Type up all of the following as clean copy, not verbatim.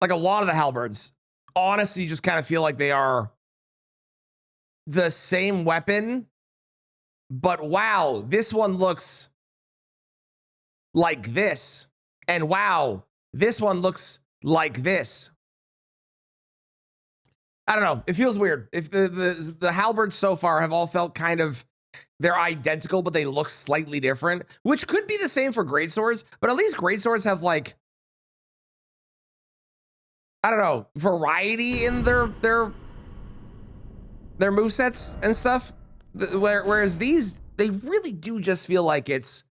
Like a lot of the halberds, honestly, you just kind of feel like they are the same weapon. But wow, this one looks like this. And wow, this one looks like this. I don't know. It feels weird. If the halberds so far have all felt kind of, they're identical, but they look slightly different, which could be the same for greatswords, but at least greatswords have like, I don't know, variety in their movesets and stuff. Whereas these, they really do just feel like it's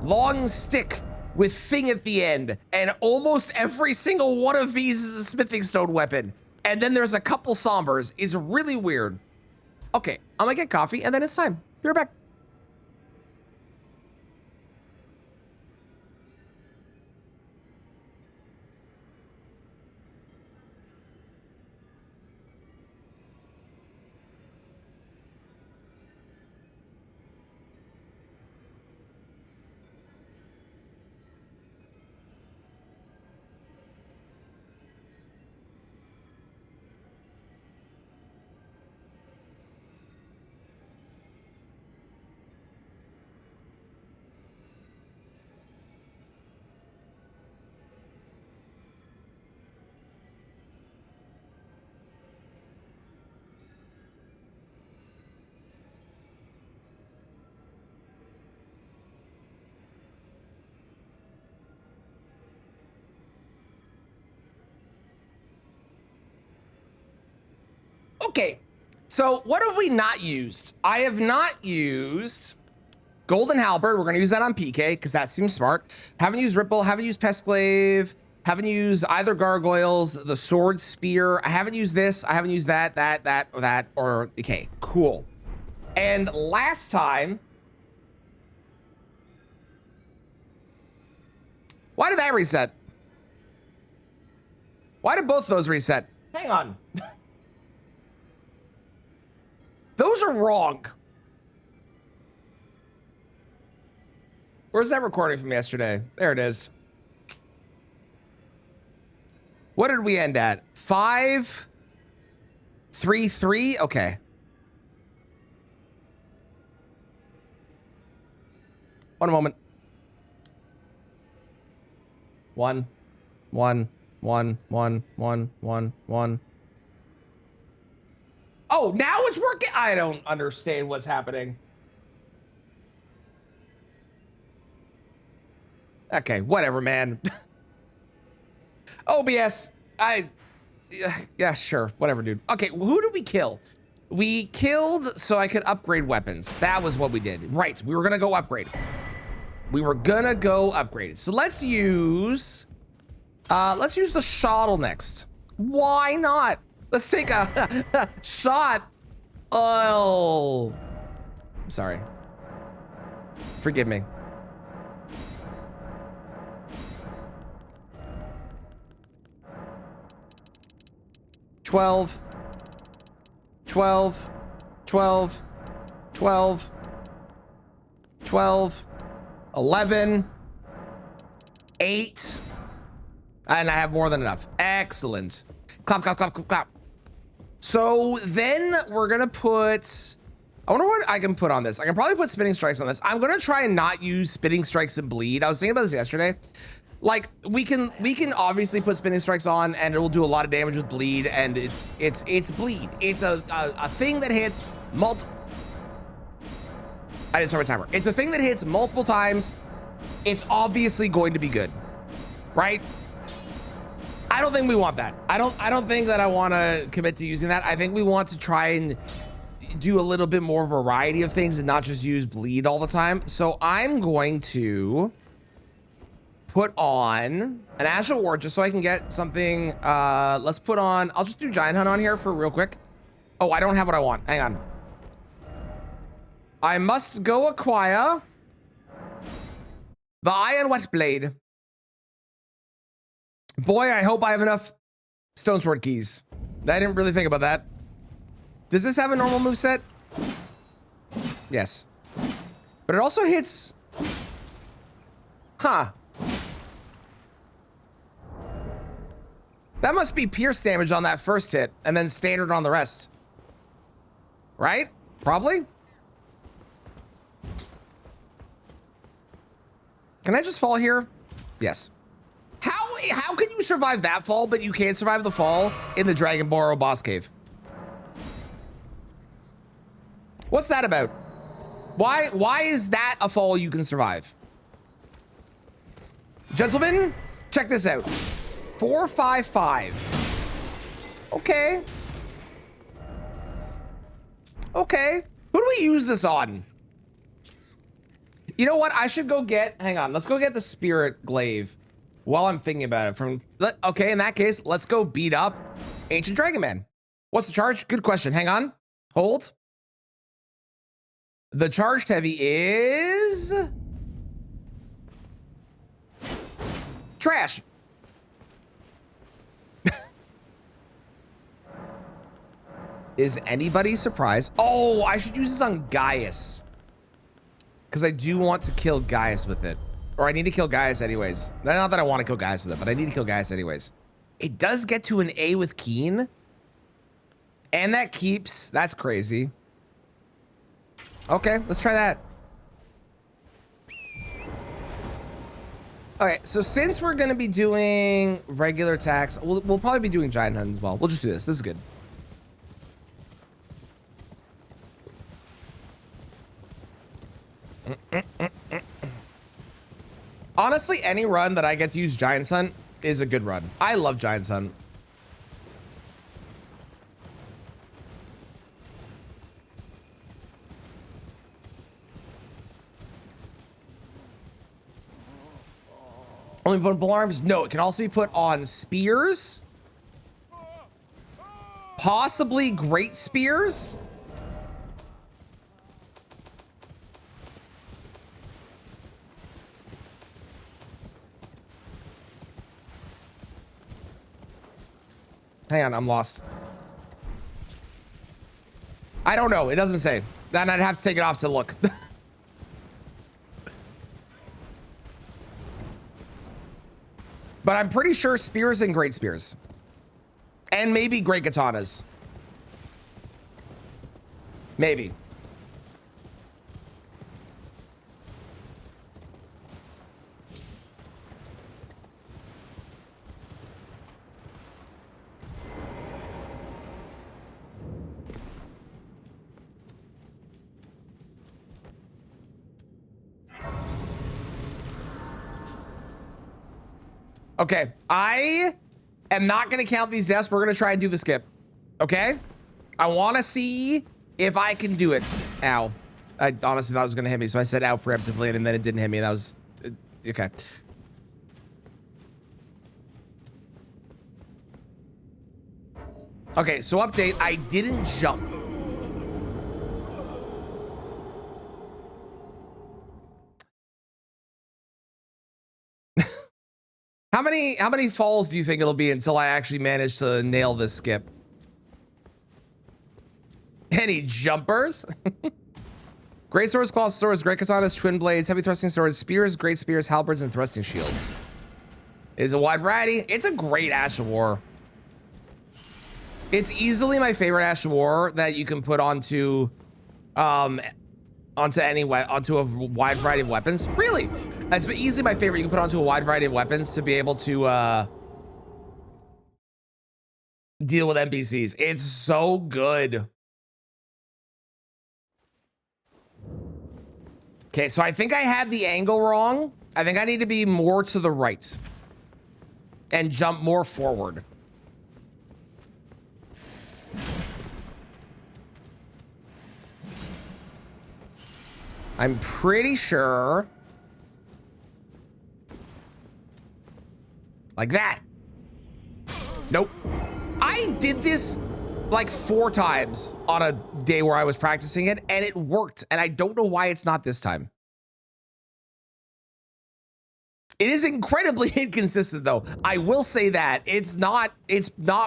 long stick with thing at the end, and almost every single one of these is a smithing stone weapon. And then there's a couple sombers. It's really weird. Okay, I'm gonna get coffee and then it's time. Be right back. Okay, so what have we not used? I have not used Golden Halberd. We're gonna use that on PK because that seems smart. Haven't used Ripple, haven't used Pestglaive, haven't used either Gargoyles, the Sword Spear. I haven't used this, I haven't used that, or okay, cool. And last time, why did that reset? Why did both of those reset? Hang on. Those are wrong. Where's that recording from yesterday? There it is. What did we end at? 5, 3, 3? Okay. One moment. 1, 1, 1, 1, 1, 1, 1. Oh, now it's working? I don't understand what's happening. Okay, whatever, man. OBS, yeah, sure, whatever, dude. Okay, who did we kill? We killed so I could upgrade weapons. That was what we did. Right, we were gonna go upgrade. We were gonna go upgrade. So let's use the shuttle next. Why not? Let's take a shot. Oh, I'm sorry. Forgive me. Twelve, 12, 12, 12, 12, 11, 8, and I have more than enough. Excellent. Clap, clap, clap, clap, clap. So then we're gonna put, I wonder what I can put on this. I can probably put spinning strikes on this. I'm gonna try and not use spinning strikes and bleed. I was thinking about this yesterday. Like we can obviously put spinning strikes on and it will do a lot of damage with bleed, and it's bleed. It's a thing that hits multiple. I didn't start my timer. It's a thing that hits multiple times. It's obviously going to be good, right? I don't think we want that. I don't think that I want to commit to using that. I think we want to try and do a little bit more variety of things and not just use bleed all the time. So I'm going to put on an Azure Ward just so I can get something. Let's put on, I'll just do Giant Hunt on here for real quick. Oh, I don't have what I want. Hang on. I must go acquire the Iron Wet Blade. Boy, I hope I have enough Stone Sword keys. I didn't really think about that. Does this have a normal moveset? Yes. But it also hits... Huh. That must be pierce damage on that first hit and then standard on the rest. Right? Probably. Can I just fall here? Yes. How can you survive that fall, but you can't survive the fall in the Dragon Burrow boss cave? What's that about? Why is that a fall you can survive? Gentlemen, check this out. 455. Okay. Okay. Who do we use this on? You know what? I should go get, hang on, let's go get the Spirit Glaive while I'm thinking about it. Okay, in that case, let's go beat up Ancient Dragon Man. What's the charge? Good question. Hang on. Hold. The charged heavy is trash. Is anybody surprised? Oh, I should use this on Gaius. Because I do want to kill Gaius with it. Or I need to kill Gaius anyways. Not that I want to kill Gaius with it, but I need to kill Gaius anyways. It does get to an A with Keen. And that keeps, that's crazy. Okay, let's try that. Okay, so since we're going to be doing regular attacks, we'll probably be doing Giant Hunt as well. We'll just do this. This is good. Honestly, any run that I get to use Giant Hunt is a good run. I love Giant Hunt. Only put on arms? No, it can also be put on spears. Possibly great spears. Hang on, I'm lost. I don't know. It doesn't say. Then I'd have to take it off to look. But I'm pretty sure spears and great spears. And maybe great katanas. Maybe. Okay, I am not going to count these deaths. We're going to try and do the skip. Okay? I want to see if I can do it. Ow. I honestly thought it was going to hit me, so I said ow preemptively, and then it didn't hit me. That was... okay. Okay, so update. I didn't jump. How many falls do you think it'll be until I actually manage to nail this skip? Any jumpers? Great swords, claw swords, great katanas, twin blades, heavy thrusting swords, spears, great spears, halberds, and thrusting shields. Is a wide variety. It's a great Ash of War. It's easily my favorite Ash of War that you can put onto onto a wide variety of weapons. Really, it's easily my favorite. You can put onto a wide variety of weapons to be able to deal with NPCs. It's so good. Okay, so I think I had the angle wrong. I think I need to be more to the right and jump more forward. I'm pretty sure. Like that. Nope. I did this like 4 times on a day where I was practicing it, and it worked. And I don't know why it's not this time. It is incredibly inconsistent, though. I will say that it's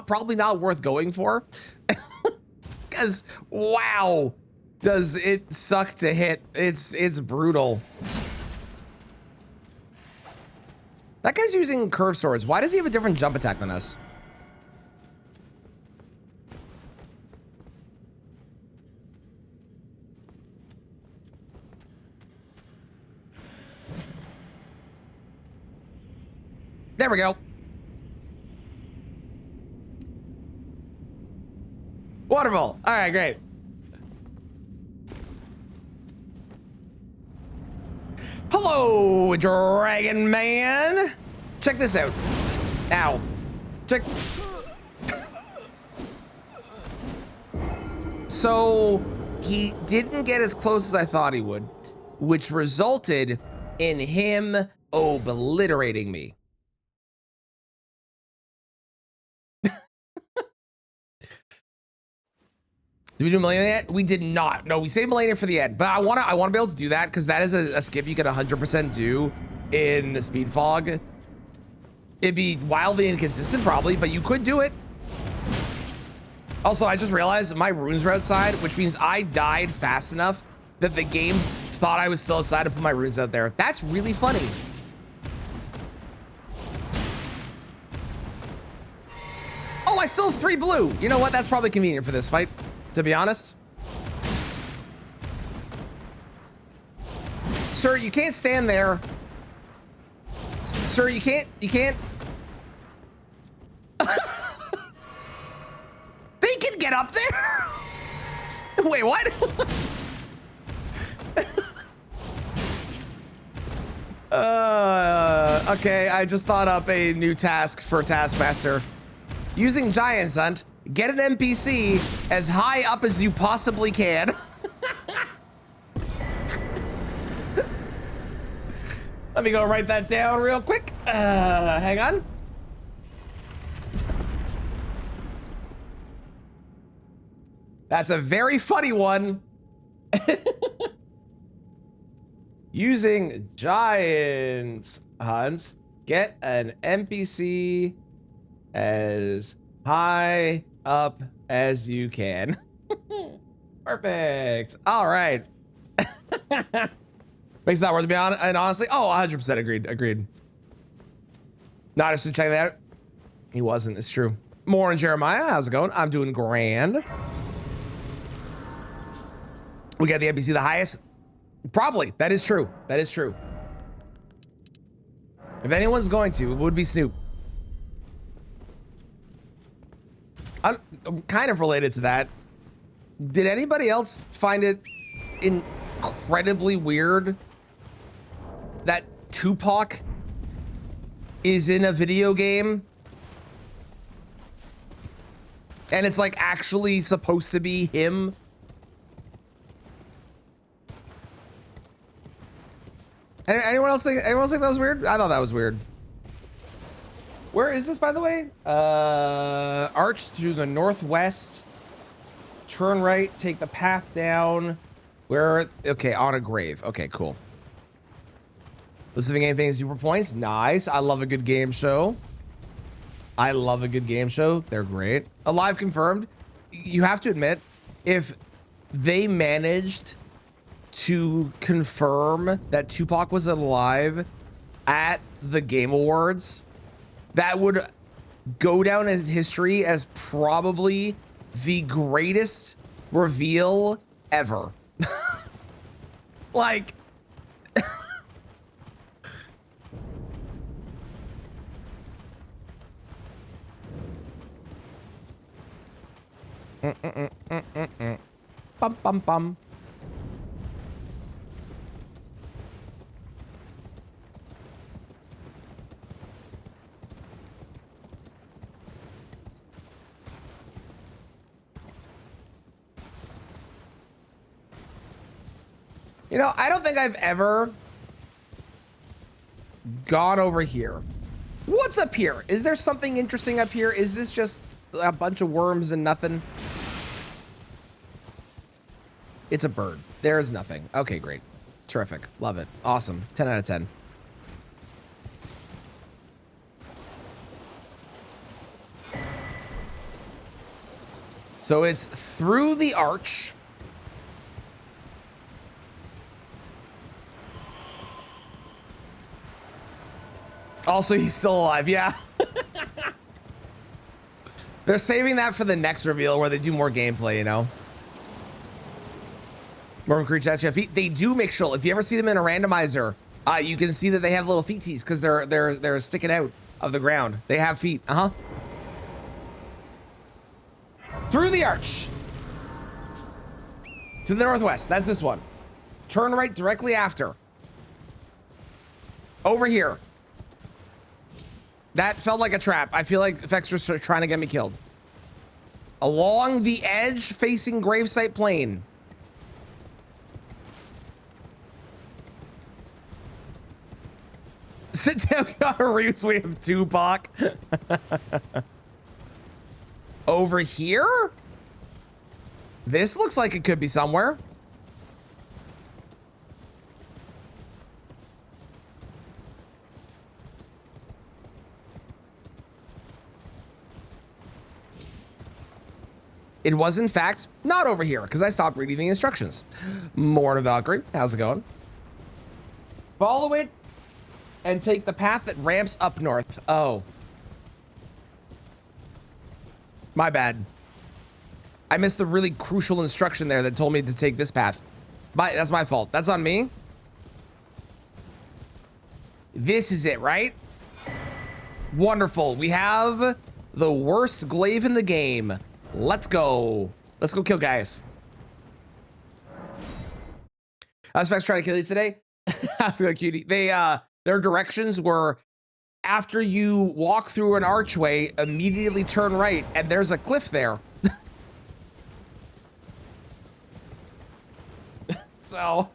probably not worth going for. Because, wow. Does it suck to hit? It's brutal. That guy's using curved swords. Why does he have a different jump attack than us? There we go. Wonderful. All right, great. Hello, Dragon Man. Check this out. Ow. Check. So he didn't get as close as I thought he would, which resulted in him obliterating me. Did we do Millennia yet? We did not. No, we saved Millennia for the end. But I wanna be able to do that because that is a skip you can 100% do in the Speed Fog. It'd be wildly inconsistent probably, but you could do it. Also, I just realized my runes were outside, which means I died fast enough that the game thought I was still outside to put my runes out there. That's really funny. Oh, I still have 3 blue. You know what? That's probably convenient for this fight, to be honest. Sir, you can't stand there. Sir, you can't. They can get up there? Wait, what? Okay, I just thought up a new task for Taskmaster. Using Giant's Hunt, get an NPC as high up as you possibly can. Let me go write that down real quick. Hang on. That's a very funny one. Using Giant's Hunts, get an NPC as high up as you can. Perfect. All right. Makes that worth to be honest. And honestly, oh, 100% agreed. Not just to check that out. He wasn't. It's true. More on Jeremiah. How's it going? I'm doing grand. We got the NPC the highest. Probably. That is true. That is true. If anyone's going to, it would be Snoop. I'm kind of related to that. Did anybody else find it incredibly weird that Tupac is in a video game and it's like actually supposed to be him? Anyone else think that was weird? I thought that was weird. Where is this, by the way? Arch to the northwest. Turn right, take the path down. Where? Okay, on a grave. Okay, cool. Listening anything super points. Nice. I love a good game show. I love a good game show. They're great. Alive confirmed. You have to admit, if they managed to confirm that Tupac was alive at the Game Awards, that would go down in history as probably the greatest reveal ever. Like, bum bum bum. You know, I don't think I've ever gone over here. What's up here? Is there something interesting up here? Is this just a bunch of worms and nothing? It's a bird. There is nothing. Okay, great. Terrific. Love it. Awesome. 10 out of 10. So it's through the arch. Also, he's still alive. Yeah. They're saving that for the next reveal where they do more gameplay, you know? More creatures at your feet. They do make sure. If you ever see them in a randomizer, you can see that they have little feeties because they're sticking out. of the ground. They have feet. Through the arch. To the northwest. That's this one. Turn right directly after. Over here. That felt like a trap. I feel like Vexter's trying to get me killed. Along the edge facing gravesite plane. Sit down, Keanu Reeves. We have Tupac. Over here? This looks like it could be somewhere. It was, in fact, not over here because I stopped reading the instructions. Morning, Valkyrie. How's it going? Follow it and take the path that ramps up north. Oh. My bad. I missed the really crucial instruction there that told me to take this path. That's my fault. That's on me. This is it, right? Wonderful. We have the worst glaive in the game. Let's go. Let's go kill guys. I was trying to kill you today. How's it going, cutie? Their directions were after you walk through an archway, immediately turn right, and there's a cliff there. So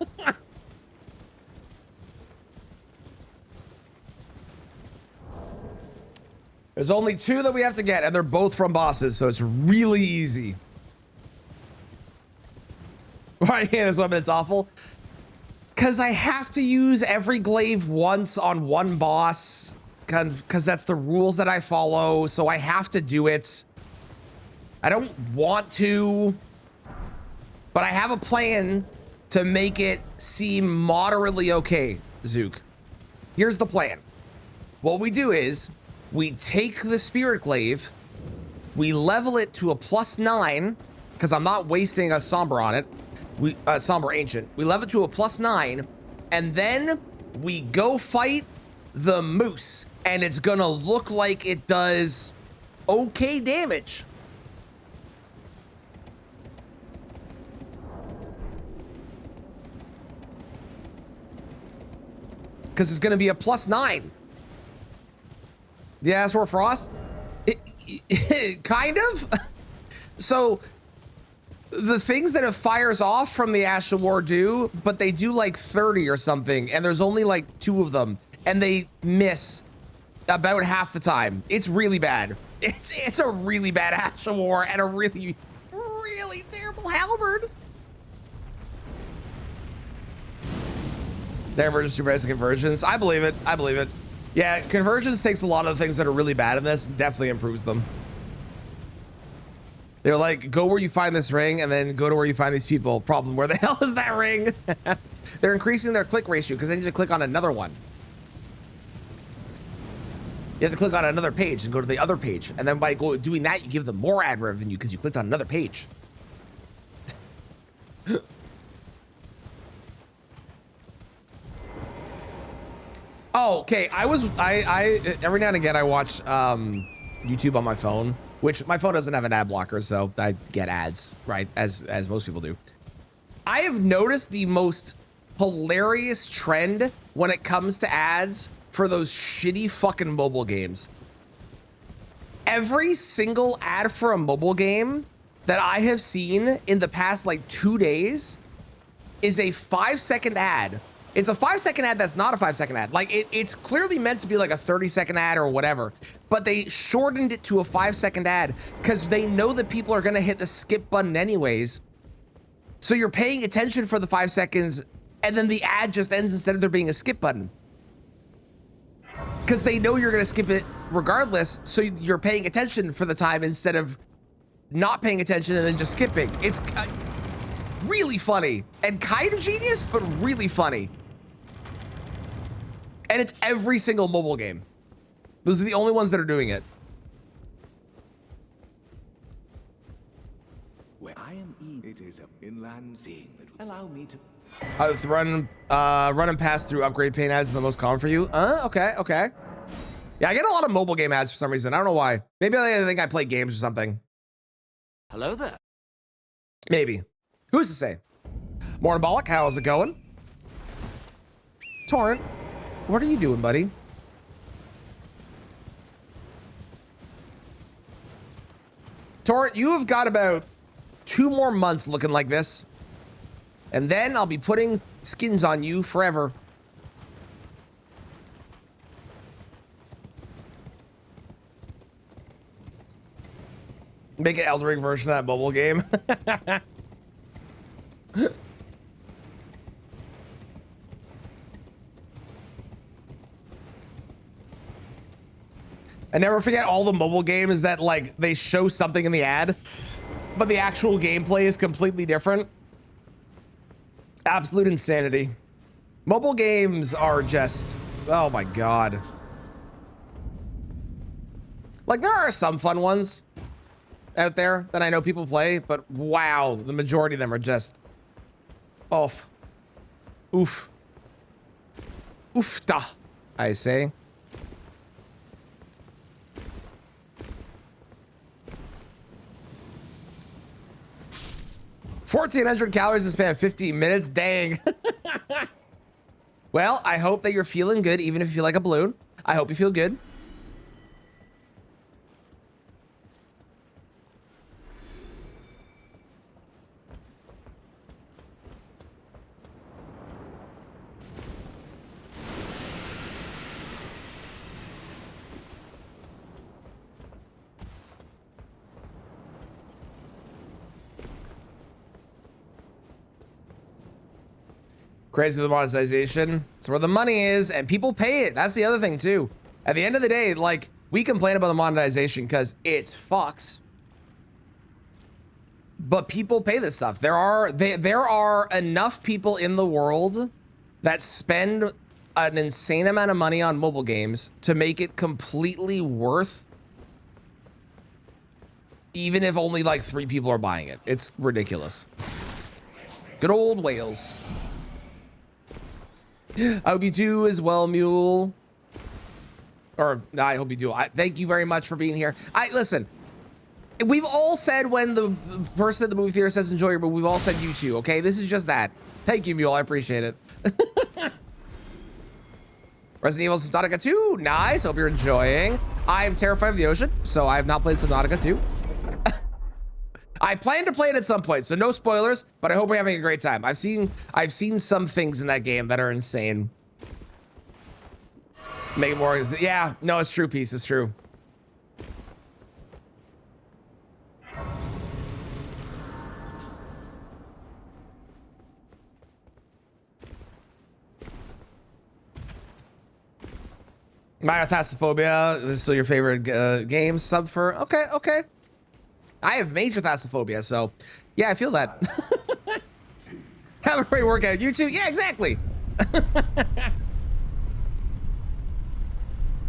there's only 2 that we have to get, and they're both from bosses, so it's really easy. Right here, this weapon, it's awful. Because I have to use every glaive once on one boss, because that's the rules that I follow, so I have to do it. I don't want to, but I have a plan to make it seem moderately okay, Zook. Here's the plan. What we do is, we take the spirit glaive, we level it to a +9, because I'm not wasting a somber on it. Somber ancient. We level it to a +9, and then we go fight the moose, and it's gonna look like it does okay damage. Because it's gonna be a +9. Yeah, Sword Frost? Kind of? So, the things that it fires off from the Ash of War do, but they do like 30 or something, and there's only like 2 of them, and they miss about half the time. It's really bad. It's a really bad Ash of War and a really, really terrible Halberd. Their emergency basic conversions. I believe it. I believe it. Yeah, convergence takes a lot of the things that are really bad in this, definitely improves them. They're like, go where you find this ring, and then go to where you find these people. Problem, where the hell is that ring? They're increasing their click ratio because they need to click on another one. You have to click on another page and go to the other page. And then by doing that, you give them more ad revenue because you clicked on another page. Oh, okay. I every now and again I watch YouTube on my phone, which my phone doesn't have an ad blocker, so I get ads, right? As most people do. I have noticed the most hilarious trend when it comes to ads for those shitty fucking mobile games. Every single ad for a mobile game that I have seen in the past like 2 days is a 5-second ad. It's a 5-second ad that's not a 5-second ad. Like it's clearly meant to be like a 30-second ad or whatever, but they shortened it to a 5-second ad because they know that people are gonna hit the skip button anyways. So you're paying attention for the 5 seconds, and then the ad just ends instead of there being a skip button. Because they know you're gonna skip it regardless, so you're paying attention for the time instead of not paying attention and then just skipping. It's really funny and kind of genius, but really funny. And it's every single mobile game. Those are the only ones that are doing it. Where I am it is an inland seeing that will allow me to Run and pass through upgrade paint ads are the most common for you. Okay. Yeah, I get a lot of mobile game ads for some reason. I don't know why. Maybe I think I play games or something. Hello there. Maybe. Who's to say? Mornabolic, how's it going? Torrent, what are you doing, buddy? Torrent, you have got about 2 more months looking like this. And then I'll be putting skins on you forever. Make an Elden Ring version of that mobile game. I never forget all the mobile games that like they show something in the ad, but the actual gameplay is completely different. Absolute insanity. Mobile games are just, oh my God. Like there are some fun ones out there that I know people play, but wow, the majority of them are just off. Oof. Oofta, I say. $1,400 calories in the span of 15 minutes. Dang. Well, I hope that you're feeling good, even if you feel like a balloon. I hope you feel good. Crazy with the monetization. It's where the money is, and people pay it. That's the other thing too. At the end of the day, like we complain about the monetization because it's fucks, but people pay this stuff. There are enough people in the world that spend an insane amount of money on mobile games to make it completely worth, even if only like 3 people are buying it. It's ridiculous. Good old Wales. I hope you do as well, Mule. Or I hope you do. Thank you very much for being here. Listen. We've all said when the person at the movie theater says enjoy your movie, we've all said you too. Okay, this is just that. Thank you, Mule. I appreciate it. Resident Evil Subnautica 2. Nice. Hope you're enjoying. I am terrified of the ocean, so I have not played Subnautica 2. I plan to play it at some point, so no spoilers, but I hope we're having a great time. I've seen some things in that game that are insane. Make it more, yeah, no, it's true, Peace, it's true. Minor Thalassophobia is still your favorite game sub for, okay. I have major thalassophobia, so yeah, I feel that. Have a great workout. You too? Yeah, exactly.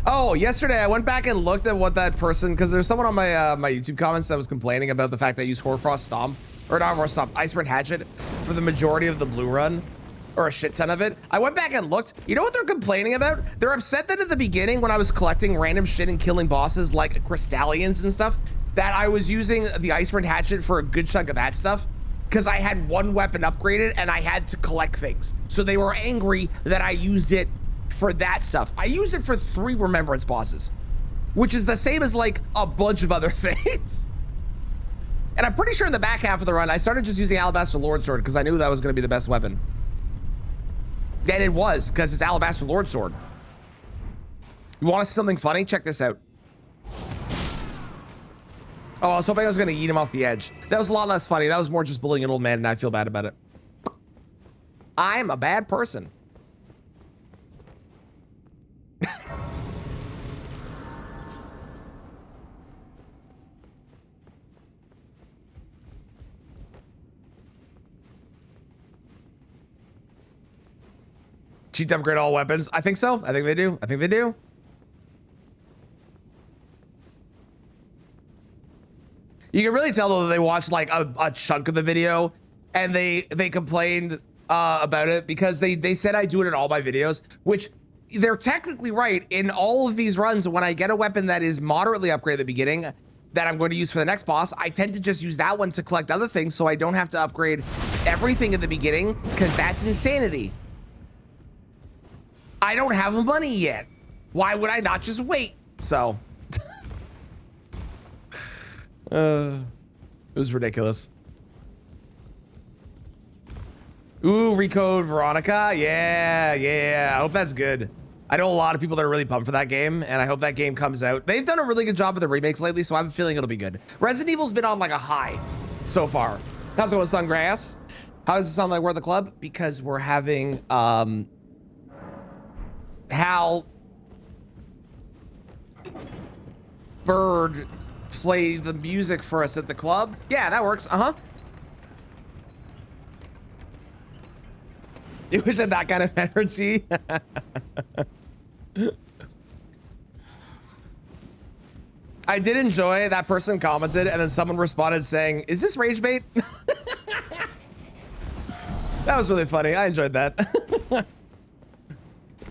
Oh, yesterday I went back and looked at what that person, because there's someone on my my YouTube comments that was complaining about the fact that I use Hoarfrost Stomp, or not Hoarfrost Stomp, Iceburn Hatchet for the majority of the blue run, or a shit ton of it. I went back and looked. You know what they're complaining about? They're upset that at the beginning when I was collecting random shit and killing bosses like Crystallians and stuff, that I was using the Iceburn Hatchet for a good chunk of that stuff because I had one weapon upgraded and I had to collect things. So they were angry that I used it for that stuff. I used it for 3 Remembrance bosses, which is the same as like a bunch of other things. And I'm pretty sure in the back half of the run, I started just using Alabaster Lord Sword because I knew that was going to be the best weapon. And it was, because it's Alabaster Lord Sword. You want to see something funny? Check this out. Oh, I was hoping I was going to eat him off the edge. That was a lot less funny. That was more just bullying an old man, and I feel bad about it. I'm a bad person. Cheat to upgrade all weapons. I think so. I think they do. I think they do. You can really tell though that they watched like a chunk of the video and they complained about it because they said I do it in all my videos, which they're technically right. In all of these runs, when I get a weapon that is moderately upgraded at the beginning that I'm going to use for the next boss, I tend to just use that one to collect other things so I don't have to upgrade everything at the beginning, because that's insanity. I don't have money yet. Why would I not just wait? So, it was ridiculous. Ooh, Recode Veronica. Yeah. I hope that's good. I know a lot of people that are really pumped for that game, and I hope that game comes out. They've done a really good job with the remakes lately, so I'm feeling it'll be good. Resident Evil's been on like a high so far. How's it going, Sungrass? How does it sound like we're at the club? Because we're having Halberd play the music for us at the club. Yeah, that works. You wish I had that kind of energy. I did enjoy that person commented and then someone responded saying, "Is this rage bait?" That was really funny. I enjoyed that.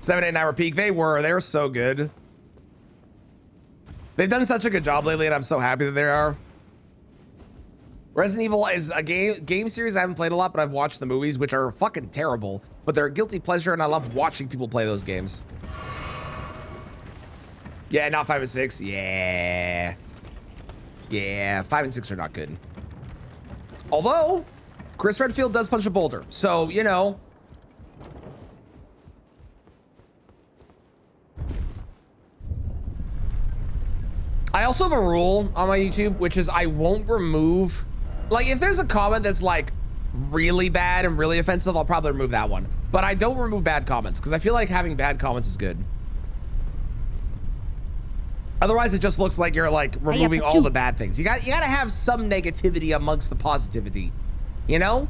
7, 8 hour peak. They were so good. They've done such a good job lately, and I'm so happy that they are. Resident Evil is a game series I haven't played a lot, but I've watched the movies, which are fucking terrible, but they're a guilty pleasure, and I love watching people play those games. Yeah, not 5 and 6. Yeah, 5 and 6 are not good. Although, Chris Redfield does punch a boulder, so, you know. I also have a rule on my YouTube, which is I won't remove, like, if there's a comment that's like really bad and really offensive, I'll probably remove that one. But I don't remove bad comments because I feel like having bad comments is good. Otherwise, it just looks like you're like removing all the bad things. You gotta have some negativity amongst the positivity, you know?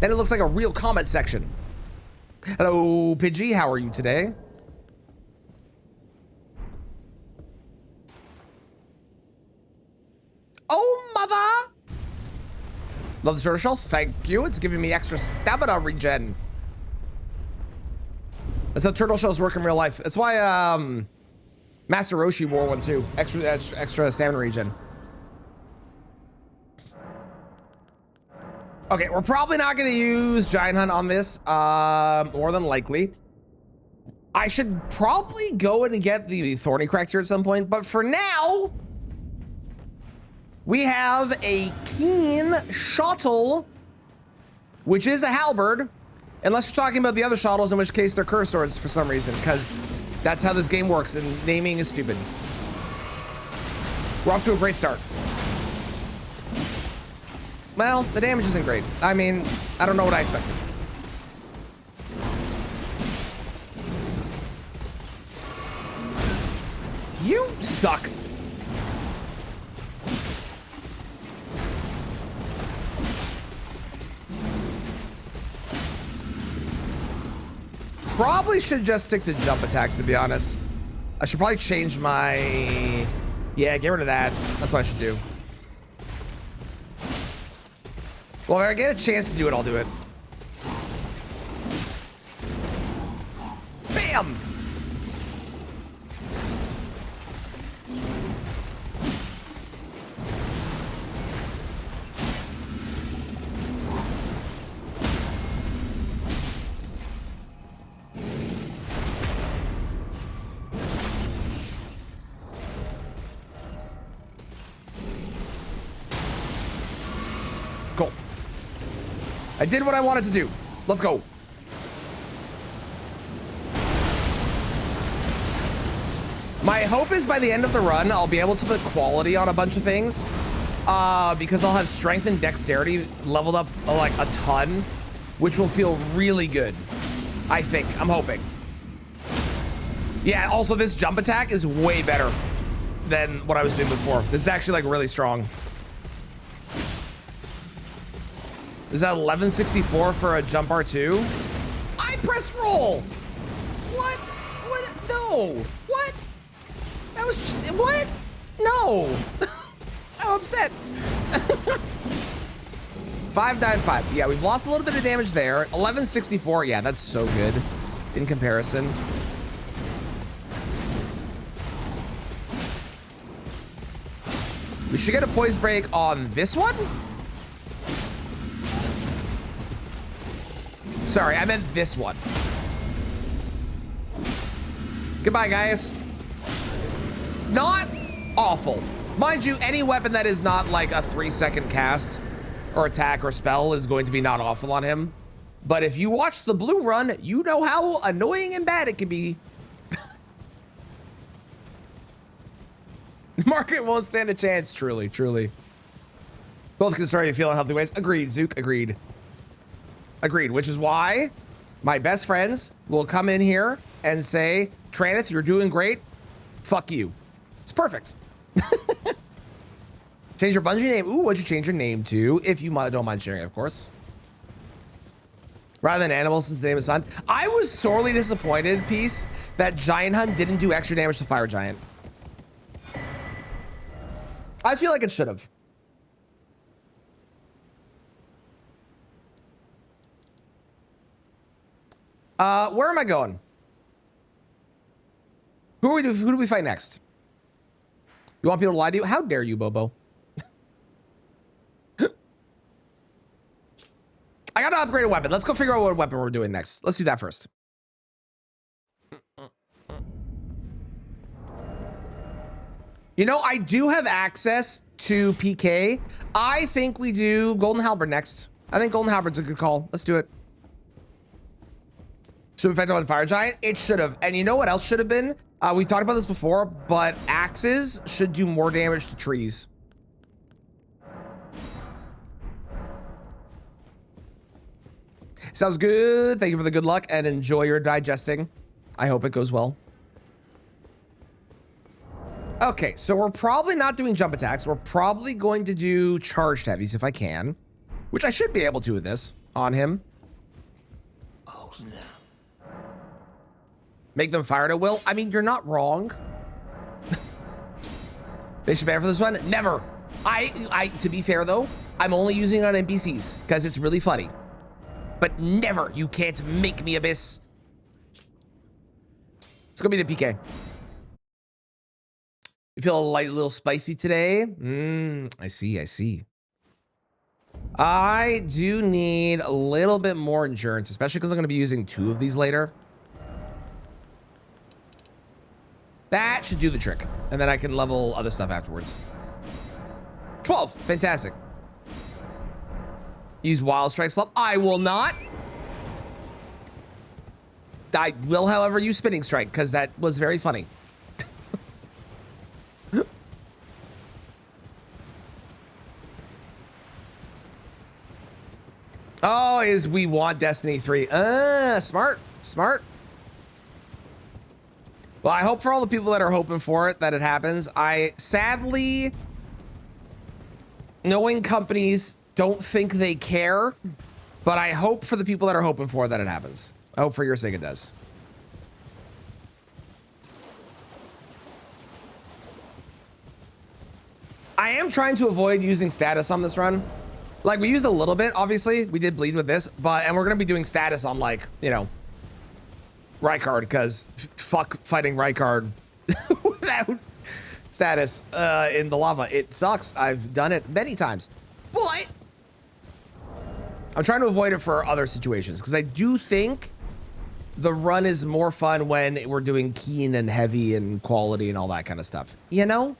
Then it looks like a real comment section. Hello, Pidgey, how are you today? Oh, mother! Love the turtle shell. Thank you. It's giving me extra stamina regen. That's how turtle shells work in real life. That's why Master Roshi wore one too. Extra stamina regen. Okay, we're probably not going to use Giant Hunt on this. More than likely. I should probably go in and get the Thorny Cracks here at some point, but for now, we have a Keen Shuttle, which is a Halberd, unless you're talking about the other shuttles, in which case they're curse swords for some reason, because that's how this game works, and naming is stupid. We're off to a great start. Well, the damage isn't great. I mean, I don't know what I expected. You suck. Probably should just stick to jump attacks, to be honest. I should probably change my... Yeah, get rid of that. That's what I should do. Well, if I get a chance to do it, I'll do it. Bam! Cool. I did what I wanted to do. Let's go. My hope is by the end of the run, I'll be able to put quality on a bunch of things. Because I'll have strength and dexterity leveled up like a ton, which will feel really good. I think. I'm hoping. Yeah, also this jump attack is way better than what I was doing before. This is actually like really strong. Is that 1164 for a jump R2? I press roll. What? What? No. What? That was just, what? No. I'm upset. 595. Yeah, we've lost a little bit of damage there. 1164. Yeah, that's so good in comparison. We should get a poise break on this one. Sorry, I meant this one. Goodbye, guys. Not awful. Mind you, any weapon that is not like a 3-second cast or attack or spell is going to be not awful on him. But if you watch the blue run, you know how annoying and bad it can be. The market won't stand a chance, truly, truly. Both can destroy you feel in healthy ways. Agreed, Zook, agreed. Agreed, which is why my best friends will come in here and say, Traneth, you're doing great. Fuck you. It's perfect. Change your Bungie name. Ooh, what'd you change your name to? If you don't mind sharing, of course. Rather than animals, since the name is Sun. I was sorely disappointed, Peace, that Giant Hunt didn't do extra damage to Fire Giant. I feel like it should have. Where am I going? Who do we fight next? You want people to lie to you? How dare you, Bobo? I gotta upgrade a weapon. Let's go figure out what weapon we're doing next. Let's do that first. You know, I do have access to PK. I think we do Golden Halberd next. I think Golden Halberd's a good call. Let's do it. Should have affected on Fire Giant? It should have. And you know what else should have been? We talked about this before, but axes should do more damage to trees. Sounds good. Thank you for the good luck and enjoy your digesting. I hope it goes well. Okay, so we're probably not doing jump attacks. We're probably going to do charged heavies if I can, which I should be able to with this on him. Oh, no. Make them fire at will. I mean, you're not wrong. They should ban for this one. Never. To be fair though, I'm only using it on NPCs because it's really funny. But never. You can't make me Abyss. It's gonna be the PK. You feel a little spicy today? I see, I see. I do need a little bit more endurance, especially because I'm gonna be using 2 of these later. That should do the trick. And then I can level other stuff afterwards. 12, fantastic. Use Wild Strike Slump. I will not. I will, however, use Spinning Strike because that was very funny. Oh, is we want Destiny 3. Smart, smart. Well, I hope for all the people that are hoping for it that it happens. I sadly, knowing companies don't think they care, but I hope for the people that are hoping for it that it happens. I hope for your sake it does. I am trying to avoid using status on this run. Like, we used a little bit, obviously. We did bleed with this, and we're going to be doing status on, like, you know, Rykard, because fuck fighting Rykard without status in the lava. It sucks. I've done it many times. But I'm trying to avoid it for other situations, because I do think the run is more fun when we're doing keen and heavy and quality and all that kind of stuff. You know?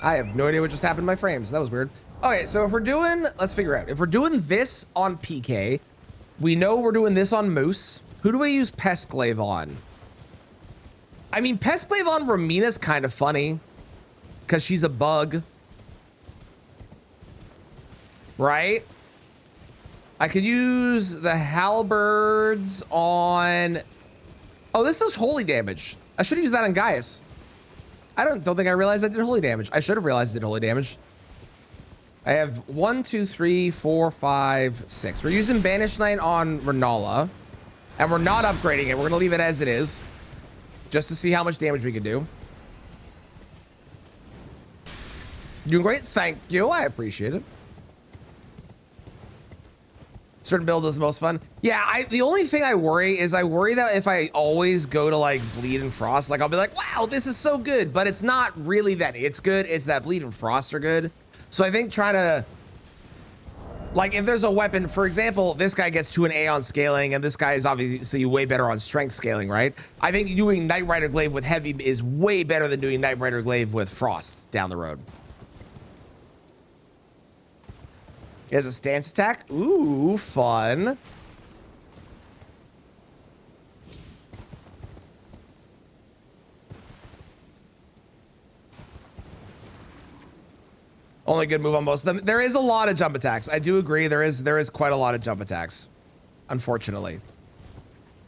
I have no idea what just happened to my frames. That was weird. Okay, so if we're doing, let's figure out. If we're doing this on PK, we know we're doing this on Moose. Who do I use Pestglaive on? I mean, Pestglaive on Ramina's kind of funny because she's a bug. Right? I could use the Halberds on... Oh, this does holy damage. I should have used that on Gaius. I don't think I realized I did holy damage. I should have realized I did holy damage. I have 1, 2, 3, 4, 5, 6. We're using Banished Knight on Renala, and we're not upgrading it. We're gonna leave it as it is. just to see how much damage we can do. Doing great. Thank you. I appreciate it. Certain build is the most fun. Yeah, the only thing I worry that if I always go to like bleed and frost, like I'll be like, wow, this is so good, but it's not really that it's good. It's that bleed and frost are good. So I think try to, like, if there's a weapon, for example, this guy gets to an A on scaling, and this guy is obviously way better on strength scaling, right? I think doing Knight Rider Glaive with heavy is way better than doing Knight Rider Glaive with frost down the road. It has a stance attack. Ooh, fun. Only good move on most of them. There is a lot of jump attacks. I do agree. There is quite a lot of jump attacks, unfortunately.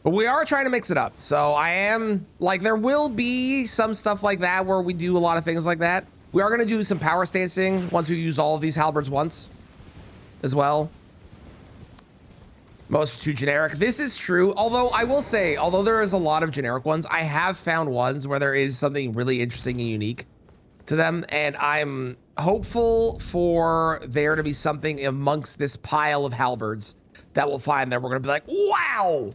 But we are trying to mix it up. So I am, like, there will be some stuff like that where we do a lot of things like that. We are going to do some power stancing once we use all of these halberds once as well. Most too generic. This is true. Although I will say, although there is a lot of generic ones, I have found ones where there is something really interesting and unique to them. And I'm hopeful for there to be something amongst this pile of halberds that we'll find that we're going to be like, wow,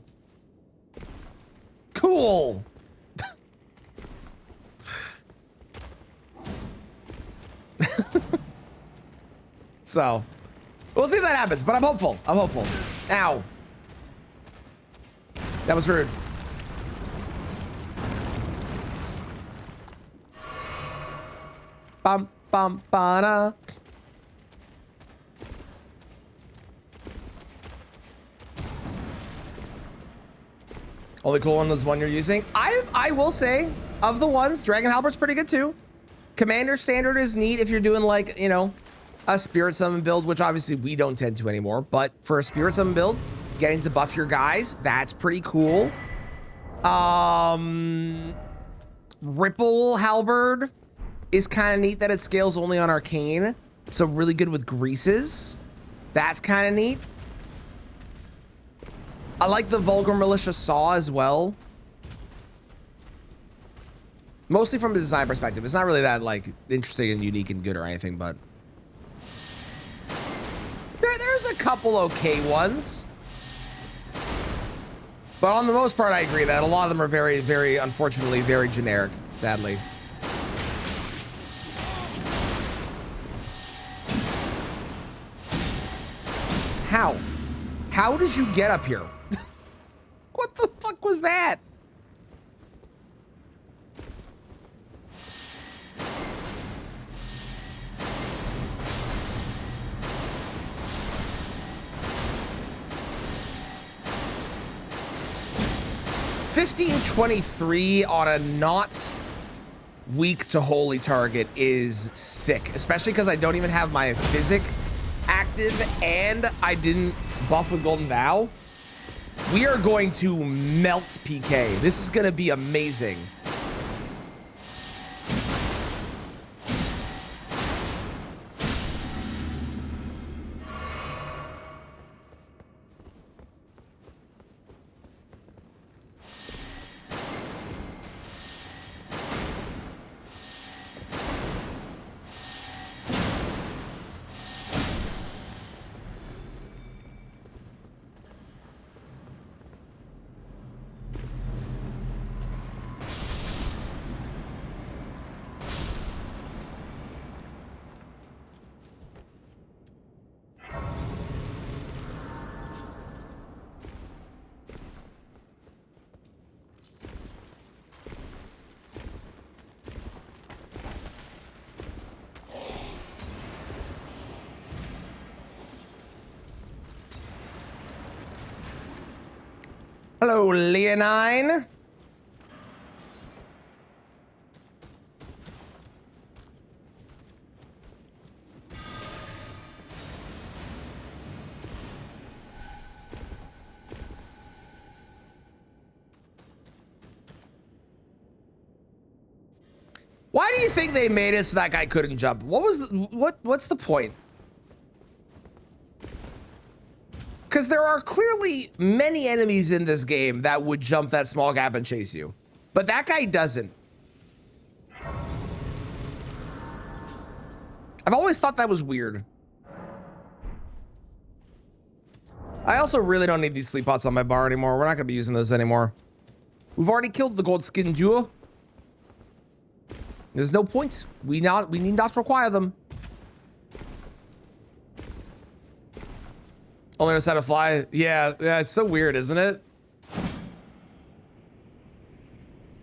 cool. So we'll see if that happens, but I'm hopeful. I'm hopeful. Ow. That was rude. Bum, bum, ba-da. Only cool one is one you're using. I will say, of the ones, Dragon Halberd's pretty good too. Commander Standard is neat if you're doing, like, you know, a Spirit Summon build, which obviously we don't tend to anymore. But for a Spirit Summon build, getting to buff your guys, that's pretty cool. Ripple Halberd is kind of neat that it scales only on Arcane. So really good with greases. That's kind of neat. I like the Vulgar Militia Saw as well. Mostly from a design perspective. It's not really that, like, interesting and unique and good or anything, but there's a couple okay ones. But on the most part, I agree that a lot of them are very, very, unfortunately, very generic, sadly. How? How did you get up here? What the fuck was that? $15.23 on a not weak to holy target is sick, especially because I don't even have my physic active and I didn't buff with Golden Vow. We are going to melt PK. This is going to be amazing. Hello, Leonine. Why do you think they made it so that guy couldn't jump? What was what's the point? Because there are clearly many enemies in this game that would jump that small gap and chase you. But that guy doesn't. I've always thought that was weird. I also really don't need these sleep pots on my bar anymore. We're not gonna be using those anymore. We've already killed the gold skin duo. There's no point. We need not require them. Only knows how to fly. Yeah, it's so weird, isn't it?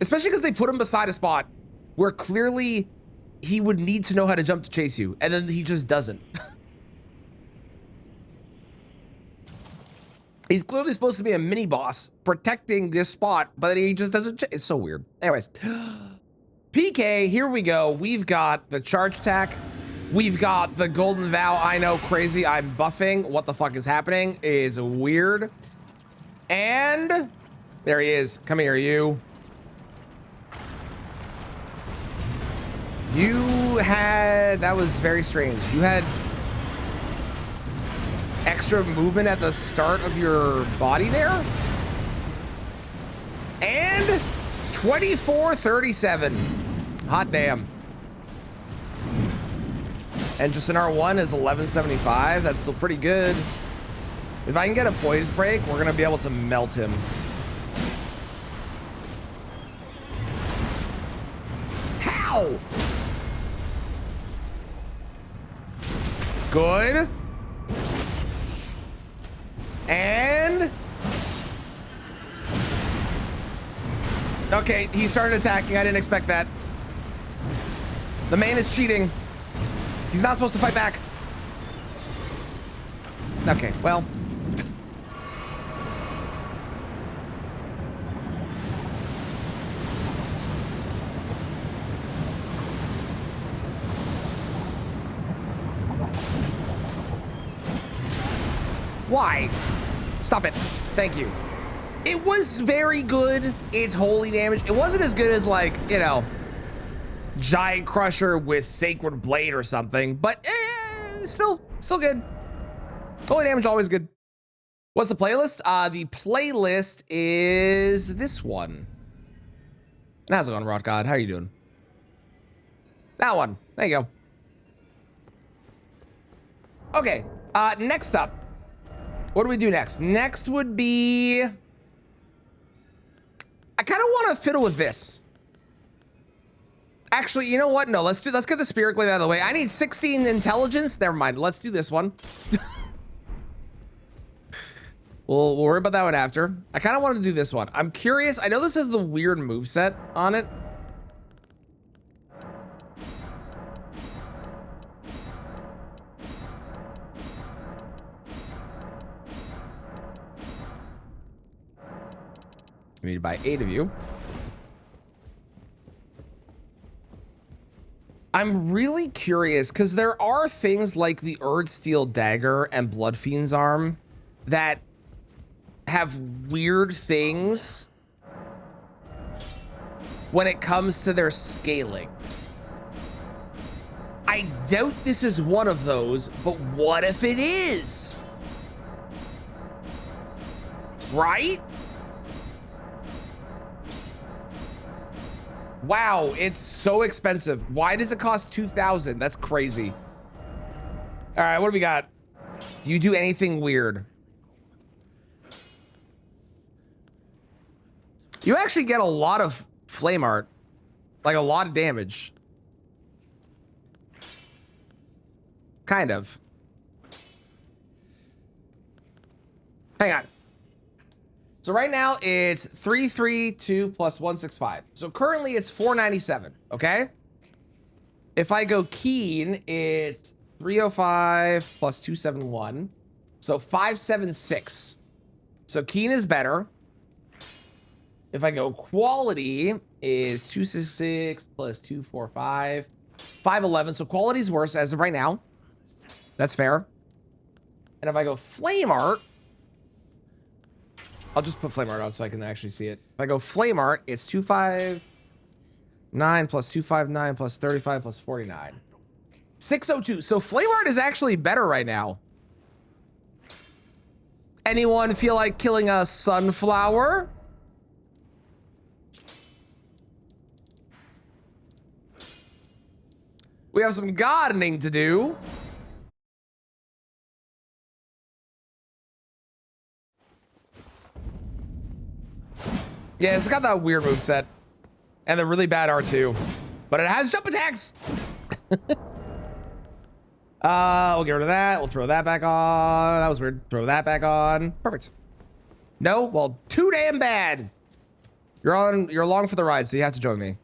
Especially because they put him beside a spot where clearly he would need to know how to jump to chase you, and then he just doesn't. He's clearly supposed to be a mini boss protecting this spot, but he just doesn't. It's so weird. Anyways, PK, here we go. We've got the charge attack. We've got the golden vow. I know, crazy. I'm buffing. What the fuck is happening? Is weird. And there he is. Come here, you. You had, that was very strange. You had extra movement at the start of your body there. And 2437. Hot damn. And just an R1 is 1175. That's still pretty good. If I can get a poise break, we're gonna be able to melt him. How? Good. And okay, he started attacking. I didn't expect that. The main is cheating. He's not supposed to fight back. Okay, well. Why? Stop it. Thank you. It was very good. It's holy damage. It wasn't as good as, like, you know, Giant Crusher with Sacred Blade or something, but still good. Holy damage, always good. What's the playlist? The playlist is this one. How's it going, Rot God? How are you doing? That one. There you go. Okay, next up. What do we do next? Next would be, I kind of want to fiddle with this. Actually, you know what? No, let's get the Spirit Glaive out of the way. I need 16 intelligence. Never mind. Let's do this one. we'll worry about that one after. I kind of want to do this one. I'm curious. I know this has the weird moveset on it. Needed by 8 of you. I'm really curious because there are things like the Erd Steel Dagger and Blood Fiend's Arm that have weird things when it comes to their scaling. I doubt this is one of those, but what if it is? Right? Wow, it's so expensive. Why does it cost 2,000? That's crazy. All right, what do we got? Do you do anything weird? You actually get a lot of flame art, like a lot of damage. Kind of. Hang on. So right now it's 332 plus 165. So currently it's 497, okay? If I go keen, it's 305 plus 271. So 576. So keen is better. If I go quality is 266 plus 245, 511. So quality is worse as of right now. That's fair. And if I go flame art, I'll just put flame art out so I can actually see it. If I go flame art, it's 259 plus 259 plus 35 plus 49. 602. So flame art is actually better right now. Anyone feel like killing a sunflower? We have some gardening to do. Yeah, it's got that weird moveset. And the really bad R2. But it has jump attacks! We'll get rid of that. We'll throw that back on. That was weird. Throw that back on. Perfect. No? Well, too damn bad. You're along for the ride, so you have to join me.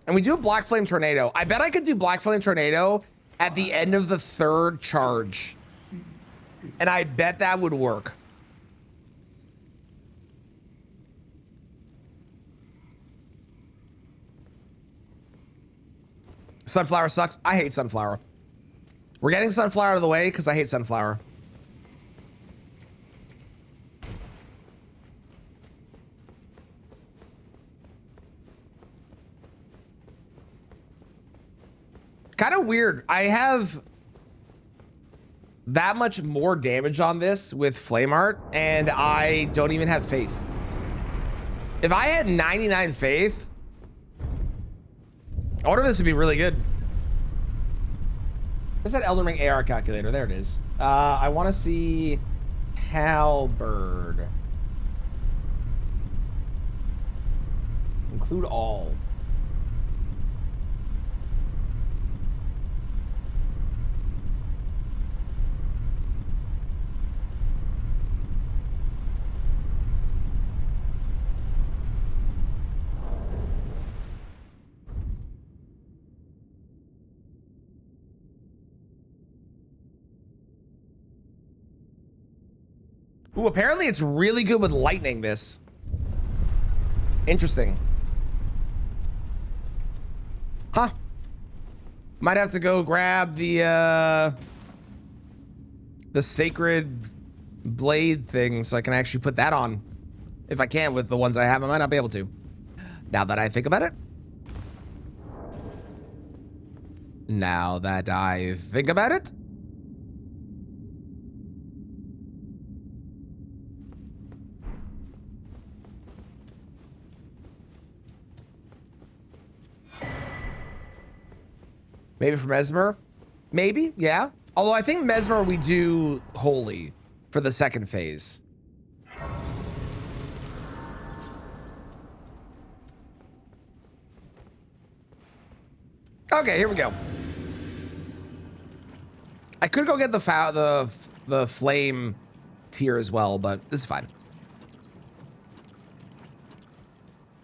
And we do a Black Flame Tornado. I bet I could do Black Flame Tornado at the end of the 3rd charge. And I bet that would work. Sunflower sucks. I hate Sunflower. We're getting Sunflower out of the way because I hate Sunflower. Kind of weird. I have that much more damage on this with Flame Art, and I don't even have Faith. If I had 99 Faith, I wonder if this would be really good. Where's that Elden Ring AR calculator? There it is. I want to see Halberd. Include all. Ooh, apparently it's really good with lightning, this. Interesting. Huh. Might have to go grab the sacred blade thing so I can actually put that on. If I can with the ones I have, I might not be able to. Now that I think about it. Now that I think about it. Maybe for Mesmer? Maybe, yeah. Although I think Mesmer we do holy for the 2nd phase. Okay, here we go. I could go get the flame tier as well, but this is fine.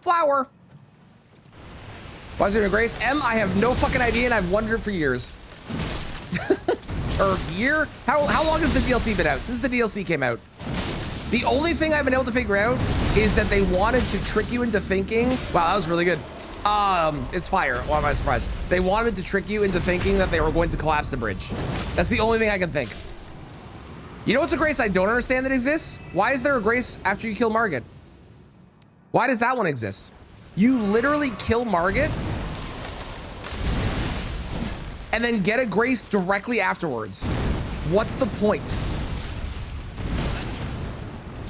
Flower. Why is it a grace? I have no fucking idea, and I've wondered for years. Or year? How long has the DLC been out? Since the DLC came out. The only thing I've been able to figure out is that they wanted to trick you into thinking. Wow, that was really good. It's fire. Why am I surprised? They wanted to trick you into thinking that they were going to collapse the bridge. That's the only thing I can think. You know what's a grace I don't understand that exists? Why is there a grace after you kill Margit? Why does that one exist? You literally kill Margit and then get a grace directly afterwards. What's the point?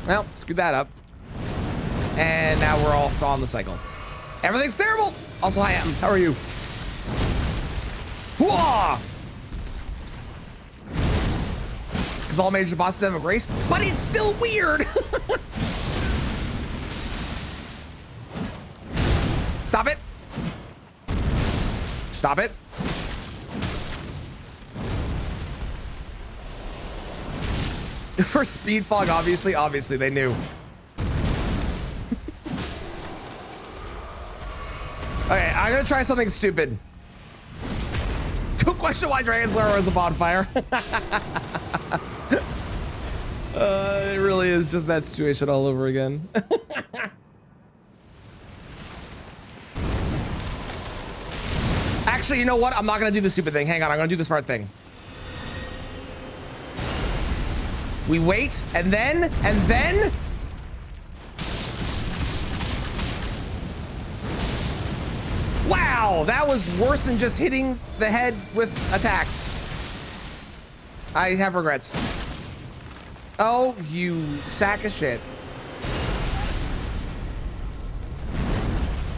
Well, screw that up. And now we're all on the cycle. Everything's terrible. Also, hi, Em. How are you? Hooah! Because all major bosses have a grace, but it's still weird. Stop it. Stop it. For speed fog, obviously they knew. Okay, I'm gonna try something stupid. Don't question why Dragon's Lair was a bonfire. It really is just that situation all over again. Actually, you know what? I'm not gonna do the stupid thing. Hang on, I'm gonna do the smart thing. We wait, and then... Wow, that was worse than just hitting the head with attacks. I have regrets. Oh, you sack of shit.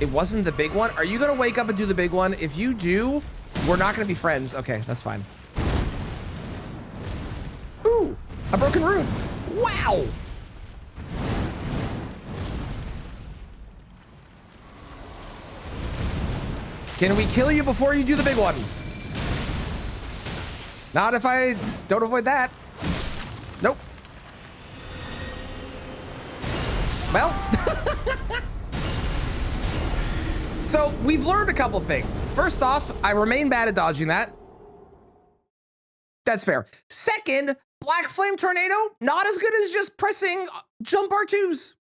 It wasn't the big one. Are you gonna wake up and do the big one? If you do, we're not gonna be friends. Okay, that's fine. Ooh, a broken rune. Wow. Can we kill you before you do the big one? Not if I don't avoid that. Nope. Well. So we've learned a couple things. First off, I remain bad at dodging that. That's fair. Second, Black Flame Tornado, not as good as just pressing jump R2s.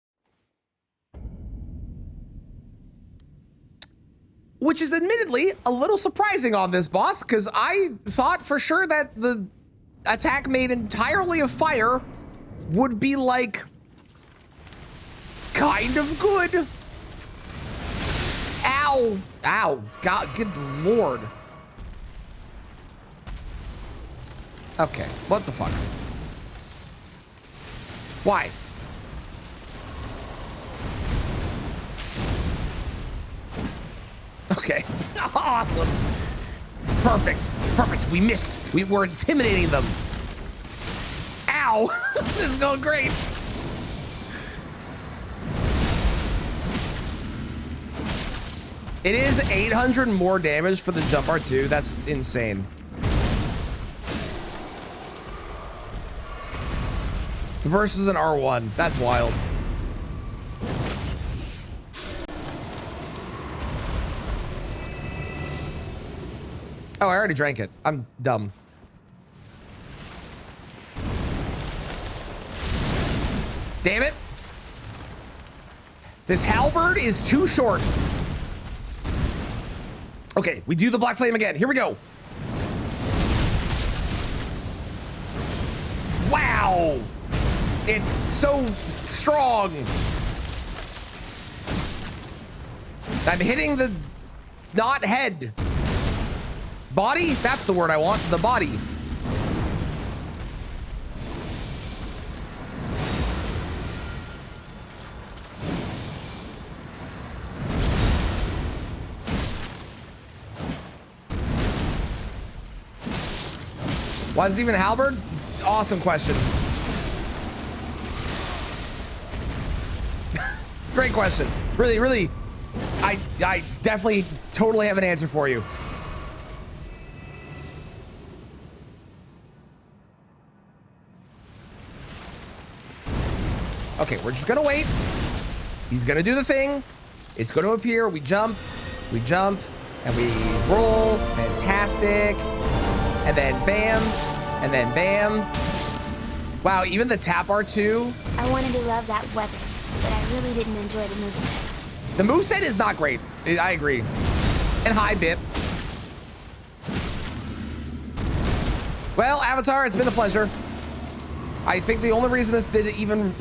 Which is admittedly a little surprising on this boss, because I thought for sure that the attack made entirely of fire would be like kind of good. Ow. Ow. God, good lord. Okay, what the fuck? Why? Okay, awesome. Perfect, perfect. We missed. We were intimidating them. Ow, this is going great. It is 800 more damage for the jump R2. That's insane. Versus an R1. That's wild. Oh, I already drank it. I'm dumb. Damn it. This halberd is too short. Okay, we do the black flame again. Here we go. Wow. It's so strong. I'm hitting the not head. Body? That's the word I want. The body. Why is it even halberd? Awesome question. Great question. Really, really, I definitely totally have an answer for you. Okay, we're just gonna wait. He's gonna do the thing. It's gonna appear. We jump, and we roll. Fantastic. And then bam, and then bam. Wow, even the tap R2. I wanted to love that weapon, but I really didn't enjoy the moveset. The moveset is not great. I agree. And hi, Bip. Well, Avatar, it's been a pleasure. I think the only reason this did even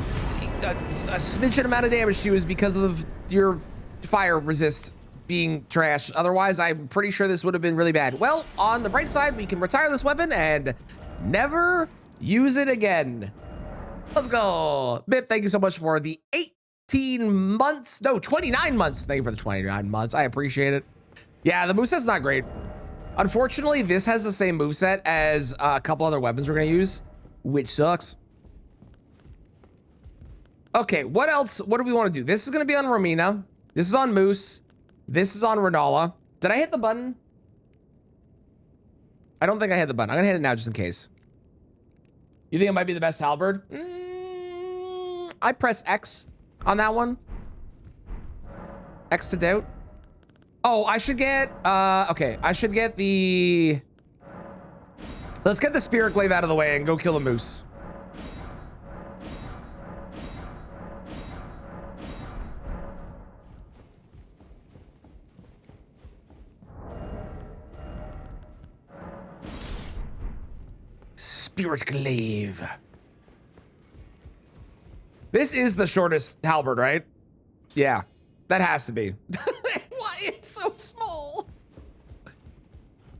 a smidgen amount of damage to you is because of your fire resist being trash. Otherwise, I'm pretty sure this would have been really bad. Well, on the bright side, we can retire this weapon and never use it again. Let's go. Bip, thank you so much for the 18 months. No, 29 months. Thank you for the 29 months. I appreciate it. Yeah, the moveset's not great. Unfortunately, this has the same moveset as a couple other weapons we're going to use, which sucks. Okay, what else? What do we want to do? This is going to be on Romina. This is on Moose. This is on Renala. Did I hit the button? I don't think I hit the button. I'm going to hit it now just in case. You think it might be the best halberd? I press X on that one. X to doubt. Oh, I should get, okay. I should get the... Let's get the Spirit Glaive out of the way and go kill a moose. Spirit Glaive. This is the shortest halberd, right? Yeah, that has to be. Why it's so small?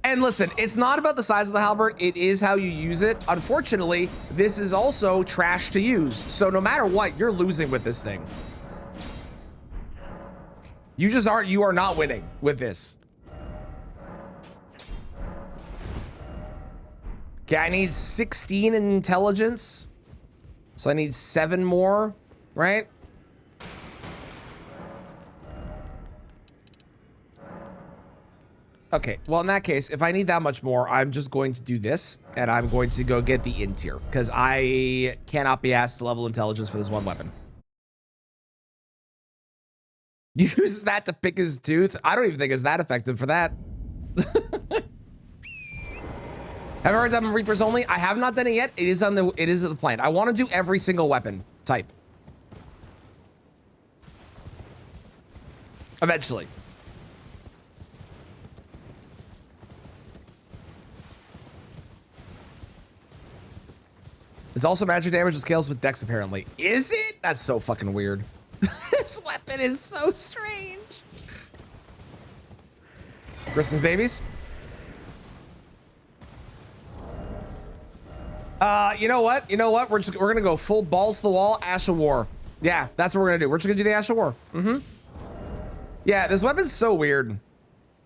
And listen, it's not about the size of the halberd, it is how you use it. Unfortunately, this is also trash to use. So no matter what, you're losing with this thing. You just aren't. You are not winning with this. Okay, I need 16 in intelligence. So I need 7 more, right? Okay, well, in that case, if I need that much more, I'm just going to do this, and I'm going to go get the int tier, because I cannot be asked to level intelligence for this one weapon. Use that to pick his tooth? I don't even think it's that effective for that. Have I already done Reapers only? I have not done it yet. It is on the plan. I want to do every single weapon type. Eventually. It's also magic damage that scales with dex, apparently. Is it? That's so fucking weird. This weapon is so strange. Kristen's babies. You know what? You know what? We're gonna go full balls to the wall, Ash of War. Yeah, that's what we're gonna do. We're just gonna do the Ash of War. Yeah, this weapon's so weird.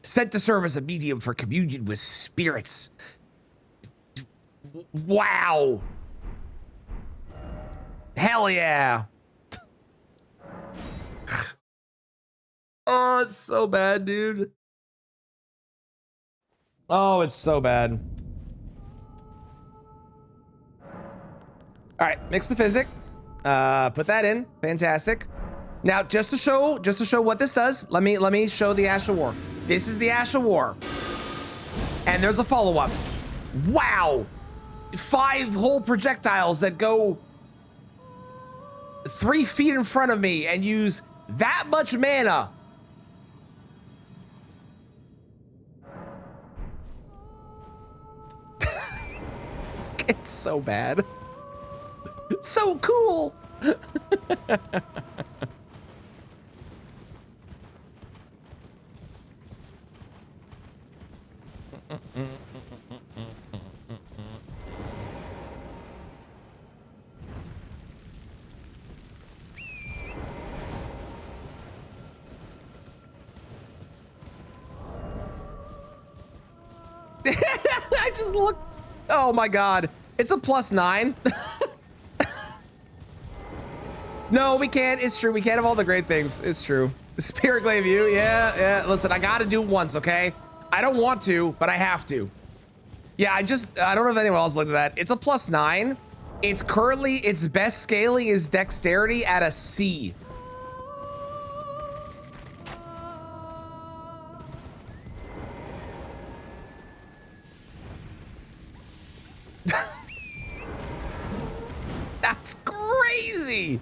Sent to serve as a medium for communion with spirits. Wow. Hell yeah. Oh, it's so bad, dude. Oh, it's so bad. All right, mix the physic. Put that in. Fantastic. Now, just to show what this does, let me show the Ash of War. This is the Ash of War. And there's a follow-up. Wow. 5 whole projectiles that go 3 feet in front of me and use that much mana. It's so bad. So cool. I just look. Oh my god. It's a +9. No, we can't. It's true. We can't have all the great things. It's true. Spirit Glaive you. Yeah. Listen, I gotta do it once, okay? I don't want to, but I have to. Yeah, I don't know if anyone else looked at that. It's a +9. It's currently, its best scaling is dexterity at a C. That's crazy.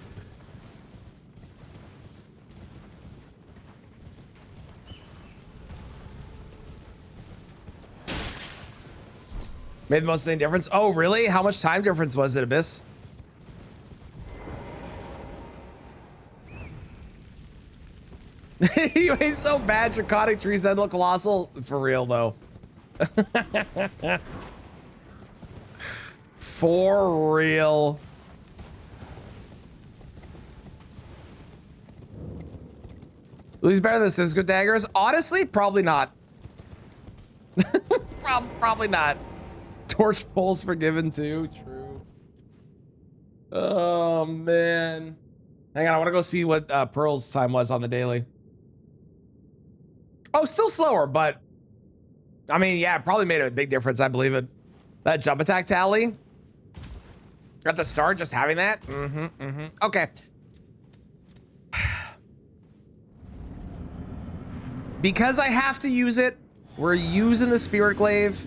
Made the most difference. Oh, really? How much time difference was it, Abyss? You ain't so bad, Draconic Tree Sentinel Colossal. For real, though. For real. Who's better than Cisco Daggers? Honestly, probably not. Probably not. Torch poles forgiven too. True. Oh man. Hang on, I want to go see what Pearl's time was on the daily. Oh, still slower, but I mean, yeah, it probably made a big difference. I believe it. That jump attack tally at the start, just having that. Okay. Because I have to use it, we're using the Spirit Glaive.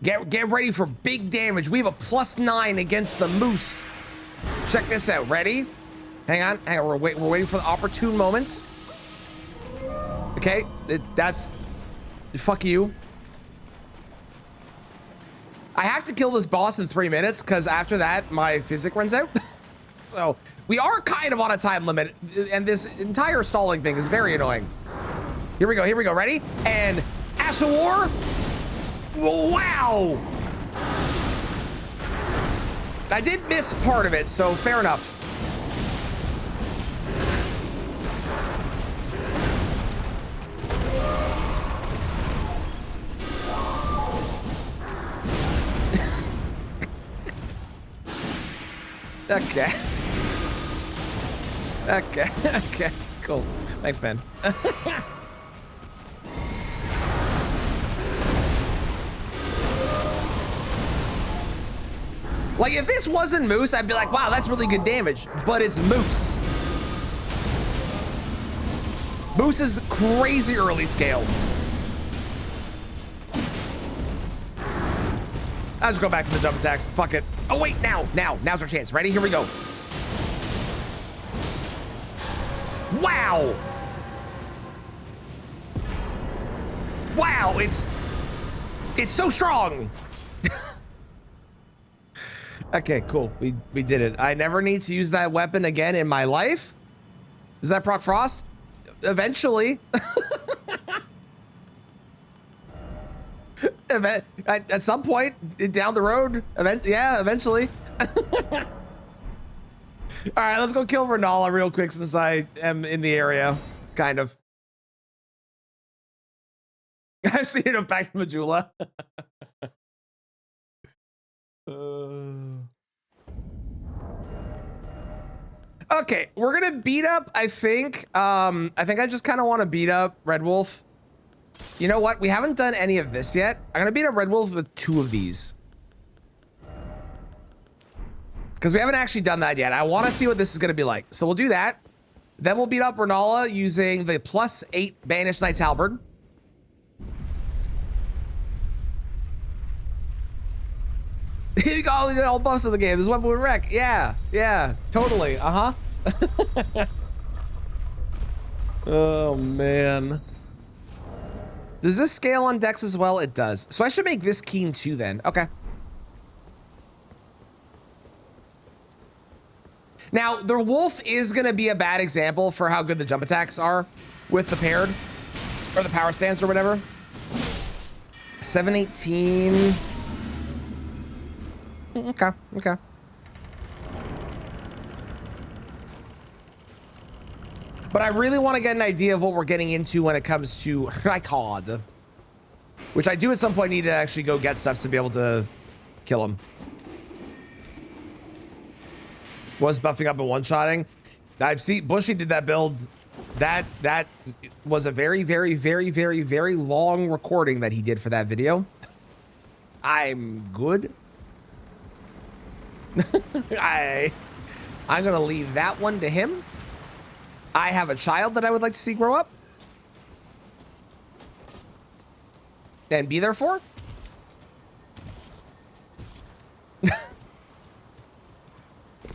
Get ready for big damage. We have a +9 against the Moose. Check this out. Ready? Hang on. We're waiting for the opportune moment. Okay, that's fuck you. I have to kill this boss in 3 minutes because after that my physic runs out. So we are kind of on a time limit, and this entire stalling thing is very annoying. Here we go. Ready? And Ash of War. Wow! I did miss part of it, so fair enough. Okay. Okay. Okay. Cool. Thanks, man. Like, if this wasn't Moose, I'd be like, wow, that's really good damage. But it's Moose. Moose is crazy early scale. I'll just go back to the jump attacks. Fuck it. Oh, wait, now's our chance. Ready? Here we go. Wow. Wow, it's so strong. Okay, cool. We did it. I never need to use that weapon again in my life. Does that proc Frost? Eventually. At some point down the road. Yeah, eventually. All right, let's go kill Renala real quick since I am in the area, kind of. I've seen it back to Majula. Okay, we're gonna beat up, I think I just kind of want to beat up Red Wolf. You know what? We haven't done any of this yet. I'm gonna beat up Red Wolf with 2 of these. Because we haven't actually done that yet. I want to see what this is gonna be like. So we'll do that. Then we'll beat up Renala using the +8 Banished Knight's Halberd. You got all the buffs of the game. This weapon would wreck. Yeah, totally. Oh man. Does this scale on Dex as well? It does. So I should make this keen too then. Okay. Now, the wolf is gonna be a bad example for how good the jump attacks are with the paired or the power stance or whatever. 718. Okay. But I really want to get an idea of what we're getting into when it comes to Rykard, which I do at some point need to actually go get stuff to be able to kill him. Was buffing up and one-shotting. I've seen Bushy did that build. That was a very, very, very, very, very long recording that he did for that video. I'm good. I'm gonna leave that one to him. I have a child that I would like to see grow up and be there for.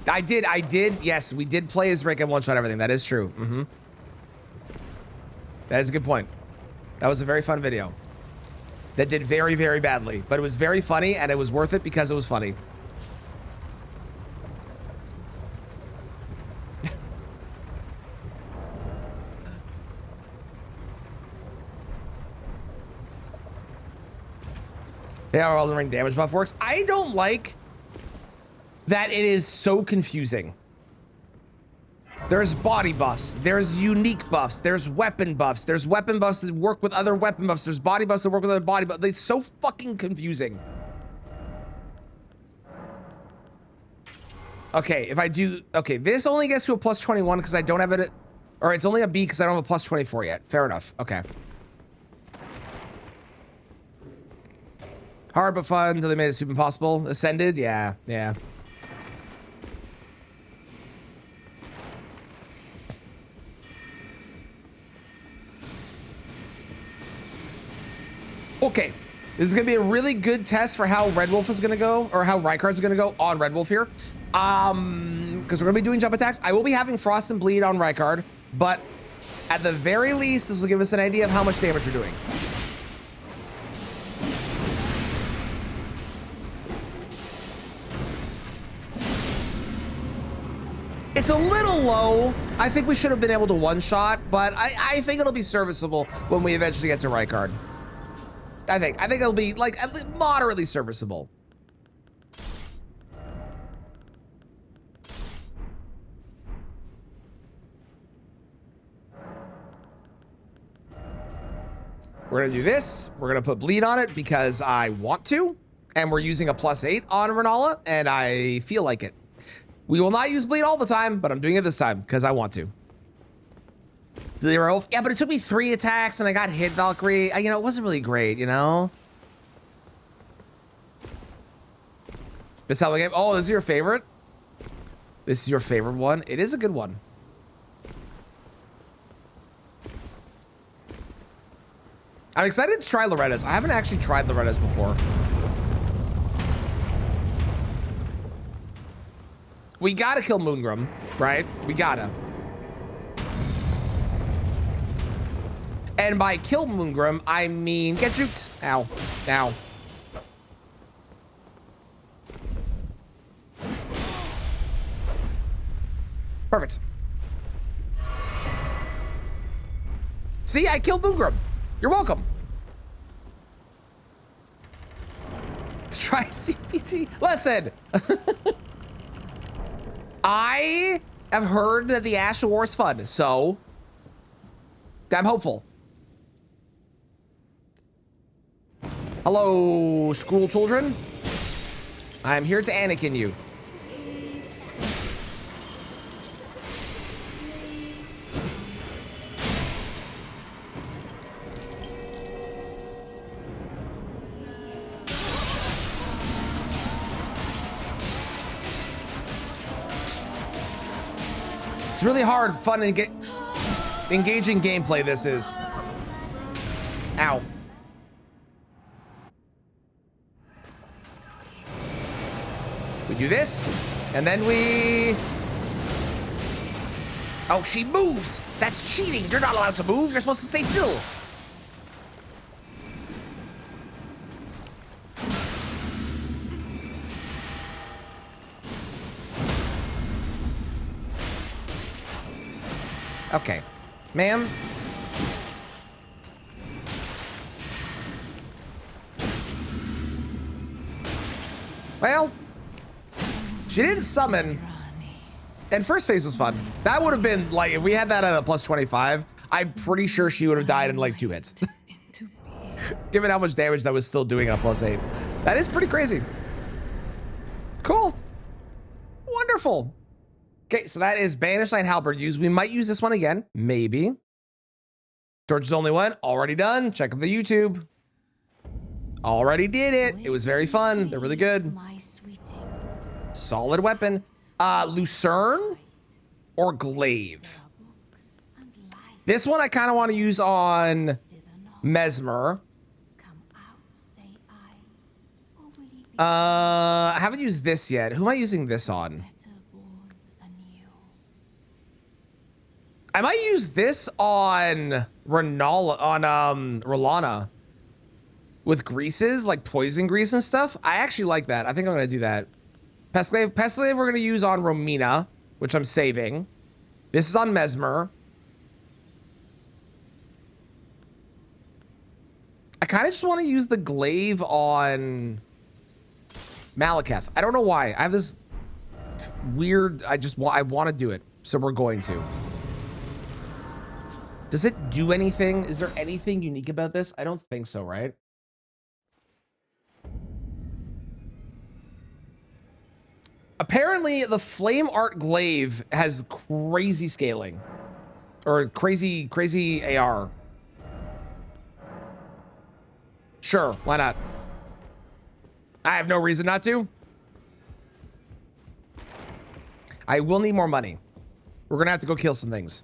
I did. Yes, we did play as Rick and one-shot everything. That is true. That is a good point. That was a very fun video. That did very, very badly, but it was very funny and it was worth it because it was funny. Yeah, all the ring damage buff works. I don't like that it is so confusing. There's body buffs, there's unique buffs, there's weapon buffs that work with other weapon buffs, there's body buffs that work with other body buffs. It's so fucking confusing. Okay, if I do, okay, this only gets to a +21 because I don't have it, or it's only a B because I don't have a +24 yet. Fair enough. Okay. Hard but fun until they made it super impossible. Ascended? Yeah. Okay. This is going to be a really good test for how Red Wolf is going to go, or how Rykard's going to go on Red Wolf here. Because we're going to be doing jump attacks. I will be having Frost and Bleed on Rykard, but at the very least, this will give us an idea of how much damage you're doing. It's a little low. I think we should have been able to one-shot, but I think it'll be serviceable when we eventually get to Rykard. I think it'll be like at least moderately serviceable. We're gonna do this. We're gonna put Bleed on it because I want to, and we're using a +8 on Renala, and I feel like it. We will not use bleed all the time, but I'm doing it this time because I want to. 0. Yeah, but it took me 3 attacks and I got hit Valkyrie. You know, it wasn't really great, you know? This how the game. Oh, this is your favorite? This is your favorite one? It is a good one. I'm excited to try Loretta's. I haven't actually tried Loretta's before. We gotta kill Moongrum, right? We gotta. And by kill Moongrum, I mean get juked. Ow. Ow. Perfect. See, I killed Moongrum. You're welcome. Let's try CPT. Listen. I have heard that the Ash War is fun, so I'm hopeful. Hello, school children. I'm here to Anakin you. It's really hard, fun, and engaging gameplay this is. Ow. We do this, and then we... Oh, she moves! That's cheating! You're not allowed to move! You're supposed to stay still! Okay, ma'am. Well, she didn't summon, and first phase was fun. That would have been like, if we had that at a plus 25, I'm pretty sure she would have died in like 2 hits. Given how much damage that was still doing at a plus 8. That is pretty crazy. Cool. Wonderful. Okay, so that is Banish Knight Halberd use. We might use this one again, maybe. Torch's only one, already done. Check out the YouTube. Already did it. It was very fun. They're really good. Solid weapon. Lucerne or Glaive? This one I kind of want to use on Mesmer. I haven't used this yet. Who am I using this on? I might use this on Rolana with greases, like poison grease and stuff. I actually like that. I think I'm gonna do that. Pestlave we're gonna use on Romina, which I'm saving. This is on Mesmer. I kind of just want to use the glaive on Malekith. I don't know why. I have this weird, I want to do it, so we're going to. Does it do anything? Is there anything unique about this? I don't think so, right? Apparently, the Flame Art Glaive has crazy scaling. Or crazy AR. Sure, why not? I have no reason not to. I will need more money. We're gonna have to go kill some things.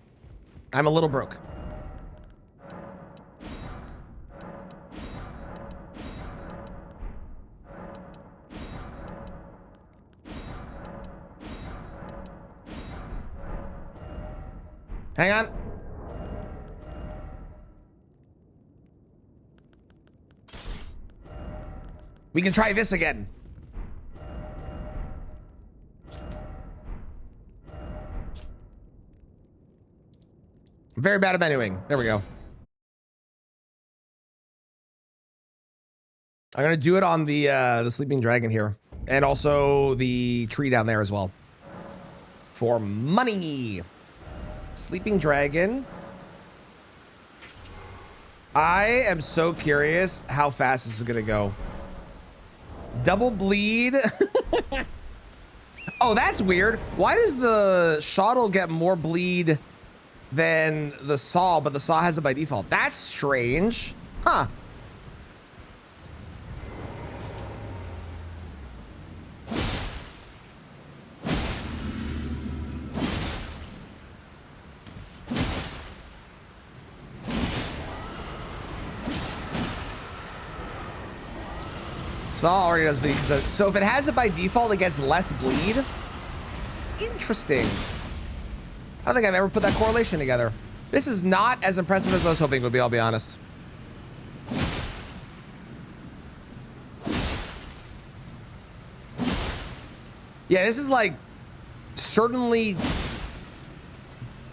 I'm a little broke. Hang on. We can try this again. I'm very bad at menuing. There we go. I'm gonna do it on the sleeping dragon here, and also the tree down there as well. For money. Sleeping dragon. I am so curious how fast this is gonna go. Double bleed. Oh, that's weird. Why does the shottle get more bleed than the saw, but the saw has it by default? That's strange. Huh. Saw already does bleed. So if it has it by default, it gets less bleed. Interesting. I don't think I've ever put that correlation together. This is not as impressive as I was hoping it would be, I'll be honest. Yeah, this is like certainly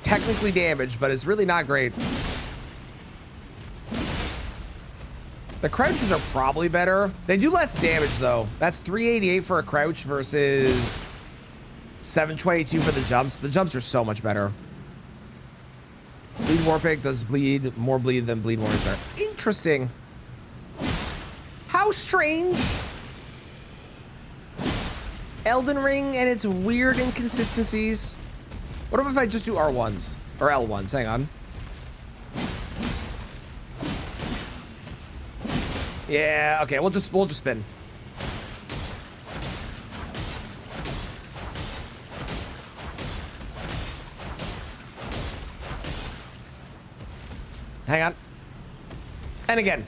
technically damaged, but it's really not great. The crouches are probably better. They do less damage though. That's 388 for a crouch versus 722 for the jumps. The jumps are so much better. Bleed Warpick does bleed more bleed than Bleed Morningstar. Interesting. How strange. Elden Ring and its weird inconsistencies. What if I just do R1s or L1s? Hang on. Yeah, okay, we'll just spin. Hang on. And again.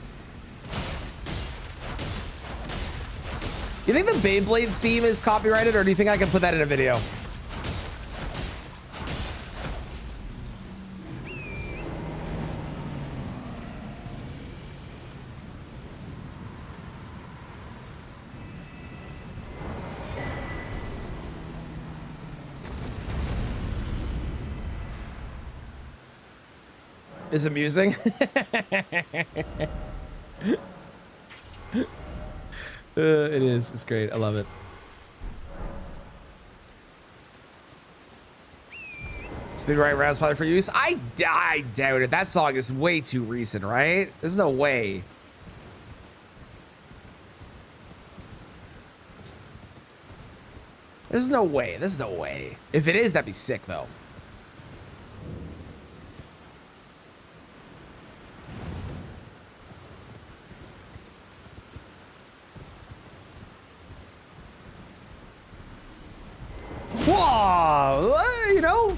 You think the Beyblade theme is copyrighted, or do you think I can put that in a video? Is amusing. It is. It's great. I love it. Speedrunning rounds probably for use. I doubt it. That song is way too recent, right? There's no way. There's no way. There's no way. If it is, that'd be sick, though. Whoa! You know?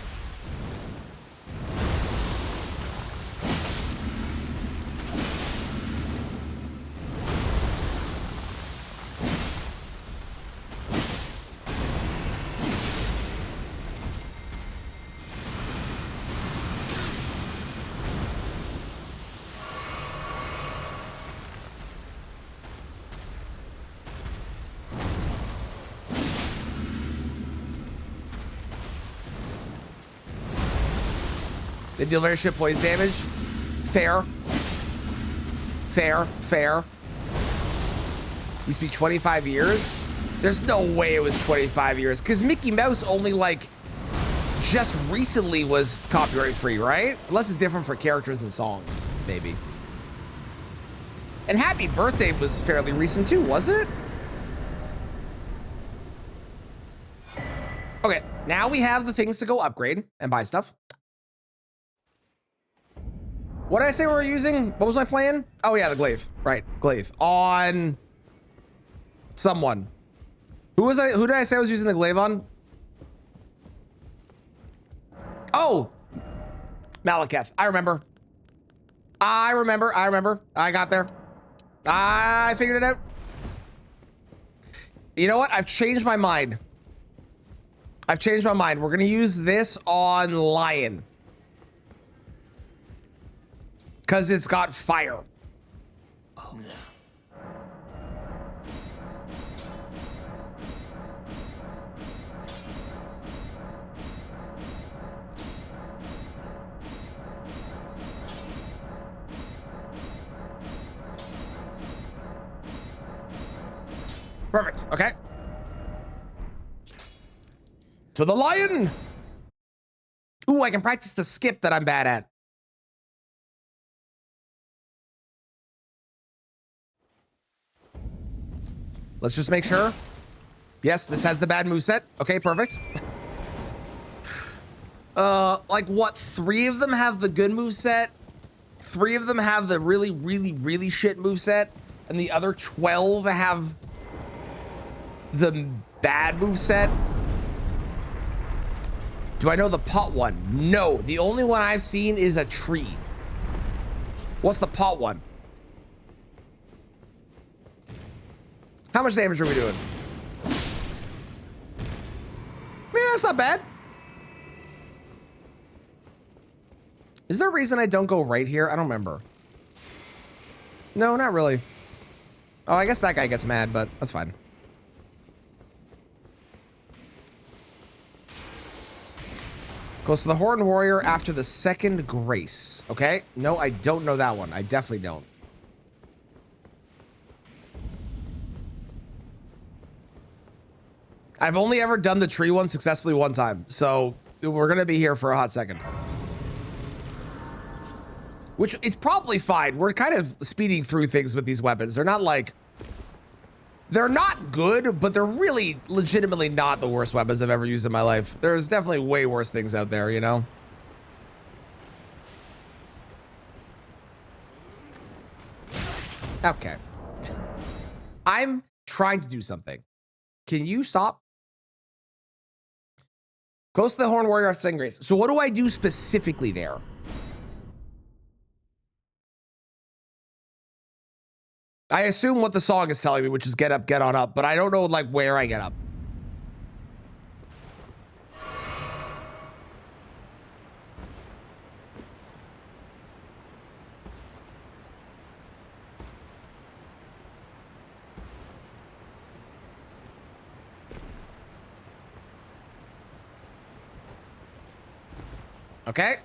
They deal very shit poise damage. Fair. Fair. Fair. We speak 25 years? There's no way it was 25 years, because Mickey Mouse only, like, just recently was copyright free, right? Unless it's different for characters and songs, maybe. And Happy Birthday was fairly recent too, wasn't it? Okay, now we have the things to go upgrade and buy stuff. What did I say we were using? What was my plan? Oh yeah, the glaive. Right, glaive. On someone. Who did I say I was using the glaive on? Oh! Malekith. I remember. I got there. I figured it out. You know what? I've changed my mind. We're gonna use this on Lion. Because it's got fire. Oh. Perfect. Okay. To the lion. Ooh, I can practice the skip that I'm bad at. Let's just make sure. Yes, this has the bad moveset. Okay, perfect. Like what? 3 of them have the good moveset. 3 of them have the really, really, really shit moveset, and the other 12 have the bad moveset. Do I know the pot one? No, the only one I've seen is a tree. What's the pot one? How much damage are we doing? Yeah, that's not bad. Is there a reason I don't go right here? I don't remember. No, not really. Oh, I guess that guy gets mad, but that's fine. Goes to the Horned Warrior after the second grace. Okay. No, I don't know that one. I definitely don't. I've only ever done the tree one successfully one time, so we're gonna be here for a hot second. Which is probably fine. We're kind of speeding through things with these weapons. They're not like... They're not good, but they're really legitimately not the worst weapons I've ever used in my life. There's definitely way worse things out there, you know? Okay. I'm trying to do something. Can you stop? Close to the Horned Warrior of Second Grace. So what do I do specifically there? I assume what the song is telling me, which is get up, get on up, but I don't know like where I get up. Okay.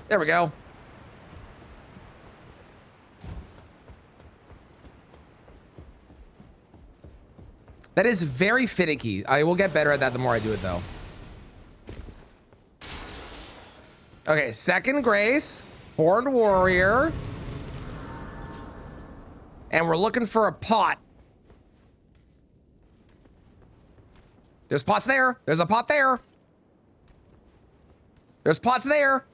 There we go. That is very finicky. I will get better at that the more I do it, though. Okay, second grace, Horned Warrior. And we're looking for a pot. There's pots there. There's a pot there. There's pots there.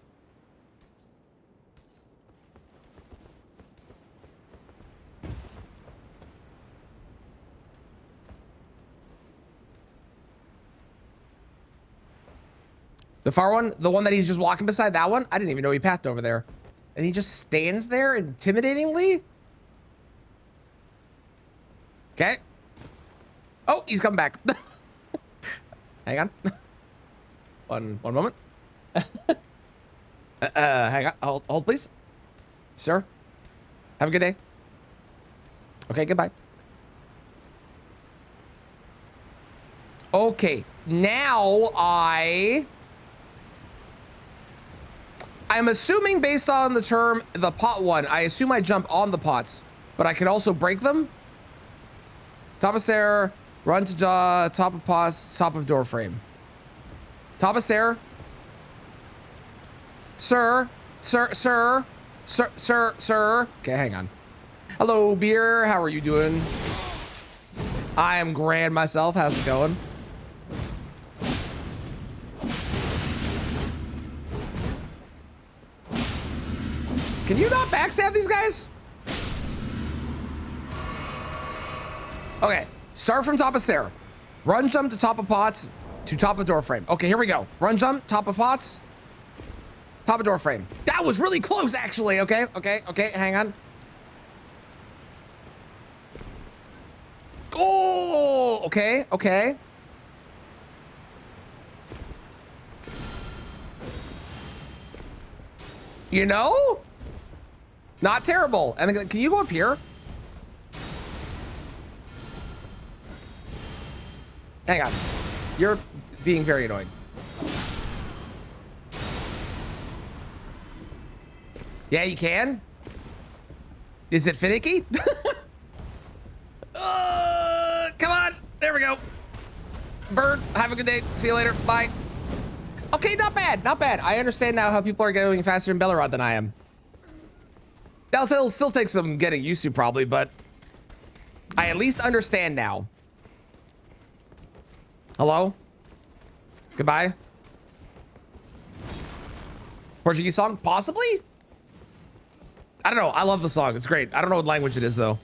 The far one? The one that he's just walking beside that one? I didn't even know he pathed over there. And he just stands there intimidatingly? Okay. Oh, he's coming back. Hang on. One moment. Hang on. Hold, please. Sir. Have a good day. Okay, goodbye. Okay, now I'm assuming based on the term, the pot one, I assume I jump on the pots, but I could also break them. Top of stair, run to top of pots, top of door frame. Top of stair. Sir. Okay, hang on. Hello, beer. How are you doing? I am grand myself. How's it going? Can you not backstab these guys? Okay, start from top of stair. Run jump to top of pots to top of door frame. Okay, here we go. Run jump, top of pots, top of door frame. That was really close, actually. Okay, hang on. Oh, okay. You know? Not terrible. And can you go up here? Hang on. You're being very annoying. Yeah, you can. Is it finicky? Come on. There we go. Bird, have a good day. See you later. Bye. Okay, not bad. Not bad. I understand now how people are going faster in Bellerod than I am. It'll still take some getting used to probably, but I at least understand now. Hello? Goodbye? Portuguese song? Possibly? I don't know. I love the song. It's great. I don't know what language it is, though.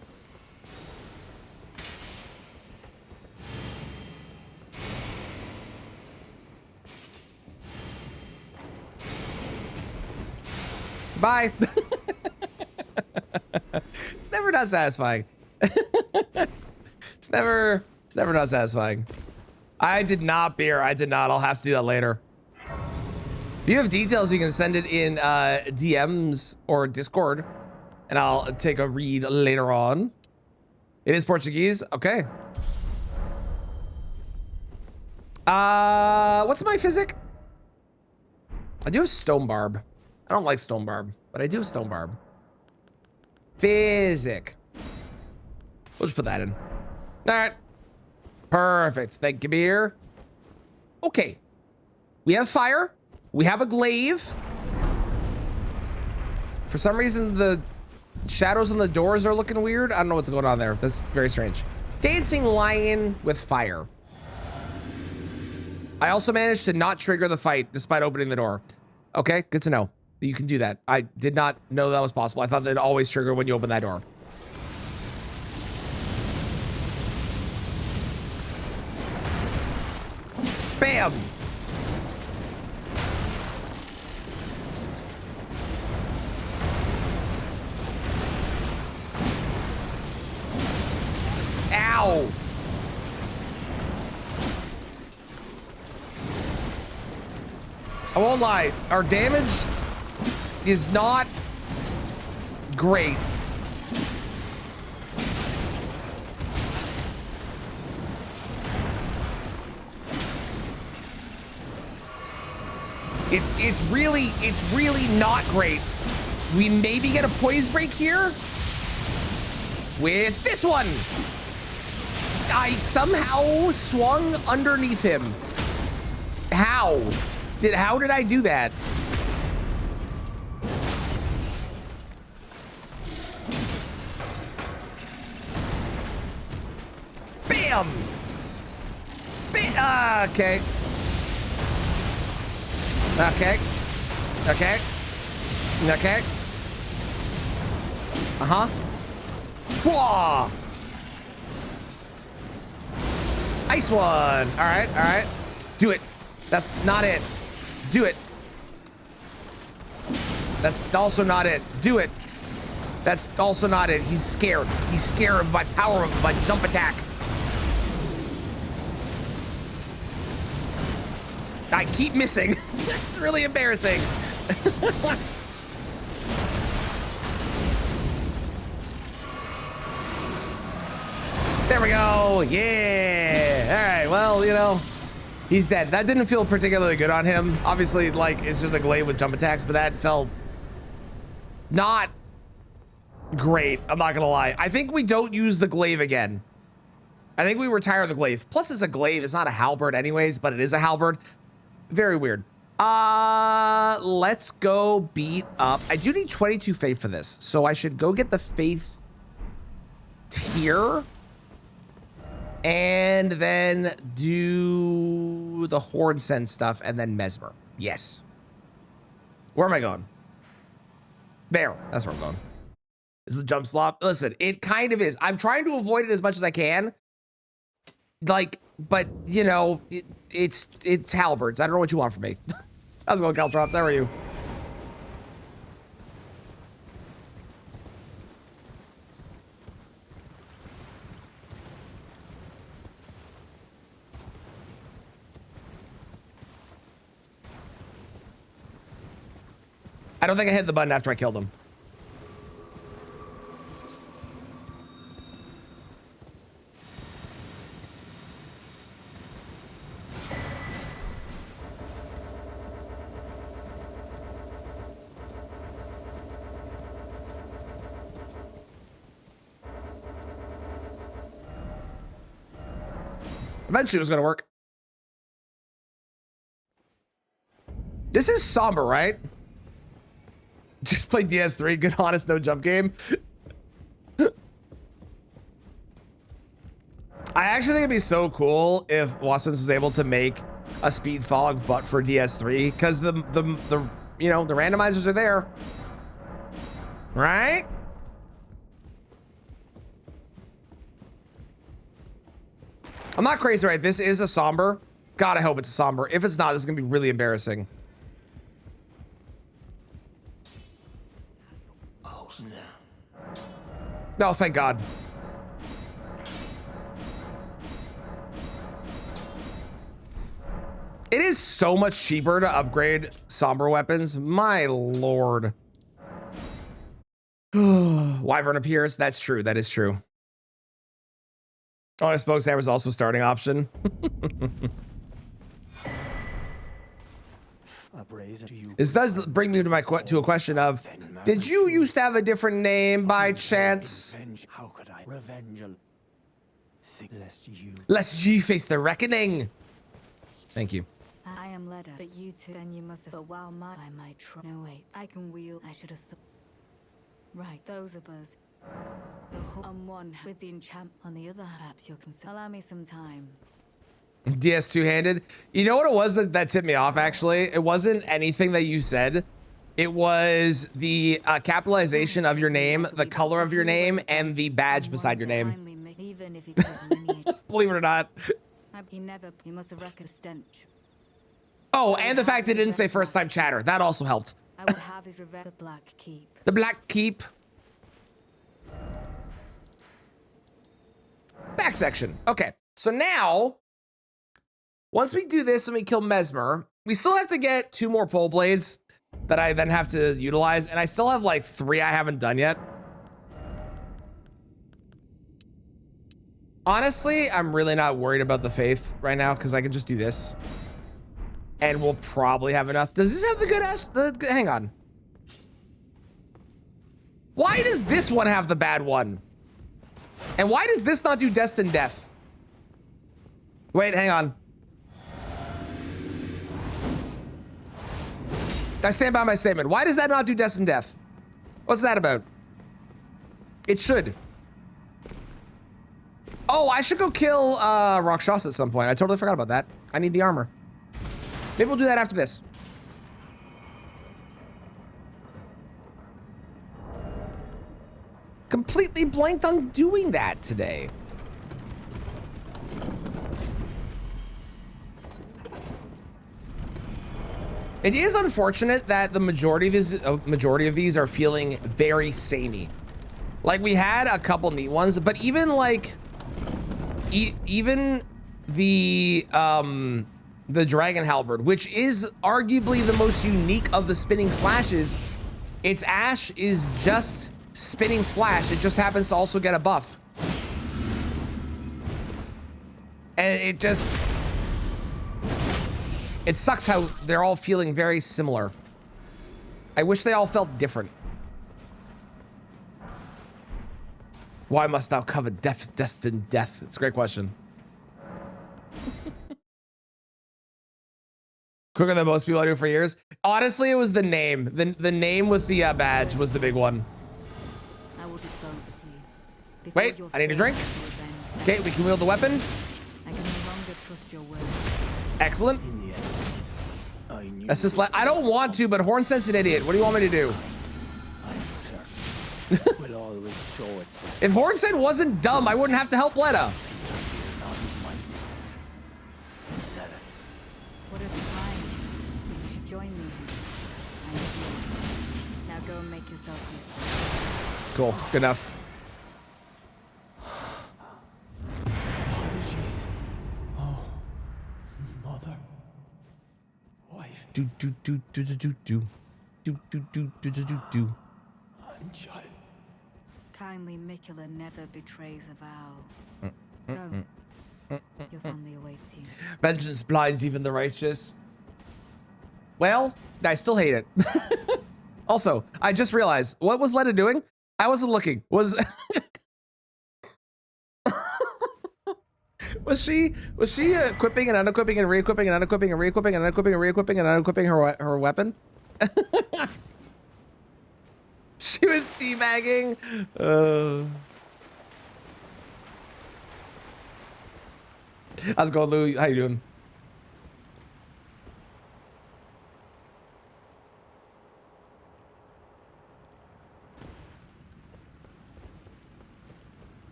Bye. It's never not satisfying. It's never not satisfying. I did not, beer. I did not. I'll have to do that later. If you have details, you can send it in DMs or Discord, and I'll take a read later on. It is Portuguese. Okay. What's my physic? I do have stone barb. I don't like stone barb, but I do have stone barb. Physic. We'll just put that in. All right. Perfect. Thank you, beer. Okay. We have fire. We have a glaive. For some reason, the shadows on the doors are looking weird. I don't know what's going on there. That's very strange. Dancing lion with fire. I also managed to not trigger the fight despite opening the door. Okay, good to know. You can do that. I did not know that was possible. I thought they'd always trigger when you open that door. Bam! Ow! I won't lie, our damage is not great. It's really not great. We maybe get a poise break here with this one. I somehow swung underneath him. How did I do that? Bam! Okay. Okay. Okay. Okay. Uh-huh. Whoa! Ice one. All right, all right. Do it. That's not it. Do it. That's also not it. Do it. That's also not it. He's scared. He's scared of my power of my jump attack. I keep missing. It's really embarrassing. There we go. Yeah. All right. Well, you know, he's dead. That didn't feel particularly good on him. Obviously, like, it's just a glaive with jump attacks, but that felt not great. I'm not gonna lie. I think we don't use the glaive again. I think we retire the glaive. Plus, it's a glaive. It's not a halberd anyways, but it is a halberd. Very weird. Let's go beat up. I do need 22 faith for this, so I should go get the faith tier and then do the horde send stuff and then mesmer. Yes. Where am I going? There. That's where I'm going. Is the jump slop? Listen, it kind of is. I'm trying to avoid it as much as I can. Like, but you know, it's halberds. I don't know what you want from me. How's it going, Caltrops? How are you? I don't think I hit the button after I killed him. Eventually it was gonna work. This is somber, right? Just play DS3, good, honest, no jump game. I actually think it'd be so cool if Waspins was able to make a speed fog, but for DS3, because the you know, the randomizers are there, right? I'm not crazy, right? This is a somber. God, I hope it's a somber. If it's not, this is gonna be really embarrassing. Oh, snap. No, thank God. It is so much cheaper to upgrade somber weapons. My lord. Wyvern appears. That's true. That is true. Oh, I suppose Hammer's also a starting option. This does bring me to my to a question of, did you used to have a different name by chance? How could I revenge? Lest ye face the reckoning. Thank you. I am Leda, but you two, then you must have. But while I might try. No, wait, I can wheel. I should have thought. Right, those of us. The whole on one with the enchant. On the other, perhaps you'll consider. Allow me some time. DS two-handed. You know what it was that tipped me off, actually? It wasn't anything that you said. It was the capitalization of your name, the color of your name, and the badge beside your name. Even if he doesn't. Believe it or not. He must have reckoned a stench. Oh, and the fact it didn't say first time chatter. That also helped. I would have his revenge. The Black Keep. The Black Keep. Back section. Okay, so now, once we do this and we kill Mesmer, we still have to get 2 more pole blades that I then have to utilize, and I still have like 3 I haven't done yet. Honestly, I'm really not worried about the faith right now because I can just do this. And we'll probably have enough. Does this have the good ass? Hang on. Why does this one have the bad one? And why does this not do Destined Death? Wait, hang on. I stand by my statement. Why does that not do Destined Death? What's that about? It should. Oh, I should go kill Rakshas at some point. I totally forgot about that. I need the armor. Maybe we'll do that after this. Completely blanked on doing that today. It is unfortunate that the majority of these are feeling very samey. Like, we had a couple neat ones, but even like even the Dragon Halberd, which is arguably the most unique of the spinning slashes, its Ash is just spinning slash. It just happens to also get a buff. And it sucks how they're all feeling very similar. I wish they all felt different. Why must thou covet destined death? It's a great question. Quicker than most people I do for years. Honestly, it was the name. The name with the badge was the big one. I will dispose of you. Wait, I need a drink. Okay, we can wield the weapon. I can no longer trust your word. Excellent. Assist. I don't want to, but Hornsent's an idiot. What do you want me to do? Will always show itself. If Hornsent wasn't dumb, I wouldn't have to help Leda. What is the time? You should join me. Now go and make yourself useful. Cool. Good enough. Oh, mother, wife, Do do do do do do do do do do do do do do. and child. Kindly Mikula never betrays a vow. Go. Your family awaits you. Vengeance blinds even the righteous. Well, I still hate it. Also, I just realized, what was Leda doing? I wasn't looking. Was she equipping and unequipping and re-equipping and unequipping and re-equipping and unequipping and re-equipping and unequipping her weapon? She was teabagging. How's it going, Lou? How you doing?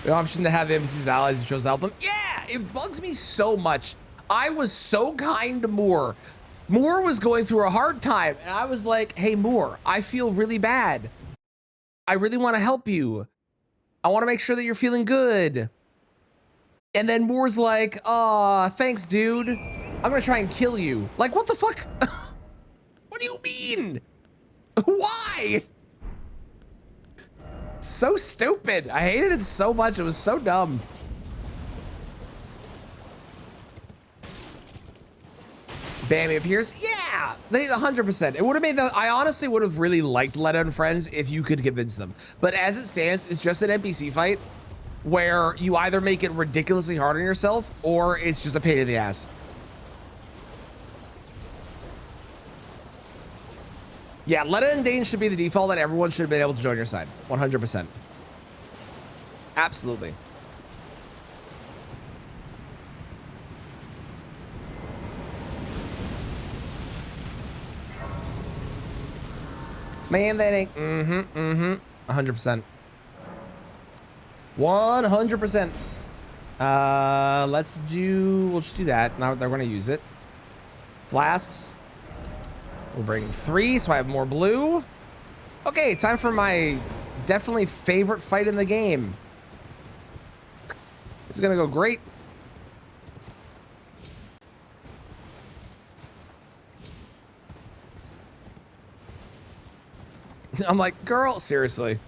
The option to have the NPC's allies and chose to help them. Yeah, it bugs me so much. I was so kind to Moore. Moore was going through a hard time, and I was like, hey, Moore, I feel really bad. I really want to help you. I want to make sure that you're feeling good. And then Moore's like, aw, thanks, dude. I'm going to try and kill you. Like, what the fuck? What do you mean? Why? So stupid. I hated it so much. It was so dumb. Bammy appears. Yeah, they 100%. It would have made the. I honestly would have really liked Letta and Friends if you could convince them. But as it stands, it's just an NPC fight where you either make it ridiculously hard on yourself or it's just a pain in the ass. Yeah, Letta and Dane should be the default, and everyone should have been able to join your side. 100%. Absolutely. Man, that ain't. 100%. 100%. Let's do. We'll just do that. Now they're going to use it. Flasks. We'll bring 3, so I have more blue. Okay, time for my definitely favorite fight in the game. It's gonna go great. I'm like, girl, seriously.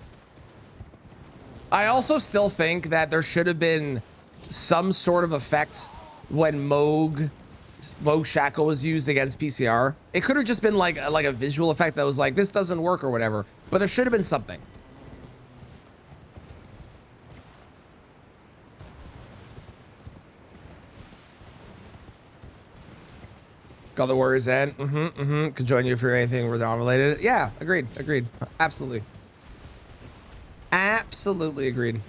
I also still think that there should have been some sort of effect when Moog Shackle was used against PCR. It could have just been like a visual effect that was like, this doesn't work or whatever, but there should have been something. Got the Warriors in. Could join you for anything with related. Yeah, agreed. Absolutely. Absolutely agreed.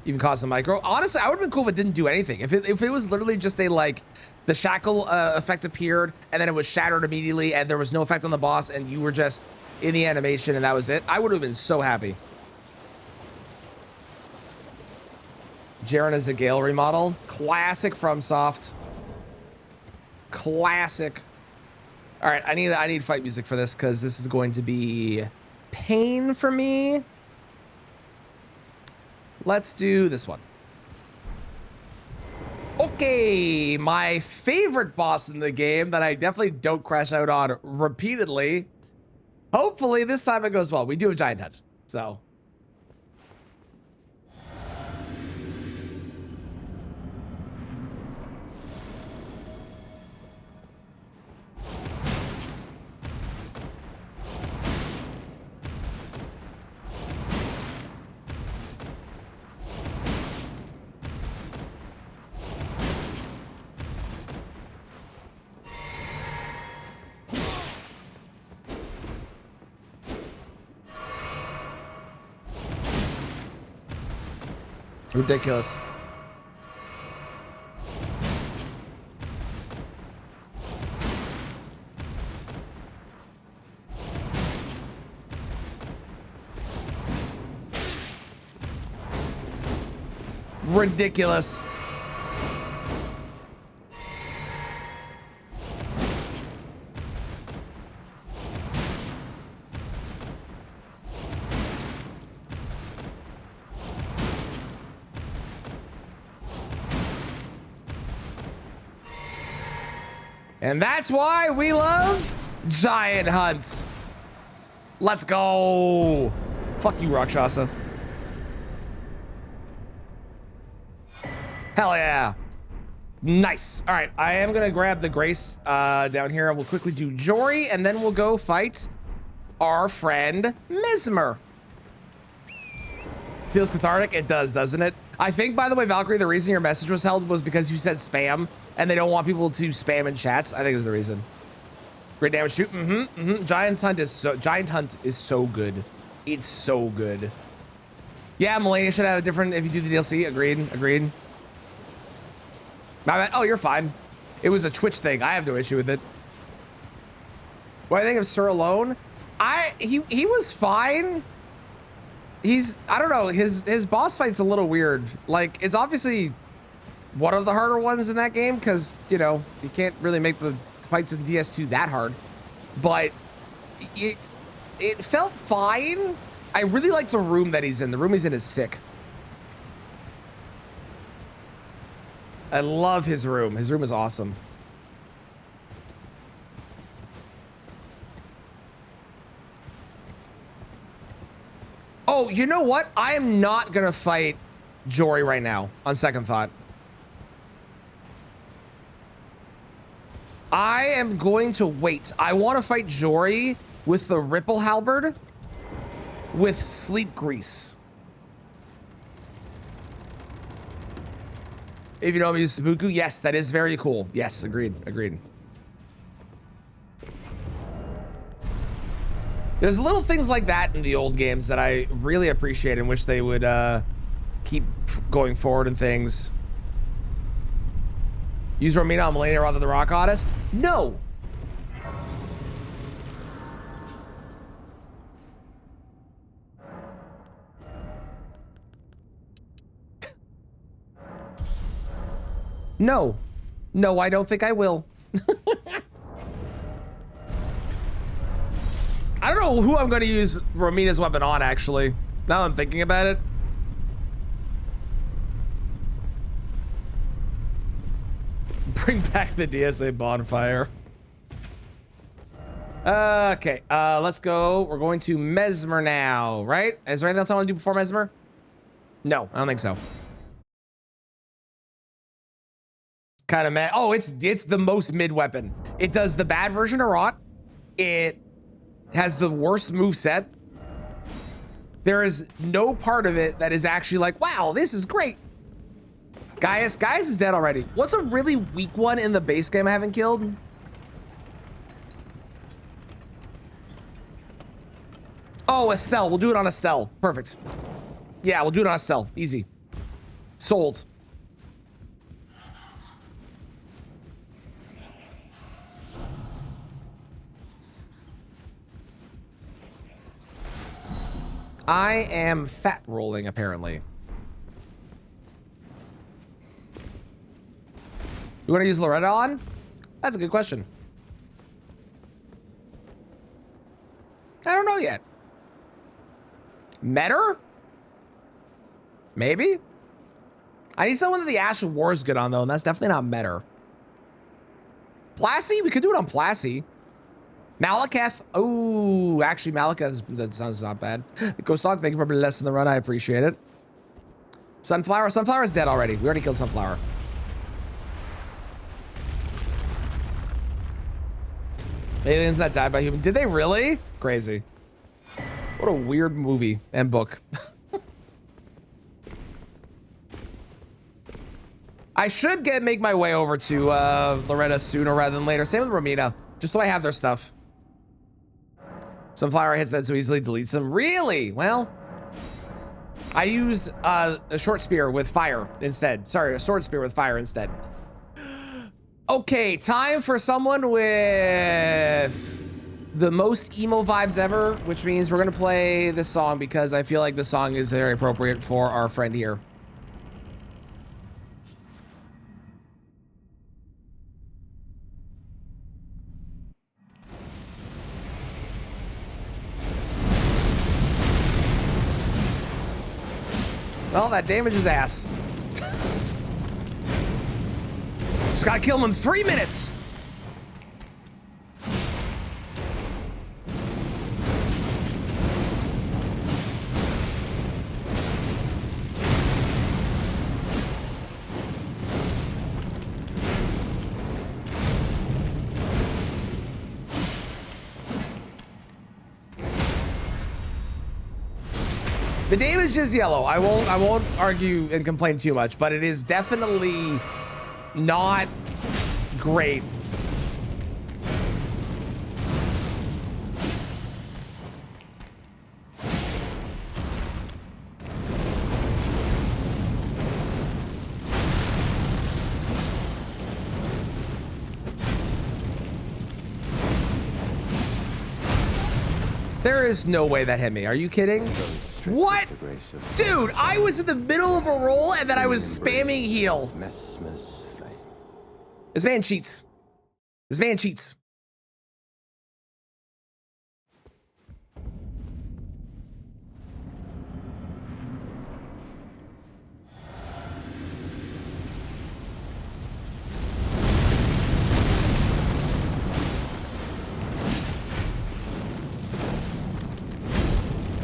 Even cause a micro. Honestly, I would have been cool if it didn't do anything. If it was literally just a like the shackle effect appeared and then it was shattered immediately and there was no effect on the boss and you were just in the animation and that was it, I would have been so happy. Jaren is a Gale remodel. Classic FromSoft. Classic. All right, I need fight music for this because this is going to be pain for me. Let's do this one. Okay, my favorite boss in the game that I definitely don't crash out on repeatedly. Hopefully this time it goes well. We do have Giant Hunt, so. Ridiculous. Ridiculous. And that's why we love Giant Hunt. Let's go. Fuck you, Rakshasa. Hell yeah. Nice. All right, I am gonna grab the Grace down here and we'll quickly do Jory and then we'll go fight our friend Mizmer. Feels cathartic. It does, doesn't it? I think, by the way, Valkyrie, the reason your message was held was because you said spam, and they don't want people to spam in chats. I think is the reason. Great damage shoot. Giant Hunt is so good. It's so good. Yeah, Melania should have a different if you do the DLC. Agreed. My bad. Oh, you're fine. It was a Twitch thing. I have no issue with it. What do I think of Sir Alone? He was fine. I don't know, his boss fight's a little weird. Like, it's obviously one of the harder ones in that game because, you know, you can't really make the fights in DS2 that hard. But it felt fine. I really like the room that he's in. The room he's in is sick. I love his room. His room is awesome. Oh, you know what? I am not gonna fight Jory right now, on second thought. I am going to wait. I want to fight Jory with the Ripple Halberd with Sleep Grease. If you know him, use Seppuku. Yes, that is very cool. Yes, agreed. There's little things like that in the old games that I really appreciate and wish they would keep going forward and things. Use Romina on Melania rather than the Rock Goddess? No. No. No, I don't think I will. I don't know who I'm going to use Romina's weapon on, actually. Now that I'm thinking about it. Bring back the DSA bonfire. Okay, let's go. We're going to Mesmer now, right? Is there anything else I want to do before Mesmer? No, I don't think so. Kind of mad. Oh, it's the most mid weapon. It does the bad version of Rot. It has the worst move set. There is no part of it that is actually like, wow, this is great. Gaius is dead already. What's a really weak one in the base game I haven't killed? Oh, Estelle. We'll do it on Estelle. Perfect. Yeah, we'll do it on Estelle. Easy. Sold. I am fat rolling, apparently. You want to use Loretta on? That's a good question. I don't know yet. Metter? Maybe? I need someone that the Ash of War is good on, though, and that's definitely not Metter. Plassey? We could do it on Plassey. Malekith. Oh, actually, Malekith, that sounds not bad. Ghost Dog, thank you for blessing the run. I appreciate it. Sunflower. Sunflower is dead already. We already killed Sunflower. Aliens that died by human. Did they really? Crazy. What a weird movie and book. I should make my way over to Loretta sooner rather than later. Same with Romina, just so I have their stuff. Sunflower hits that so easily deletes them. Really? Well, I used a short spear with fire instead. Sorry, a sword spear with fire instead. Okay, time for someone with the most emo vibes ever, which means we're gonna play this song because I feel like this song is very appropriate for our friend here. Well, that damages ass. Just gotta kill him in 3 minutes. The damage is yellow. I won't argue and complain too much, but it is definitely not great. There is no way that hit me. Are you kidding? What? Dude, I was in the middle of a roll and then I was spamming heal. This man cheats. This man cheats.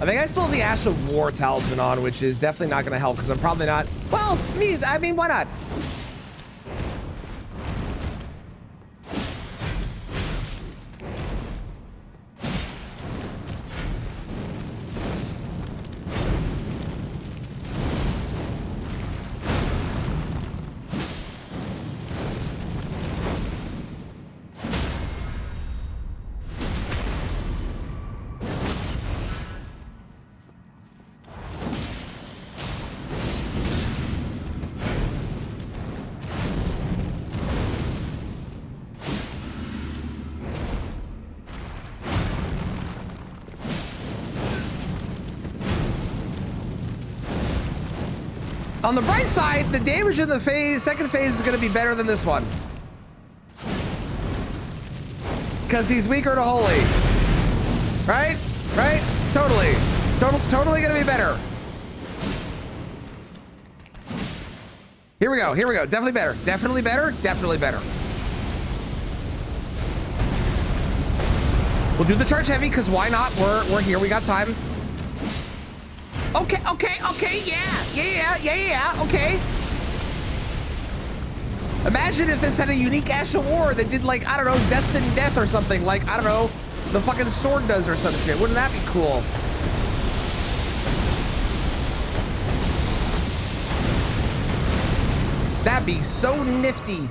I think I still have the Ash of War talisman on, which is definitely not going to help because I'm probably not. Well, I mean, why not? On the bright side, the damage in the second phase is going to be better than this one. Because he's weaker to holy. Right? Right? Totally. Totally going to be better. Here we go. Here we go. Definitely better. Definitely better. Definitely better. We'll do the charge heavy because why not? We're here. We got time. Okay, yeah, okay. Imagine if this had a unique Ash of War that did like, I don't know, Destined Death or something, like, I don't know, the fucking sword does or some shit. Wouldn't that be cool? That'd be so nifty.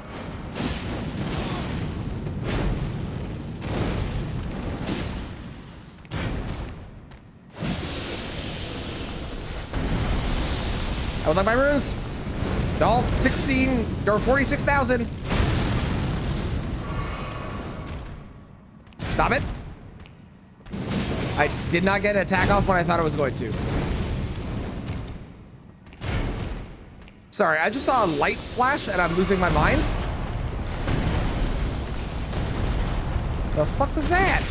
I would like my runes. All 16 or 46,000. Stop it. I did not get an attack off when I thought I was going to. Sorry, I just saw a light flash and I'm losing my mind. The fuck was that?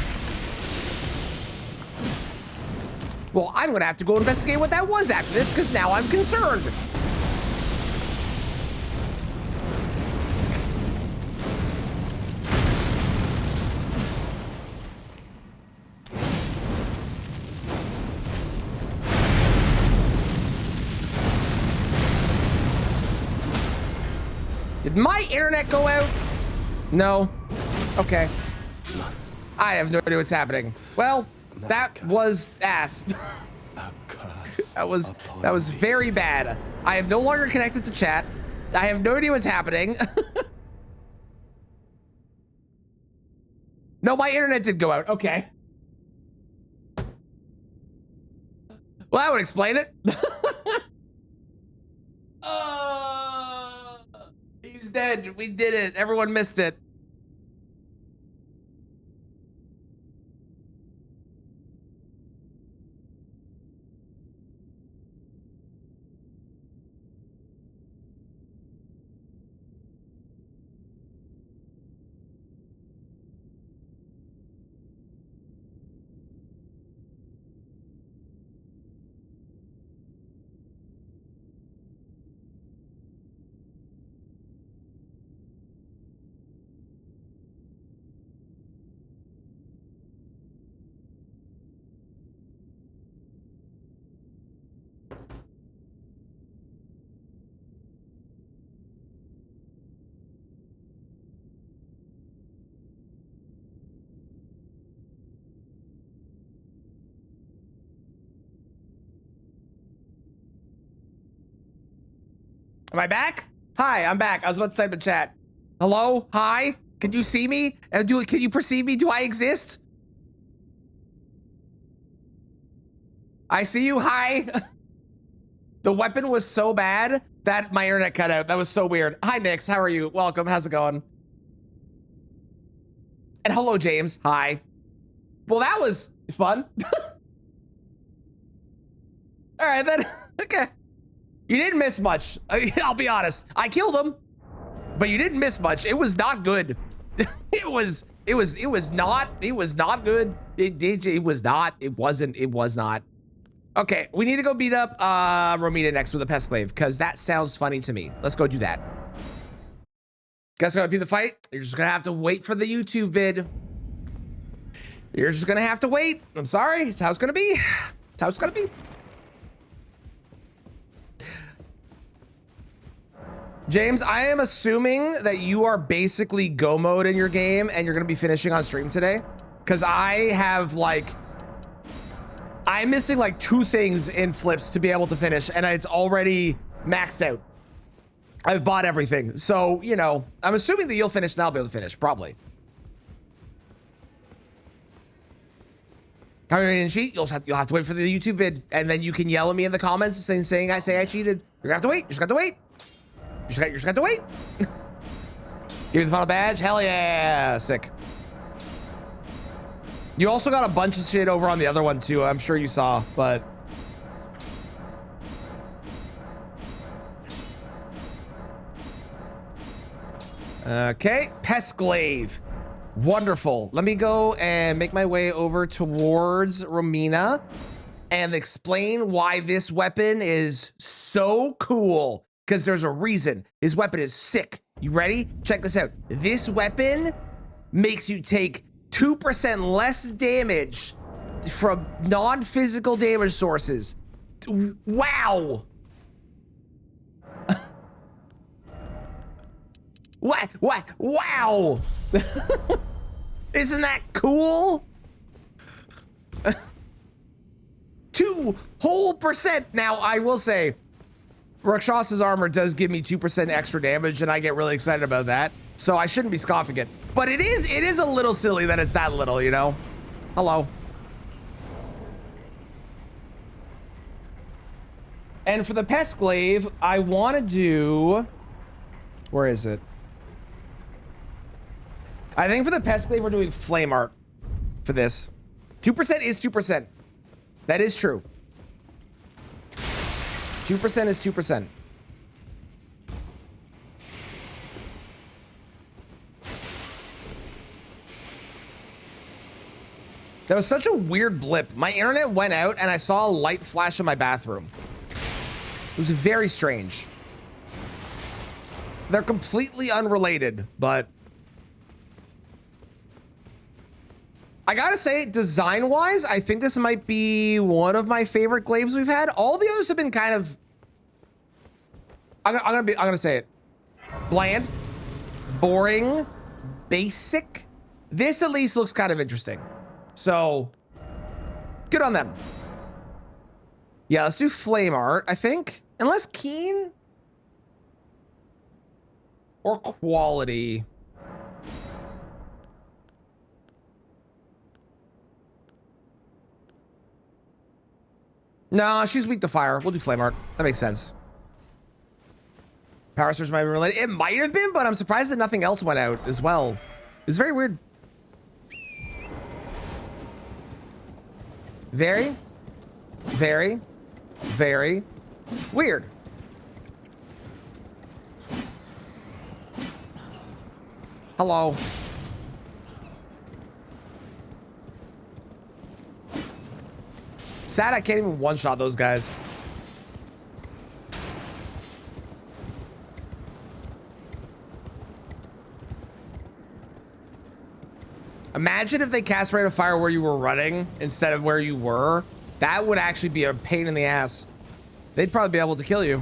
Well, I'm gonna have to go investigate what that was after this, because now I'm concerned. Did my internet go out? No. Okay. I have no idea what's happening. Well, that was ass. that was very bad. I am no longer connected to chat. I have no idea what's happening. No, my internet did go out. Okay. Well, that would explain it. He's dead. We did it. Everyone missed it. Am I back? Hi, I'm back. I was about to type in chat. Hello? Hi? Can you see me? Can you perceive me? Do I exist? I see you. Hi. The weapon was so bad that my internet cut out. That was so weird. Hi, Nix. How are you? Welcome. How's it going? And hello, James. Hi. Well, that was fun. All right, then. Okay. You didn't miss much. I'll be honest. I killed him, but you didn't miss much. It was not good. It was not good. It was not. Okay, we need to go beat up Romina next with a Pestglaive, because that sounds funny to me. Let's go do that. Guys, gonna be the fight? You're just gonna have to wait for the YouTube vid. You're just gonna have to wait. I'm sorry. It's how it's gonna be. It's how it's gonna be. James, I am assuming that you are basically go mode in your game and you're gonna be finishing on stream today. Cause I have I'm missing like 2 things in flips to be able to finish, and it's already maxed out. I've bought everything. So, you know, I'm assuming that you'll finish and I'll be able to finish, probably. I mean, cheat, you'll have to wait for the YouTube vid, and then you can yell at me in the comments saying I cheated. You're gonna have to wait. You just got to wait. You just got to wait. Give me the final badge. Hell yeah. Sick. You also got a bunch of shit over on the other one too. I'm sure you saw, but. Okay. Pestglaive. Wonderful. Let me go and make my way over towards Romina and explain why this weapon is so cool. Because there's a reason. His weapon is sick. You ready? Check this out. This weapon makes you take 2% less damage from non-physical damage sources. Wow. What? Wow. Isn't that cool? 2 whole percent. Now, I will say, Rakshas's armor does give me 2% extra damage, and I get really excited about that. So I shouldn't be scoffing it. But it is a little silly that it's that little, you know? Hello. And for the Pestglaive, I want to do... Where is it? I think for the Pestglaive, we're doing Flame Art for this. 2% is 2%. That is true. 2% is 2%. That was such a weird blip. My internet went out and I saw a light flash in my bathroom. It was very strange. They're completely unrelated, but I gotta say, design-wise, I think this might be one of my favorite glaives we've had. All the others have been kind of, I'm gonna say it, bland, boring, basic. This at least looks kind of interesting. So, good on them. Yeah, let's do Flame Art, I think. Unless Keen or Quality. No, she's weak to fire. We'll do Flame Art. That makes sense. Power Surge might be related. It might have been, but I'm surprised that nothing else went out as well. It's very weird. Very, very, very weird. Hello. Sad I can't even one-shot those guys. Imagine if they cast Rate of Fire where you were running instead of where you were. That would actually be a pain in the ass. They'd probably be able to kill you.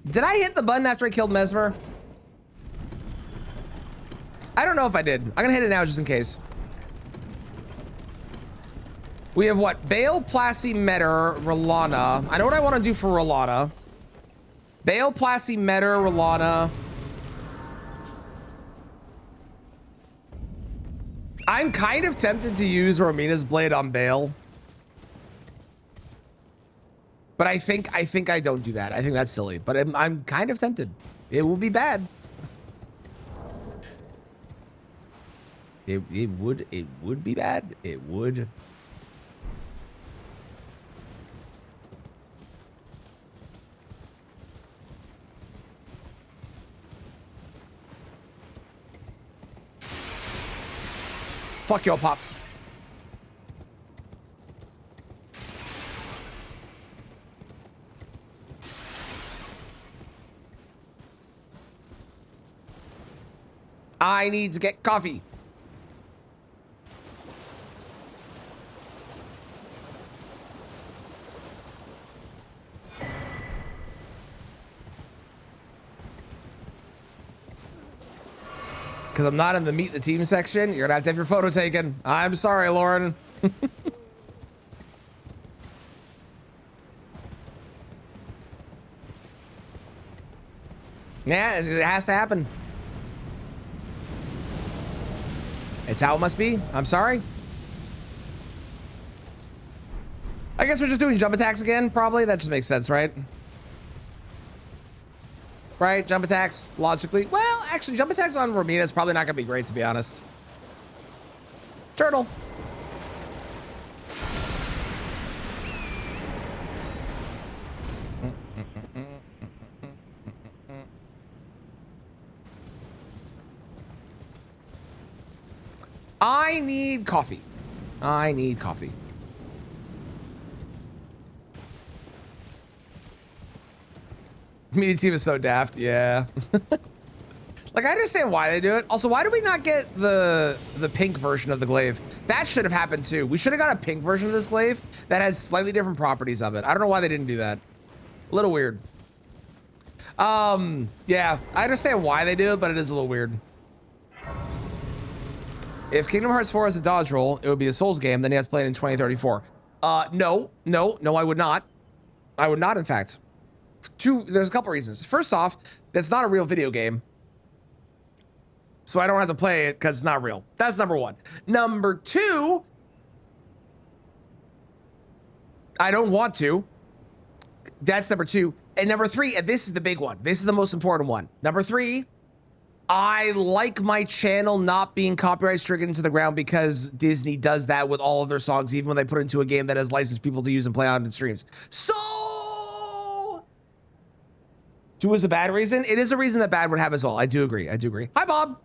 Did I hit the button after I killed Mesmer? I don't know if I did. I'm gonna hit it now just in case. We have what? Bale, Plassey, Metter, Rolana. I know what I want to do for Rolana. Bale, Plassey, Metter, Rolana. I'm kind of tempted to use Romina's blade on Bale. But I think I don't do that. I think that's silly. But I'm kind of tempted. It will be bad. It would be bad. It would. Fuck your pots. I need to get coffee. Because I'm not in the meet the team section, you're gonna have your photo taken. I'm sorry, Lauren. Yeah, it has to happen. It's how it must be. I'm sorry. I guess we're just doing jump attacks again, probably. That just makes sense, right? Right, jump attacks, logically. Well, actually, jump attacks on Romina is probably not gonna be great, to be honest. Turtle. I need coffee. I need coffee. Media team is so daft, yeah. Like, I understand why they do it. Also, why do we not get the pink version of the glaive? That should have happened too. We should have got a pink version of this glaive that has slightly different properties of it. I don't know why they didn't do that. A little weird. Yeah, I understand why they do it, but it is a little weird. If Kingdom Hearts 4 is a dodge roll, it would be a Souls game, then you have to play it in 2034. No, I would not. I would not, in fact. There's a couple reasons. First off, that's not a real video game. So I don't have to play it because it's not real. That's number one. Number two, I don't want to. That's number two. And number three, and this is the big one. This is the most important one. Number three, I like my channel not being copyright stricken into the ground because Disney does that with all of their songs, even when they put it into a game that has licensed people to use and play on in streams. So, two is a bad reason. It is a reason that bad would have us all. I do agree. I do agree. Hi, Bob.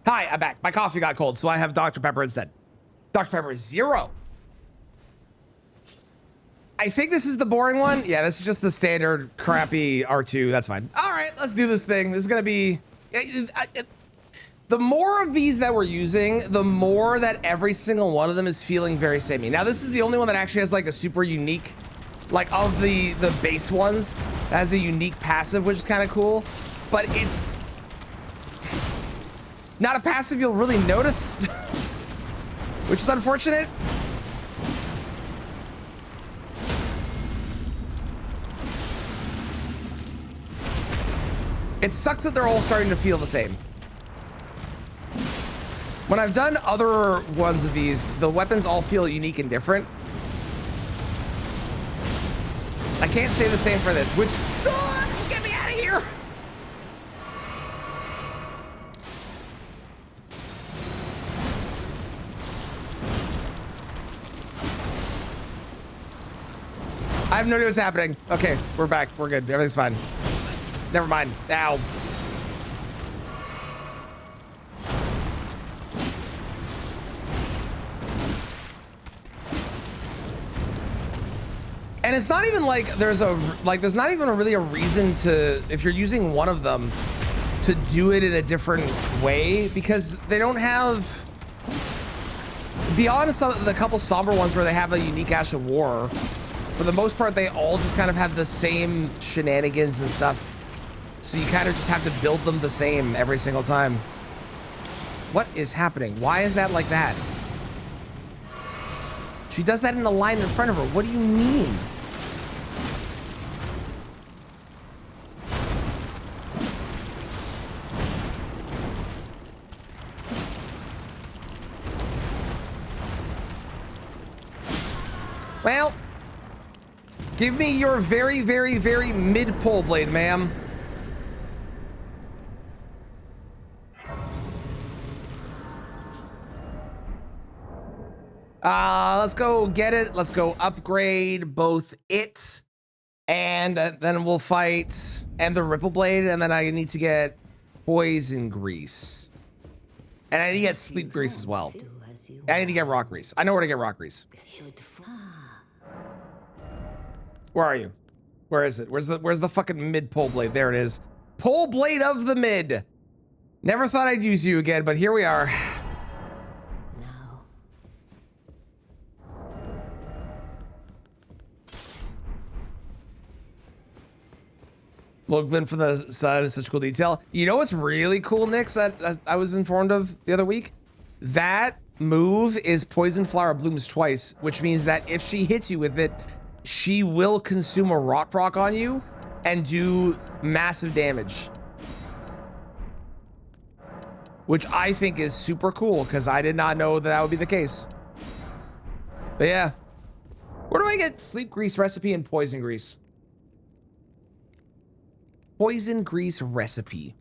Hi, I'm back. My coffee got cold, so I have Dr. Pepper instead. Dr. Pepper is 0. I think this is the boring one. Yeah, this is just the standard crappy R2. That's fine. All right, let's do this thing. This is going to be... The more of these that we're using, the more that every single one of them is feeling very samey. Now, this is the only one that actually has like a super unique... Like, of the base ones, that has a unique passive, which is kind of cool. But it's... not a passive you'll really notice, which is unfortunate. It sucks that they're all starting to feel the same. When I've done other ones of these, the weapons all feel unique and different. I can't say the same for this, which sucks. Get me out of here. I have no idea what's happening. Okay, we're back. We're good. Everything's fine. Never mind. Ow. And it's not even like there's not even really a reason to, if you're using one of them, to do it in a different way, because they don't have, beyond the couple somber ones where they have a unique Ash of War, for the most part, they all just kind of have the same shenanigans and stuff. So you kind of just have to build them the same every single time. What is happening? Why is that like that? She does that in the line in front of her. What do you mean? Well, give me your very, very, very mid pole blade, ma'am. Let's go get it. Let's go upgrade both it and then we'll fight and the ripple blade, and then I need to get poison grease. And I need to get sleep grease as well. I need to get rock grease. I know where to get rock grease. Where are you? Where is it? Where's the fucking mid pole blade? There it is. Pole blade of the mid. Never thought I'd use you again, but here we are. Look, Glenn, for the sun is such cool detail. You know what's really cool, Nix, that I was informed of the other week? That move is Poison Flower Blooms twice, which means that if she hits you with it, she will consume a rock proc on you and do massive damage. Which I think is super cool, because I did not know that would be the case. But yeah. Where do I get sleep grease recipe and poison grease? Poison grease recipe.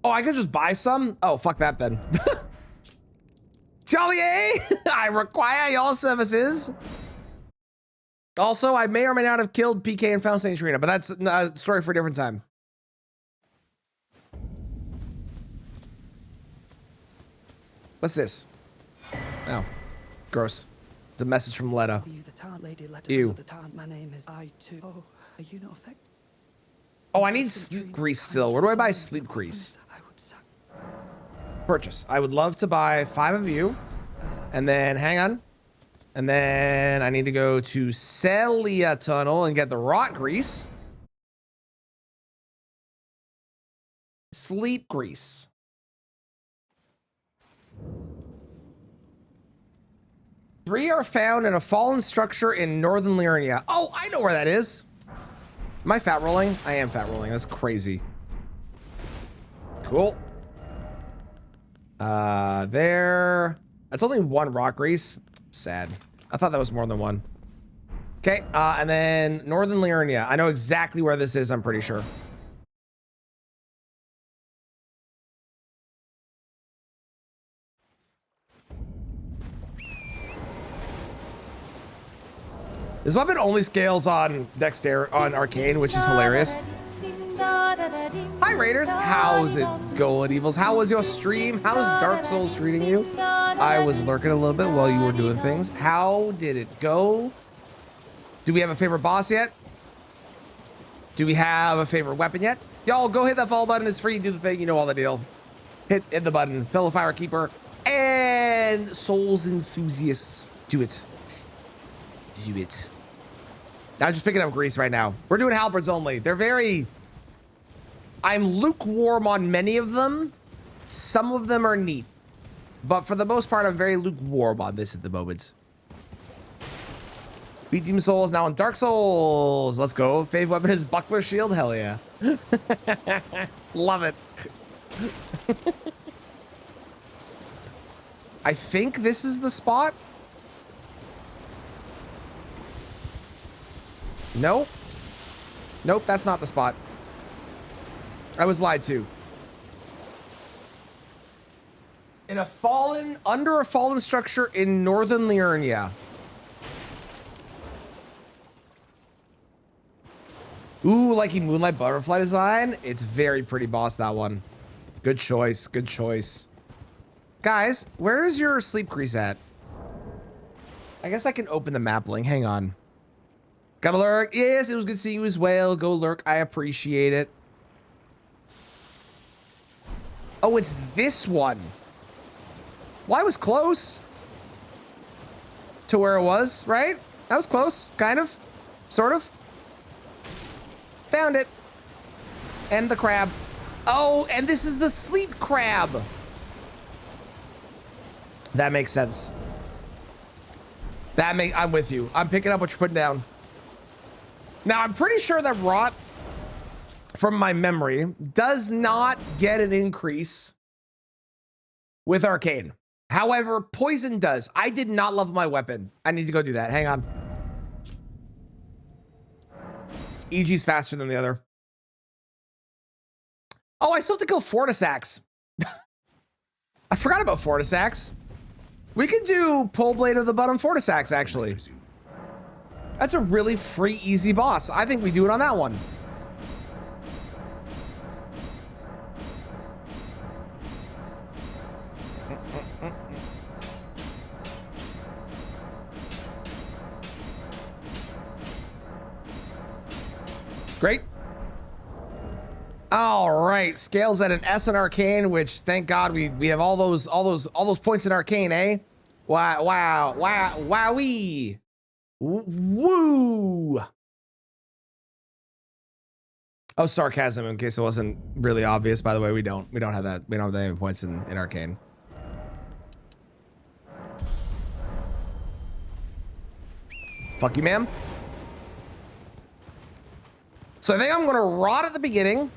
Oh, I could just buy some? Oh, fuck that then. Jollier! I require your services. Also, I may or may not have killed PK and found Saint Trina, but that's a story for a different time. What's this? Oh, gross. It's a message from Letta. Ew. My name is I too. Oh, are you not affected? Oh, I need sleep grease still. Where do I buy sleep grease? Purchase. I would love to buy 5 of you. And then, hang on. And then I need to go to Celia Tunnel and get the rock grease. Sleep grease. Three are found in a fallen structure in northern Liurnia. Oh, I know where that is. Am I fat rolling? I am fat rolling. That's crazy. Cool. There. That's only 1 rock grease. Sad. I thought that was more than 1. Okay, and then northern Liurnia. I know exactly where this is, I'm pretty sure. This weapon only scales on Arcane, which is hilarious. Hi Raiders, how's it going, Evils? How was your stream? How's Dark Souls treating you? I was lurking a little bit while you were doing things. How did it go? Do we have a favorite boss yet? Do we have a favorite weapon yet? Y'all go hit that follow button, it's free, do the thing, you know all the deal. Hit the button, fellow Firekeeper, and Souls enthusiasts, do it. Do it. I'm just picking up grease right now. We're doing halberds only. They're very... I'm lukewarm on many of them. Some of them are neat. But for the most part, I'm very lukewarm on this at the moment. Beat Demon Souls now on Dark Souls. Let's go. Fave weapon is Buckler Shield. Hell yeah. Love it. I think this is the spot. Nope. Nope, that's not the spot. I was lied to. Under a fallen structure in northern Liurnia. Ooh, liking Moonlight Butterfly design. It's very pretty, boss, that one. Good choice, good choice. Guys, where is your sleep grease at? I guess I can open the map link. Hang on. Got a lurk. Yes, it was good to see you as well. Go lurk. I appreciate it. Oh, it's this one. Well, I was close to where it was, right? That was close, kind of, sort of. Found it. And the crab. Oh, and this is the sleep crab. That makes sense. I'm with you. I'm picking up what you're putting down. Now, I'm pretty sure that rot, from my memory, does not get an increase with arcane. However, poison does. I did not love my weapon. I need to go do that. Hang on. EG's faster than the other. Oh, I still have to kill Fortisax. I forgot about Fortisax. We could do Pole Blade of the Bottom Fortisax, actually. That's a really free, easy boss. I think we do it on that one. Great. All right, scales at an S in arcane, which thank God we have all those points in arcane, eh? Wowee. Woo. Oh, sarcasm, in case it wasn't really obvious. By the way, we don't have that. We don't have that many points in arcane. Fuck you, ma'am. So I think I'm gonna rot at the beginning,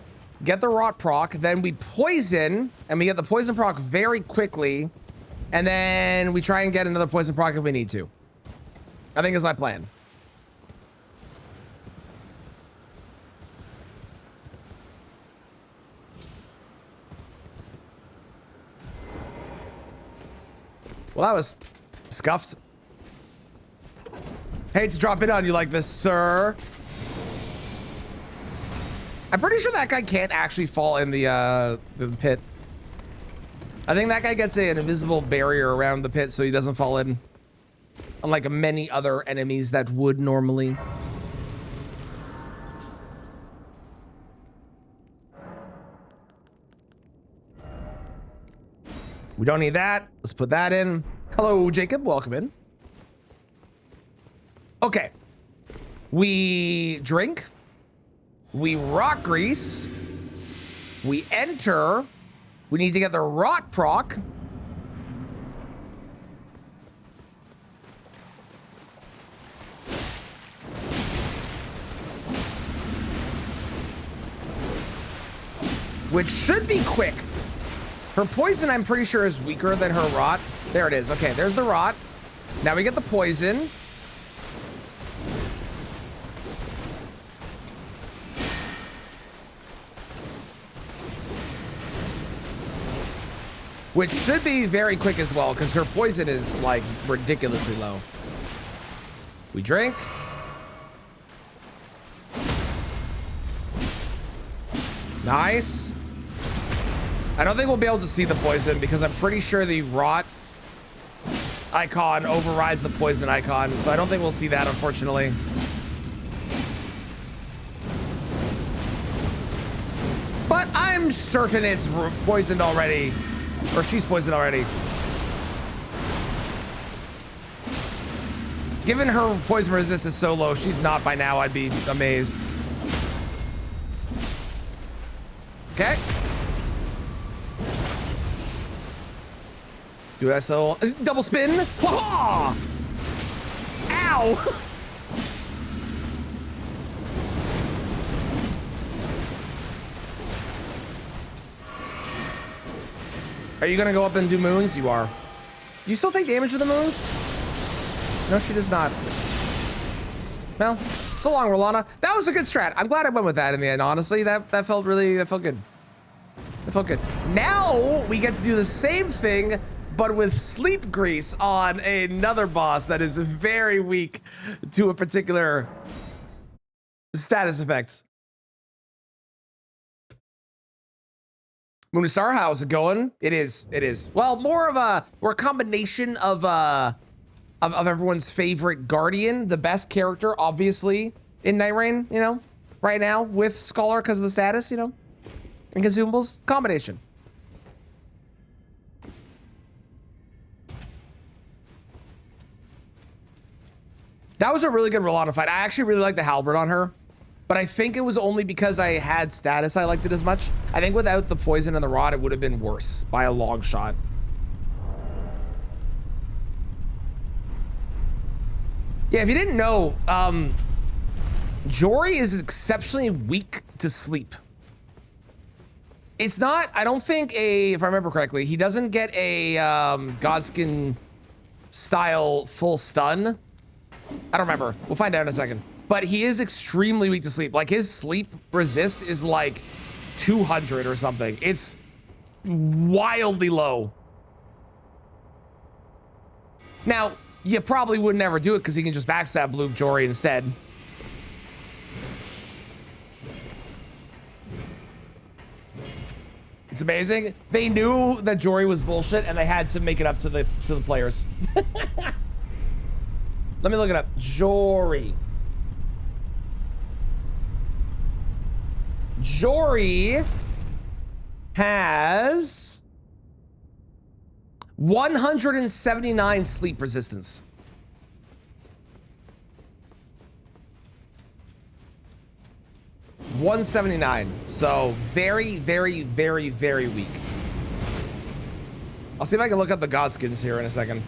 get the rot proc, then we poison, and we get the poison proc very quickly, and then we try and get another poison proc if we need to. I think is my plan. Well, that was scuffed. Hate to drop it on you like this, sir. I'm pretty sure that guy can't actually fall in the pit. I think that guy gets an invisible barrier around the pit so he doesn't fall in. Unlike many other enemies that would normally. We don't need that. Let's put that in. Hello, Jacob. Welcome in. Okay. We drink. We rock grease. We enter. We need to get the rot proc. Which should be quick. Her poison, I'm pretty sure, is weaker than her rot. There it is. Okay, there's the rot. Now we get the poison. Which should be very quick as well, because her poison is, like, ridiculously low. We drink. Nice. I don't think we'll be able to see the poison, because I'm pretty sure the rot icon overrides the poison icon, so I don't think we'll see that, unfortunately. But I'm certain it's poisoned already. Or she's poisoned already. Given her poison resistance is so low, she's not by now, I'd be amazed. Okay. Do that little double spin. Ow! Are you gonna go up and do moons? You are. Do you still take damage of the moons? No, she does not. Well, so long, Rolana. That was a good strat. I'm glad I went with that in the end, honestly. That felt good. That felt good. Now we get to do the same thing, but with sleep grease on another boss that is very weak to a particular status effect. Moonistar, how's it going? It is. Well, more of a combination of everyone's favorite guardian, the best character, obviously, in Night Rain, you know, right now with Scholar because of the status, you know, and consumables combination. That was a really good Rolana fight. I actually really like the Halberd on her, but I think it was only because I had status I liked it as much. I think without the poison and the rod, it would have been worse by a long shot. Yeah, if you didn't know, Jory is exceptionally weak to sleep. It's not, I don't think if I remember correctly, he doesn't get a Godskin style full stun. I don't remember. We'll find out in a second. But he is extremely weak to sleep. Like his sleep resist is like 200 or something. It's wildly low. Now, you probably would never do it because he can just backstab Blue Jory instead. It's amazing. They knew that Jory was bullshit and they had to make it up to the players. Let me look it up. Jory. Jory has 179 sleep resistance. $179. So very, very, very, very weak. I'll see if I can look up the Godskins here in a second.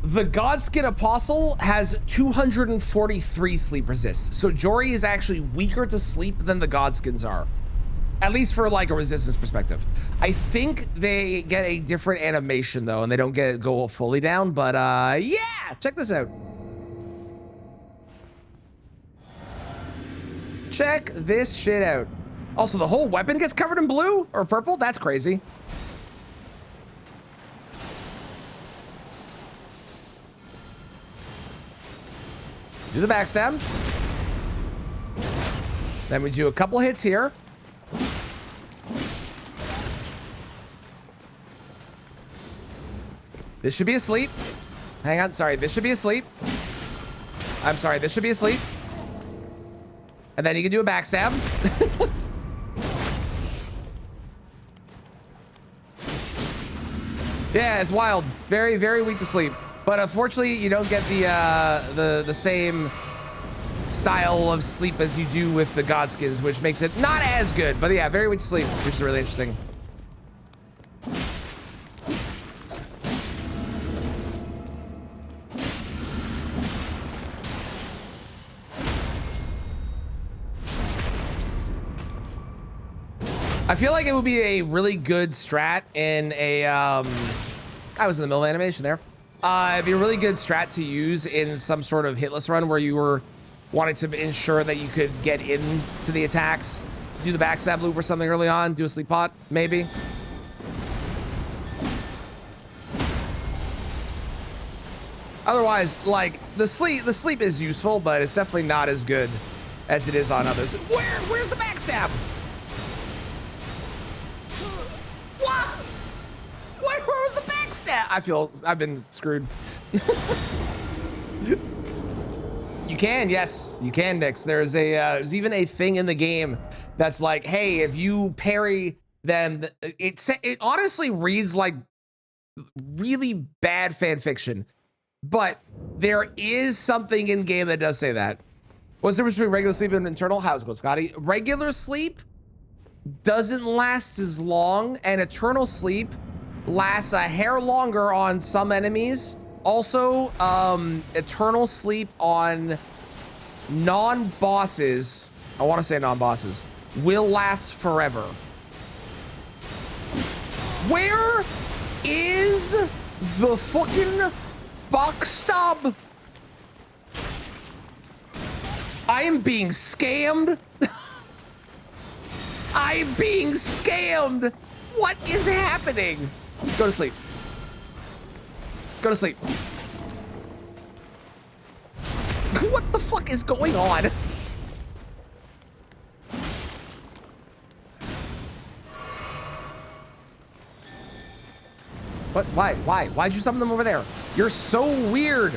The Godskin Apostle has 243 sleep resists. So Jory is actually weaker to sleep than the Godskins are. At least for like a resistance perspective. I think they get a different animation though, and they don't go fully down, but yeah, check this out. Check this shit out. Also, the whole weapon gets covered in blue or purple? That's crazy. Do the backstab. Then we do a couple hits here. This should be asleep. Hang on, sorry, this should be asleep. I'm sorry, this should be asleep. And then you can do a backstab. Yeah, it's wild. Very, very weak to sleep. But unfortunately, you don't get the same style of sleep as you do with the Godskins, which makes it not as good. But yeah, very weak to sleep, which is really interesting. I feel like it would be a really good strat in a, I was in the middle of animation there. It'd be a really good strat to use in some sort of hitless run where you were wanting to ensure that you could get into the attacks, to do the backstab loop or something early on, do a sleep pot, maybe. Otherwise, like, the sleep is useful, but it's definitely not as good as it is on others. Where's the backstab? What? Where was the backstab? I feel I've been screwed. You can, yes, you can, Nix. There's even a thing in the game that's like, hey, if you parry them, it honestly reads like really bad fan fiction. but there is something in game that does say that. What's the difference between regular sleep and eternal? How's it go, Scotty? Regular sleep doesn't last as long, and eternal sleep lasts a hair longer on some enemies. Also, eternal sleep on non-bosses, I want to say non-bosses, will last forever. Where is the fucking box stop? I am being scammed. I'm being scammed. What is happening? Go to sleep. Go to sleep. What the fuck is going on? What? Why? Why? Why'd you summon them over there? You're so weird.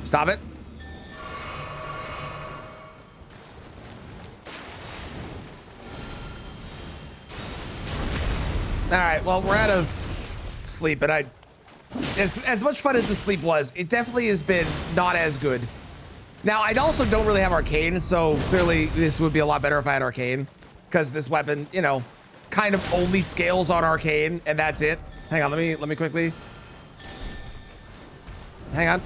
Stop it. All right, well, we're out of sleep, and as much fun as the sleep was, it definitely has been not as good. Now, I also don't really have arcane, so clearly this would be a lot better if I had arcane, because this weapon, you know, kind of only scales on arcane, and that's it. Hang on, let me quickly. Hang on.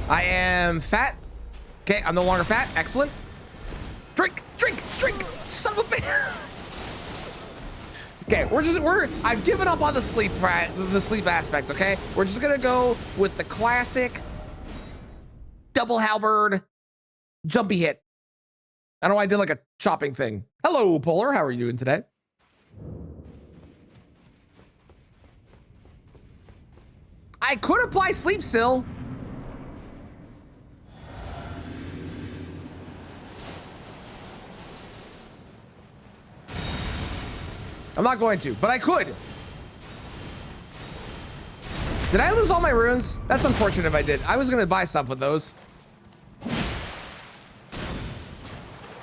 I am fat. Okay, I'm no longer fat. Excellent. Drink, son of a bitch. Okay, I've given up on the sleep aspect, okay? We're just gonna go with the classic double halberd jumpy hit. I don't know why I did like a chopping thing. Hello, Polar. How are you doing today? I could apply sleep still. I'm not going to, but I could. Did I lose all my runes? That's unfortunate if I did. I was gonna buy stuff with those.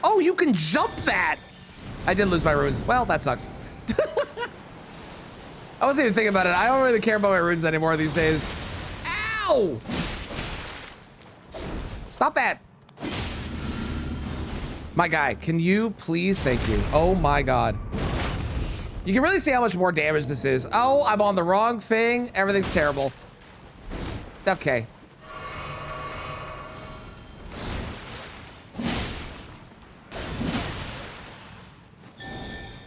Oh, you can jump that. I did lose my runes. Well, that sucks. I wasn't even thinking about it. I don't really care about my runes anymore these days. Ow! Stop that. My guy, can you please? Thank you. Oh my God. You can really see how much more damage this is. Oh, I'm on the wrong thing. Everything's terrible. Okay.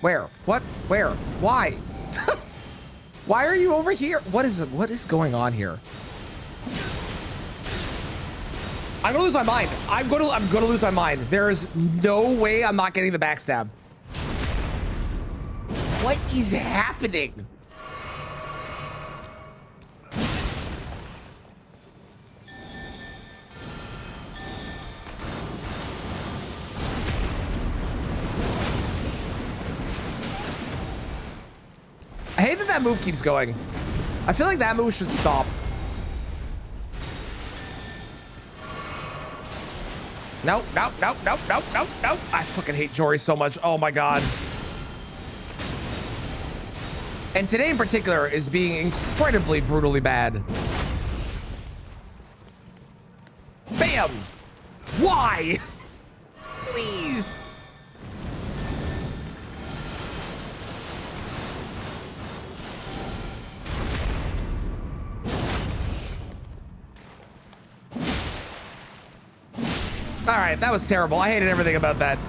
Where? What? Where? Why? Why are you over here? What is going on here? I'm gonna lose my mind. I'm gonna lose my mind. There is no way I'm not getting the backstab. What is happening? I hate that move keeps going. I feel like that move should stop. Nope. I fucking hate Jory so much. Oh my God. And today in particular is being incredibly brutally bad. Bam! Why? Please. All right, that was terrible. I hated everything about that.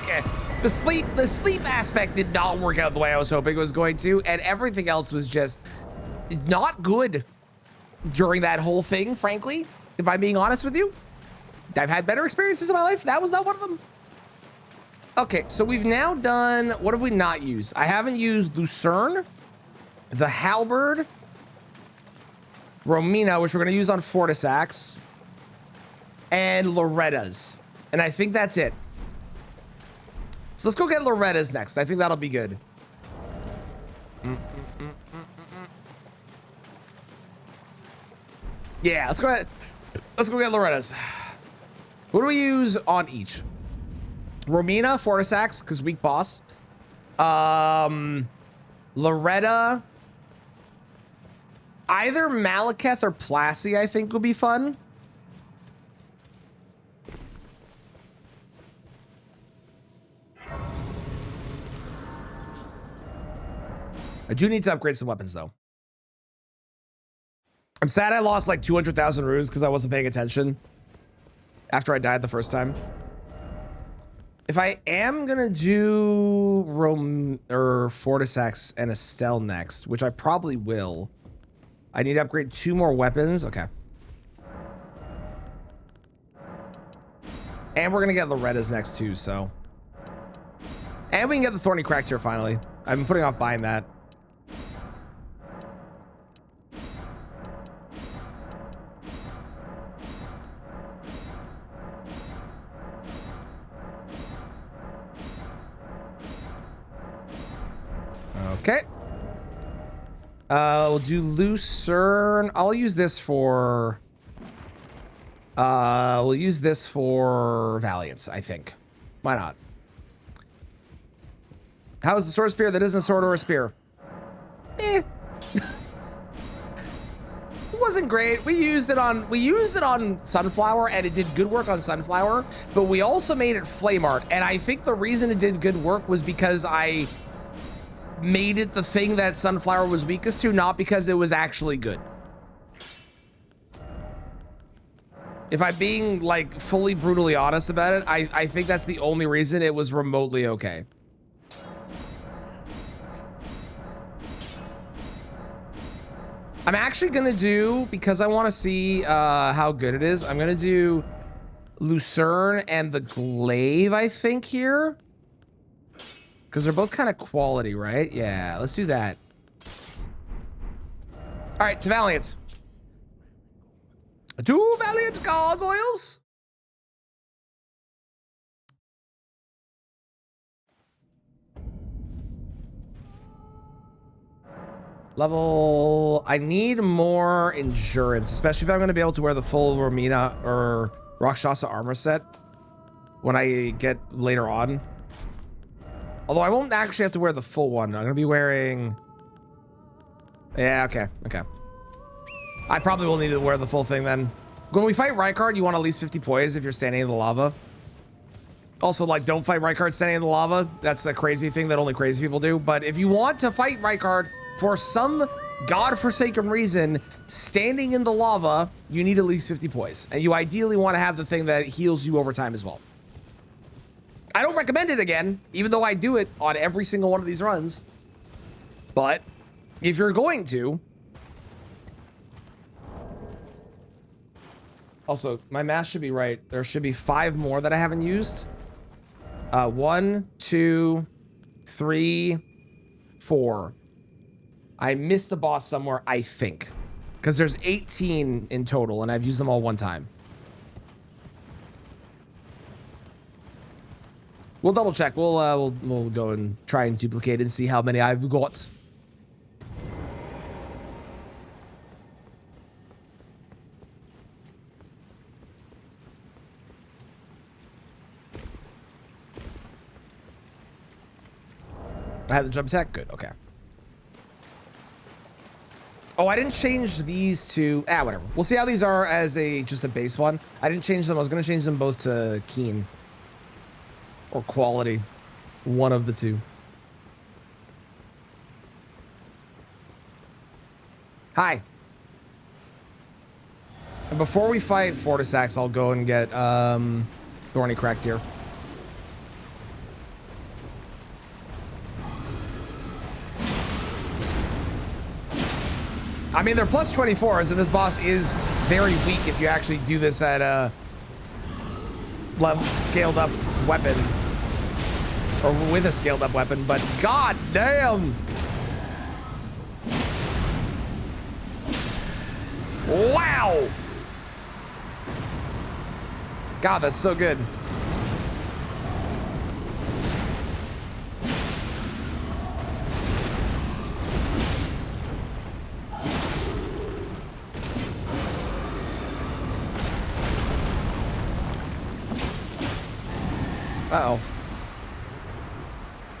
Okay. The sleep aspect did not work out the way I was hoping it was going to, and everything else was just not good during that whole thing, frankly, if I'm being honest with you. I've had better experiences in my life. That was not one of them. Okay, so we've now done, what have we not used? I haven't used Lucerne, the Halberd, Romina, which we're gonna use on Fortisax, and Loretta's. And I think that's it. So let's go get Loretta's next. I think that'll be good. Yeah, let's go ahead. Let's go get Loretta's. What do we use on each? Romina, Fortisax, because weak boss. Loretta. Either Malekith or Plassey, I think, would be fun. I do need to upgrade some weapons, though. I'm sad I lost like 200,000 runes because I wasn't paying attention after I died the first time. If I am gonna do Fortisax and Estelle next, which I probably will, I need to upgrade 2 more weapons. Okay. And we're gonna get Loretta's next too, so. And we can get the Thorny Cracks here finally. I've been putting off buying that. Okay. We'll do Lucerne. I'll use this for... we'll use this for Valiance, I think. Why not? How is the sword spear that isn't a sword or a spear? Eh. It wasn't great. We used it on Sunflower, and it did good work on Sunflower, but we also made it flame art, and I think the reason it did good work was because I made it the thing that Sunflower was weakest to, not because it was actually good. If I'm being like fully brutally honest about it, I think that's the only reason it was remotely okay. I'm actually gonna do, because I want to see how good it is, I'm gonna do Lucerne and the Glaive, I think, here. Because they're both kind of quality, right? Yeah, let's do that. All right, to Valiant. 2 Valiant Gargoyles. Level... I need more endurance, especially if I'm going to be able to wear the full Romina or Rakshasa armor set when I get later on. Although I won't actually have to wear the full one. I'm going to be wearing... Yeah, okay, okay. I probably will need to wear the full thing then. When we fight Rykard, you want at least 50 poise if you're standing in the lava. Also, like, don't fight Rykard standing in the lava. That's a crazy thing that only crazy people do. But if you want to fight Rykard for some godforsaken reason, standing in the lava, you need at least 50 poise. And you ideally want to have the thing that heals you over time as well. I don't recommend it again, even though I do it on every single one of these runs. But if you're going to... Also, my math should be right. There should be 5 more that I haven't used. 1, 2, 3, 4. I missed a boss somewhere, I think. Because there's 18 in total, and I've used them all one time. We'll double check. We'll go and try and duplicate and see how many I've got. I had the jump attack? Good, okay. Oh, I didn't change these to... whatever. We'll see how these are as just a base one. I didn't change them. I was going to change them both to Keen. Or Quality. One of the two. Hi. And before we fight Fortisax, I'll go and get Thorny Cracked here. I mean, they're plus 24s, and this boss is very weak if you actually do this at a level scaled up weapon. Or with a scaled up weapon, but god damn! Wow! God, that's so good. Uh-oh.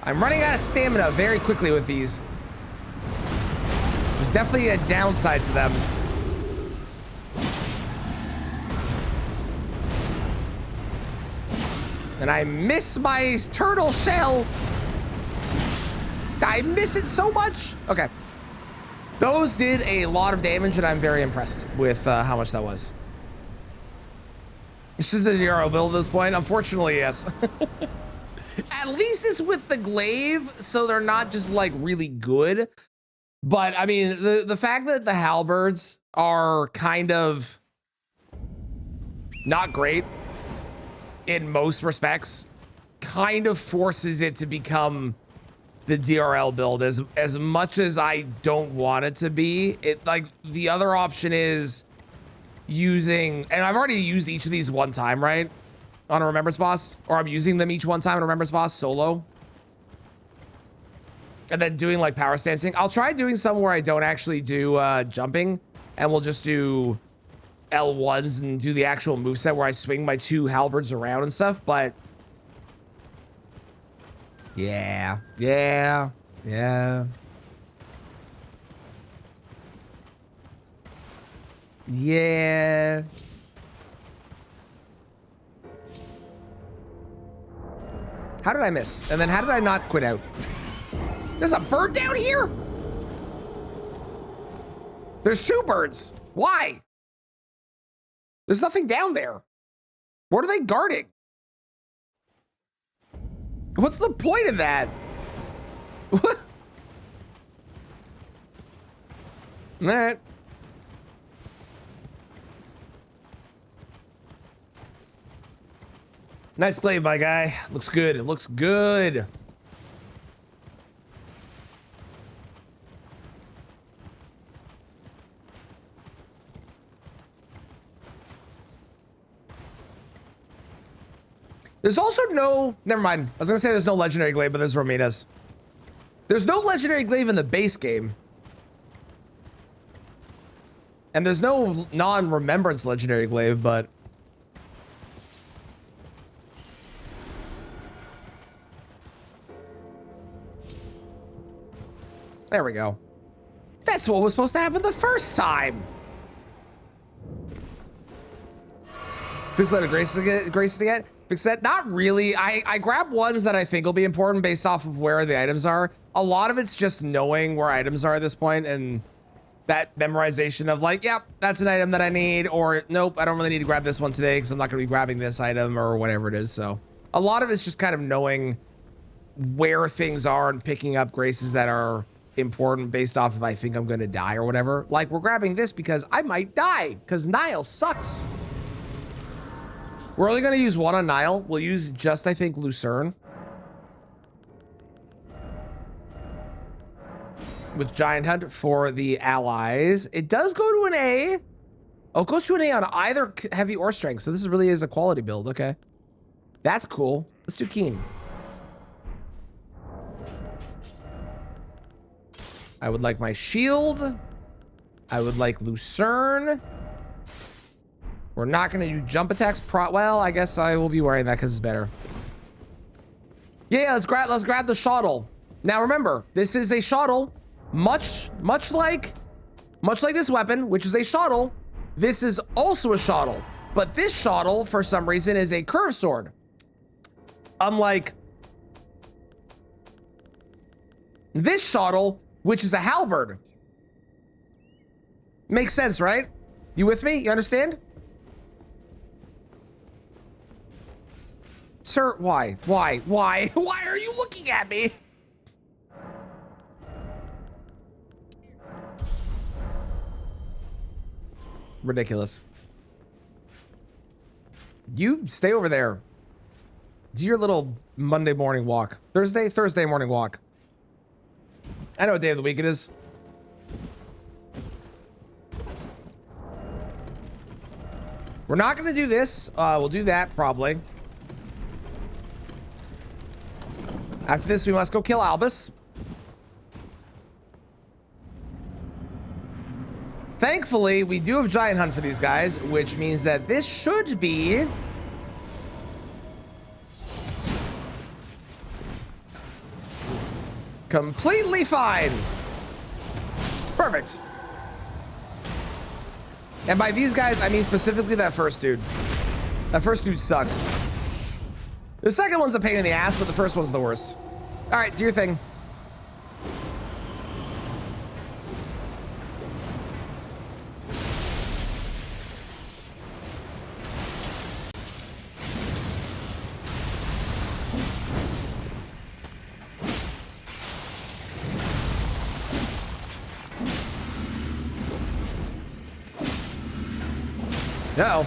I'm running out of stamina very quickly with these. There's definitely a downside to them. And I miss my turtle shell. I miss it so much. Okay. Those did a lot of damage, and I'm very impressed with how much that was. It's just a Euro build at this point. Unfortunately, yes. At least it's with the glaive, so they're not just like really good. But I mean, the fact that the halberds are kind of not great in most respects kind of forces it to become the DRL build as much as I don't want it to be. It like the other option is using, and I've already used each of these one time, right? On a Remembrance boss, or I'm using them each one time on a Remembrance boss solo. And then doing like power stancing. I'll try doing some where I don't actually do jumping, and we'll just do L1s and do the actual moveset where I swing my two halberds around and stuff, but yeah. How did I miss? And then how did I not quit out? There's a bird down here? There's two birds. Why? There's nothing down there. What are they guarding? What's the point of that? What? All right. Nice glaive, my guy. Looks good. It looks good. There's also no, never mind. I was gonna say there's no legendary glaive, but there's Romina's. There's no legendary glaive in the base game. And there's no non-remembrance legendary glaive, but there we go. That's what was supposed to happen the first time. Fix that Grace to get. Fix that. Not really. I grab ones that I think will be important based off of where the items are. A lot of it's just knowing where items are at this point and that memorization of like, yep, that's an item that I need, or nope, I don't really need to grab this one today because I'm not going to be grabbing this item or whatever it is. So a lot of it's just kind of knowing where things are and picking up graces that are important based off if I think I'm going to die or whatever. Like we're grabbing this because I might die because Nile sucks. We're only going to use one on Nile. We'll use just, I think, Lucerne. With Giant Hunt for the allies. It does go to an A. Oh, it goes to an A on either heavy or strength. So this really is a quality build. Okay. That's cool. Let's do Keen. I would like my shield. I would like Lucerne. We're not going to do jump attacks. Well, I guess I will be wearing that because it's better. Yeah, let's grab the shuttle. Now remember, this is a shuttle, much like this weapon, which is a shuttle. This is also a shuttle, but this shuttle, for some reason, is a curved sword. Unlike this shuttle, which is a halberd. Makes sense, right? You with me? You understand? Sir, why? Why are you looking at me? Ridiculous. You stay over there. Do your little Monday morning walk. Thursday morning walk. I know what day of the week it is. We're not going to do this. We'll do that probably. After this, we must go kill Albus. Thankfully, we do have Giant Hunt for these guys, which means that this should be Completely fine. Perfect. And by these guys, I mean specifically that first dude. That first dude sucks. The second one's a pain in the ass, but the first one's the worst. All right, do your thing. Uh-oh.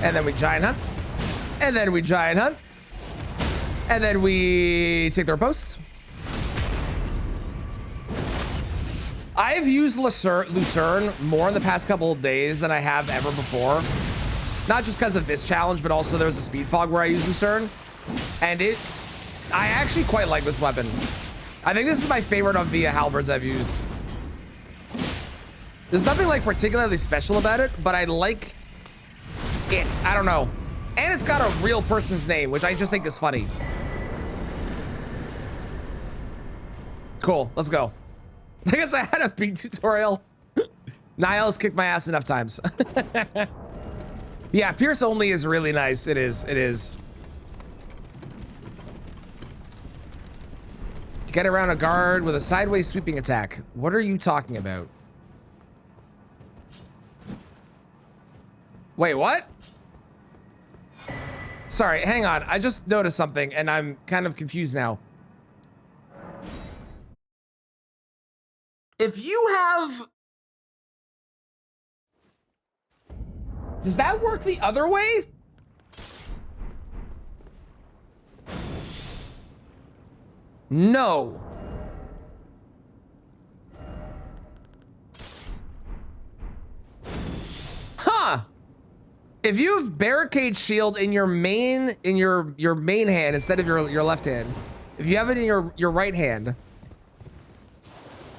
And then we giant hunt. And then we giant hunt. And then we take their posts. I've used Lucerne more in the past couple of days than I have ever before. Not just because of this challenge, but also there was a speed fog where I used Lucerne. And I actually quite like this weapon. I think this is my favorite of the halberds I've used. There's nothing like particularly special about it, but I like it. I don't know. And it's got a real person's name, which I just think is funny. Cool, let's go. I guess I had a beat tutorial. Niles kicked my ass enough times. Yeah, Pierce only is really nice. It is, it is. Get around a guard with a sideways sweeping attack. What are you talking about? Wait, what? Sorry, hang on. I just noticed something and I'm kind of confused now. If you have... Does that work the other way? No. Huh. If you have barricade shield in your main main hand instead of your left hand, if you have it in your right hand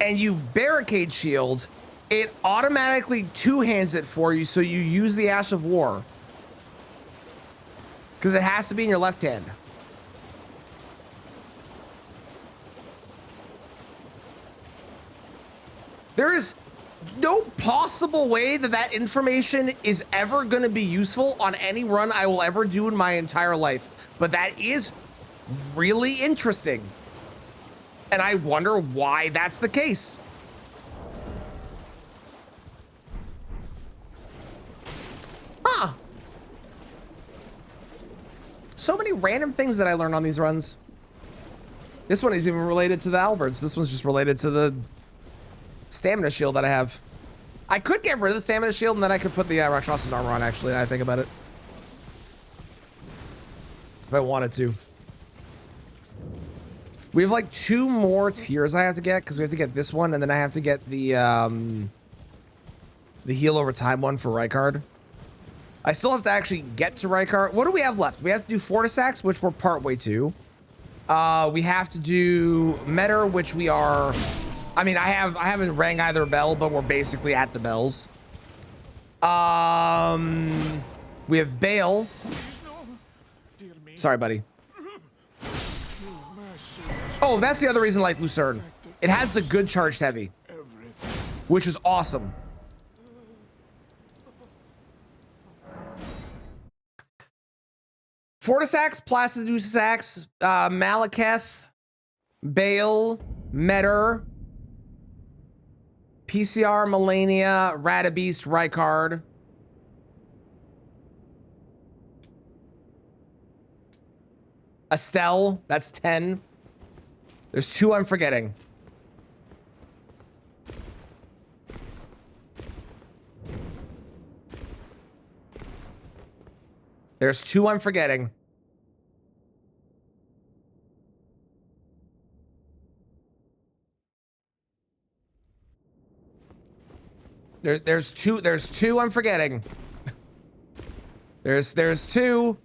and you barricade shield, it automatically two-hands it for you, so you use the Ash of War. Because it has to be in your left hand. There is no possible way that that information is ever going to be useful on any run I will ever do in my entire life. But that is really interesting. And I wonder why that's the case. Huh. So many random things that I learned on these runs. This one is even related to the Halberds. This one's just related to the stamina shield that I have. I could get rid of the stamina shield and then I could put the Rakshas's armor on, actually, now I think about it. If I wanted to. We have like 2 more tiers I have to get, because we have to get this one and then I have to get the heal over time one for Rykard. I still have to actually get to Rykard. What do we have left? We have to do Fortisax, which we're partway to. We have to do Metter, which we are... I mean, I haven't rang either bell, but we're basically at the bells. We have Bale. Sorry, buddy. Oh, that's the other reason I like Lucerne. It has the good charged heavy, which is awesome. Fortisax, Placidusax, Malekith, Bale, Metter, PCR, Melania, Radabeast, Rykard. Estelle, that's 10. There's 2 I'm forgetting. There's 2 I'm forgetting. There's two I'm forgetting. There's 2. There's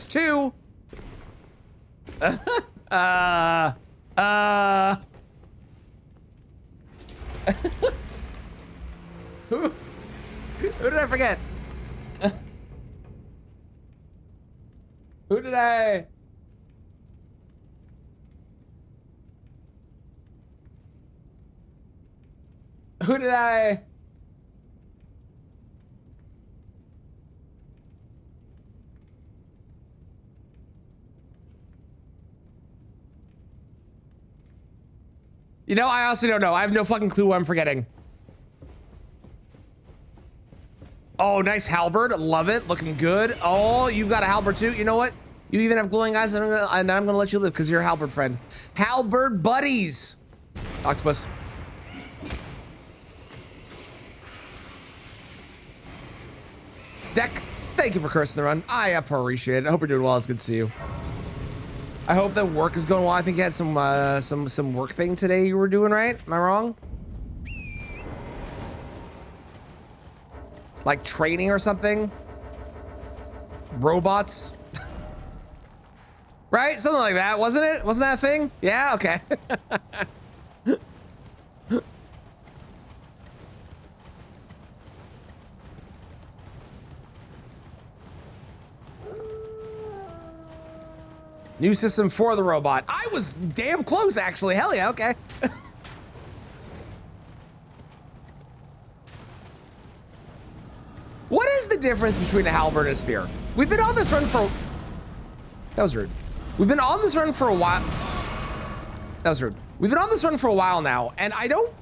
2. Who did I forget? Who did I? Who did I? You know, I honestly don't know. I have no fucking clue what I'm forgetting. Oh, nice halberd. Love it. Looking good. Oh, you've got a halberd too. You know what? You even have glowing eyes, and I'm gonna let you live because you're a halberd friend. Halberd buddies. Octopus. Deck, thank you for cursing the run. I appreciate it. I hope you're doing well. It's good to see you. I hope that work is going well. I think you had some work thing today you were doing, right? Am I wrong? Like training or something? Robots? Right? Something like that, wasn't it? Wasn't that a thing? Yeah, okay. New system for the robot. I was damn close, actually. Hell yeah, okay. What is the difference between a halberd and a spear? We've been on this run for... That was rude. We've been on this run for a while. That was rude. We've been on this run for a while now, and I don't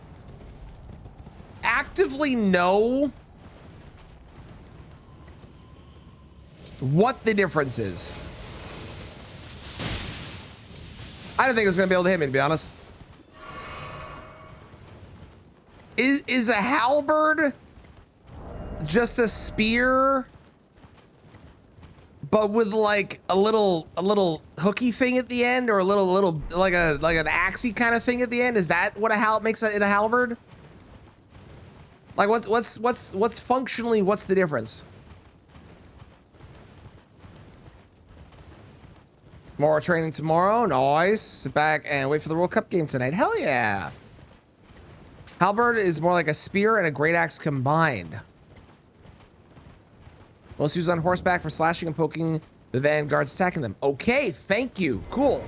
actively know what the difference is. I don't think it was gonna be able to hit me, to be honest. Is a halberd just a spear, but with like a little hooky thing at the end, or a little like an axey kind of thing at the end? Is that what makes it a halberd? Like what's functionally, what's the difference? More training tomorrow. Nice. Sit back and wait for the World Cup game tonight. Hell yeah. Halberd is more like a spear and a great axe combined. Most used on horseback for slashing and poking the vanguards attacking them. Okay, thank you. Cool.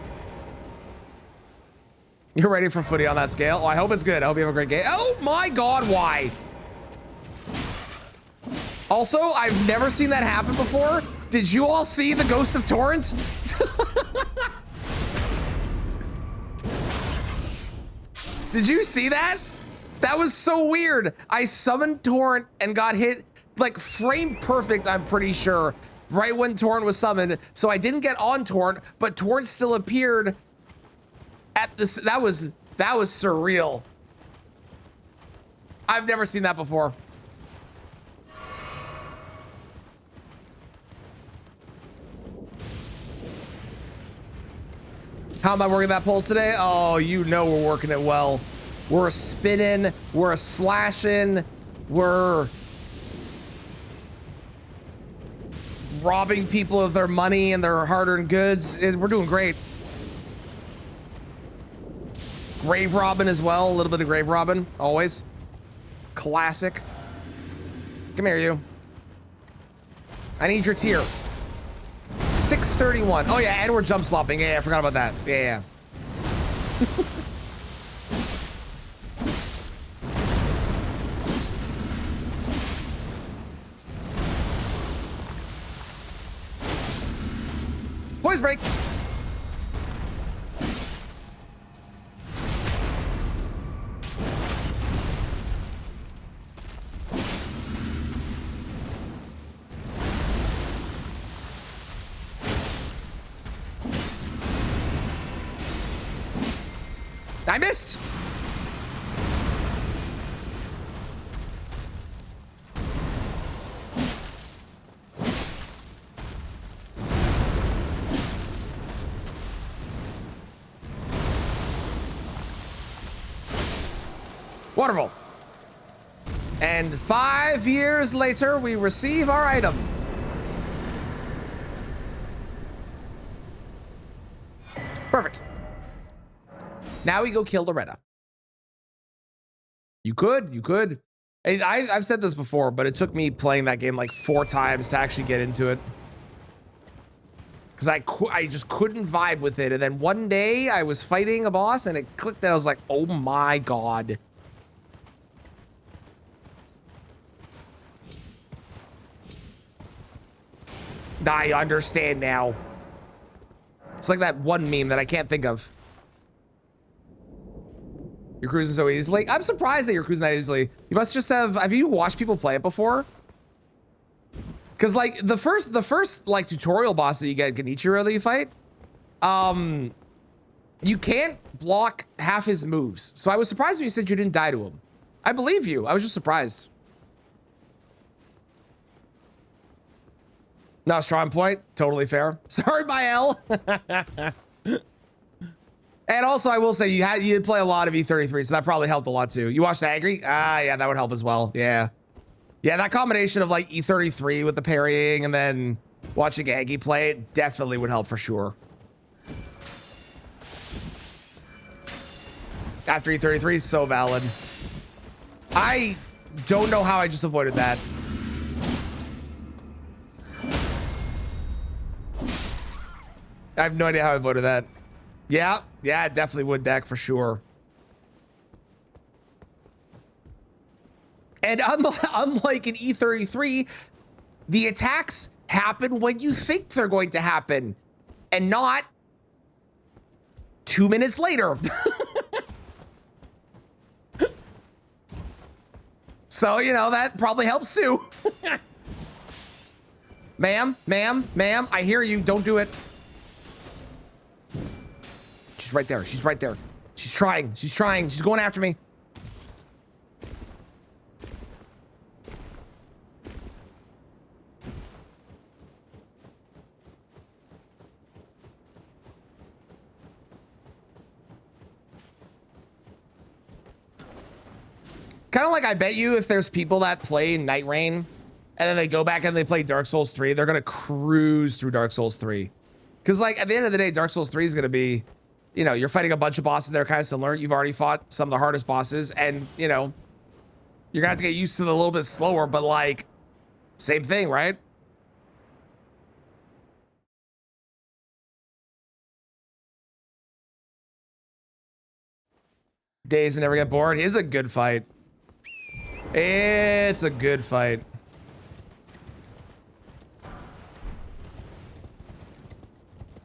You're ready for footy on that scale? Oh, I hope it's good. I hope you have a great game. Oh my God, why? Also, I've never seen that happen before. Did you all see the Ghost of Torrent? Did you see that? That was so weird. I summoned Torrent and got hit like frame perfect, I'm pretty sure, right when Torrent was summoned. So I didn't get on Torrent, but Torrent still appeared at this. That was surreal. I've never seen that before. How am I working that pole today? Oh, you know we're working it well. We're spinning, we're slashing, we're robbing people of their money and their hard-earned goods. We're doing great. Grave robbing as well, a little bit of grave robbing, always. Classic. Come here, you. I need your tier. 631. Oh yeah, and we're jump slopping. Yeah, I forgot about that. Yeah. Poise break. I missed. Wonderful. And 5 years later, we receive our item. Perfect. Now we go kill Loretta. You could. I've said this before, but it took me playing that game like 4 times to actually get into it. Because I just couldn't vibe with it. And then one day I was fighting a boss and it clicked and I was like, oh my God. I understand now. It's like that one meme that I can't think of. You're cruising so easily. I'm surprised that you're cruising that easily. You must just have you watched people play it before? Because like the first like tutorial boss that you get, Genichiro, that you fight, you can't block half his moves. So I was surprised when you said you didn't die to him. I believe you. I was just surprised. No, strong point. Totally fair. Sorry, Mael. And also, I will say you did play a lot of E33, so that probably helped a lot too. You watched Angry? Ah, yeah, that would help as well. Yeah. Yeah, that combination of like E33 with the parrying and then watching Aggie play it definitely would help for sure. After E33 is so valid. I don't know how I just avoided that. I have no idea how I avoided that. Yeah, it definitely would deck for sure. And unlike in E33, the attacks happen when you think they're going to happen and not 2 minutes later. So, you know, that probably helps too. Ma'am, I hear you. Don't do it. She's right there. She's right there. She's trying. She's going after me. Kind of like, I bet you if there's people that play Night Rain and then they go back and they play Dark Souls 3, they're going to cruise through Dark Souls 3. Because, like, at the end of the day, Dark Souls 3 is going to be, you know, you're fighting a bunch of bosses that are kind of similar. You've already fought some of the hardest bosses, and, you know, you're going to have to get used to it a little bit slower, but, like, same thing, right? Days and never get bored. It's a good fight. It's a good fight.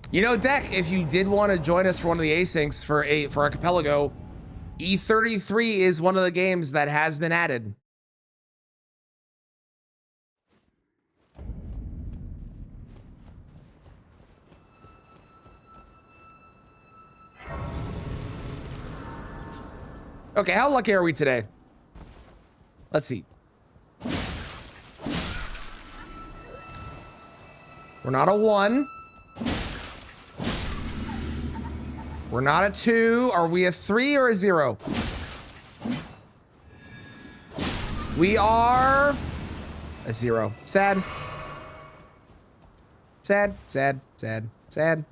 You know, Deck, if you did want to join us for one of the asyncs for Archipelago, E33 is one of the games that has been added. Okay, how lucky are we today? Let's see. We're not a 1. We're not a 2. Are we a 3 or a 0? We are a 0. Sad. Sad, sad, sad, sad.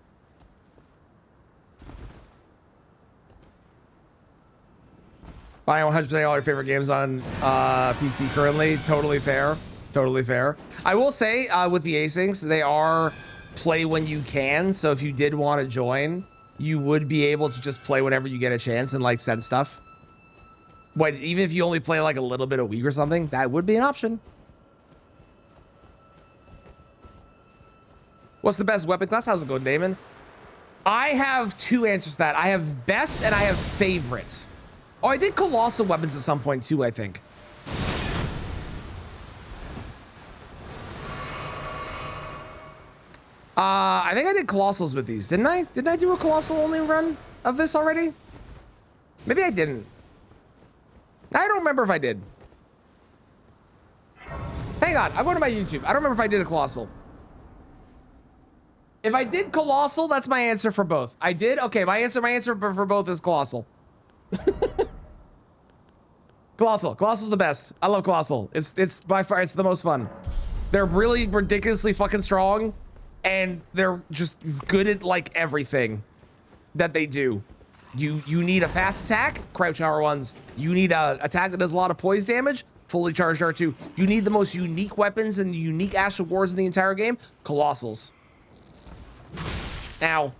Buying 100% all your favorite games on PC currently. Totally fair. Totally fair. I will say with the asyncs, they are play when you can. So if you did want to join, you would be able to just play whenever you get a chance and like send stuff. But even if you only play like a little bit a week or something, that would be an option. What's the best weapon class? How's it going, Damon? I have 2 answers to that. I have best and I have favorites. Oh, I did colossal weapons at some point too, I think. I think I did colossals with these, didn't I? Didn't I do a colossal only run of this already? Maybe I didn't. I don't remember if I did. Hang on, I'm going to my YouTube. I don't remember if I did a colossal. If I did colossal, that's my answer for both. I did? Okay, my answer for both is colossal. Colossal's the best. I love Colossal. It's by far, it's the most fun. They're really ridiculously fucking strong, and they're just good at like everything that they do. You need a fast attack, crouch R1s. You need a attack that does a lot of poise damage, fully charged R2. You need the most unique weapons and unique Ash of Wars in the entire game, Colossals. Now,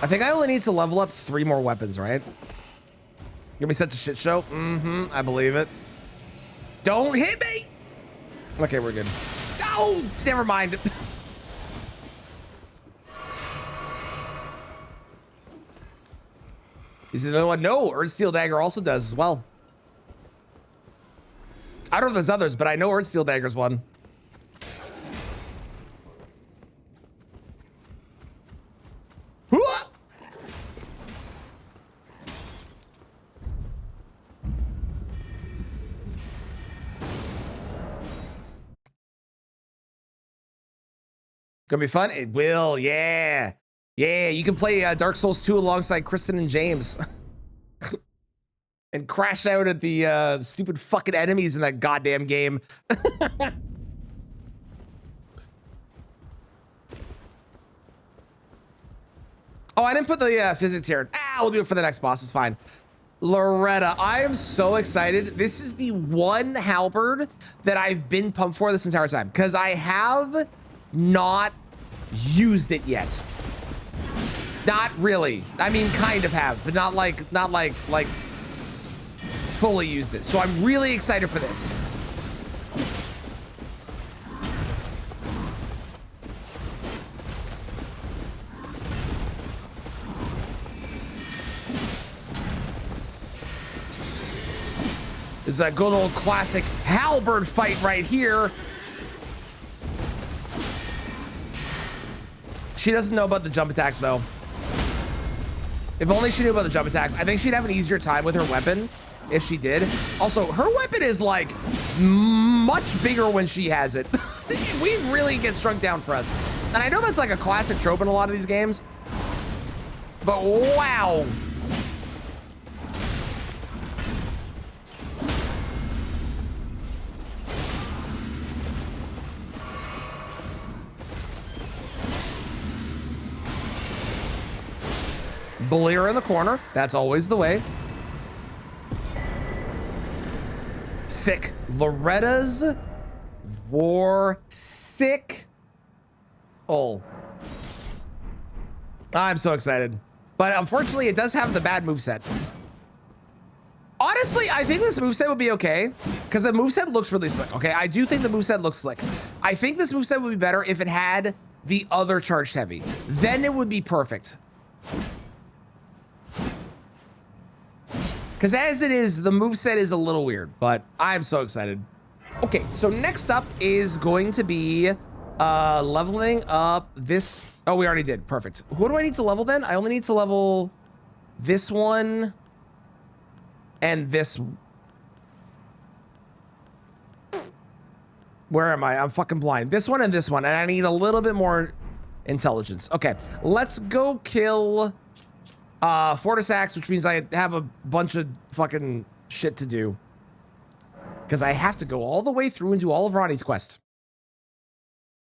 I think I only need to level up 3 more weapons, right? Gonna be such a shit show. I believe it. Don't hit me. Okay, we're good. Oh, never mind. Is it another one? No, Earthsteel Dagger also does as well. I don't know if there's others, but I know Earthsteel Dagger's one. Gonna be fun. It will, yeah. Yeah, you can play Dark Souls 2 alongside Kristen and James. And crash out at the stupid fucking enemies in that goddamn game. Oh, I didn't put the physics here. We'll do it for the next boss, it's fine. Loretta, I am so excited. This is the one halberd that I've been pumped for this entire time, because I have not used it yet. Not really. I mean, kind of have, but not like fully used it. So I'm really excited for this. This is a good old classic halberd fight right here. She doesn't know about the jump attacks though. If only she knew about the jump attacks. I think she'd have an easier time with her weapon if she did. Also, her weapon is like much bigger when she has it. We really get shrunk down for us. And I know that's like a classic trope in a lot of these games, but wow. Bully her in the corner. That's always the way. Sick. Loretta's War sick. Oh. I'm so excited. But unfortunately, it does have the bad moveset. Honestly, I think this moveset would be okay, because the moveset looks really slick. Okay, I do think the moveset looks slick. I think this moveset would be better if it had the other charged heavy. Then it would be perfect. Because as it is, the moveset is a little weird, but I'm so excited. Okay, so next up is going to be leveling up this. Oh, we already did. Perfect. Who do I need to level then? I only need to level this one and this. Where am I? I'm fucking blind. This one and this one, and I need a little bit more intelligence. Okay, let's go kill Fortis Axe, which means I have a bunch of fucking shit to do. Because I have to go all the way through and do all of Ronnie's quest.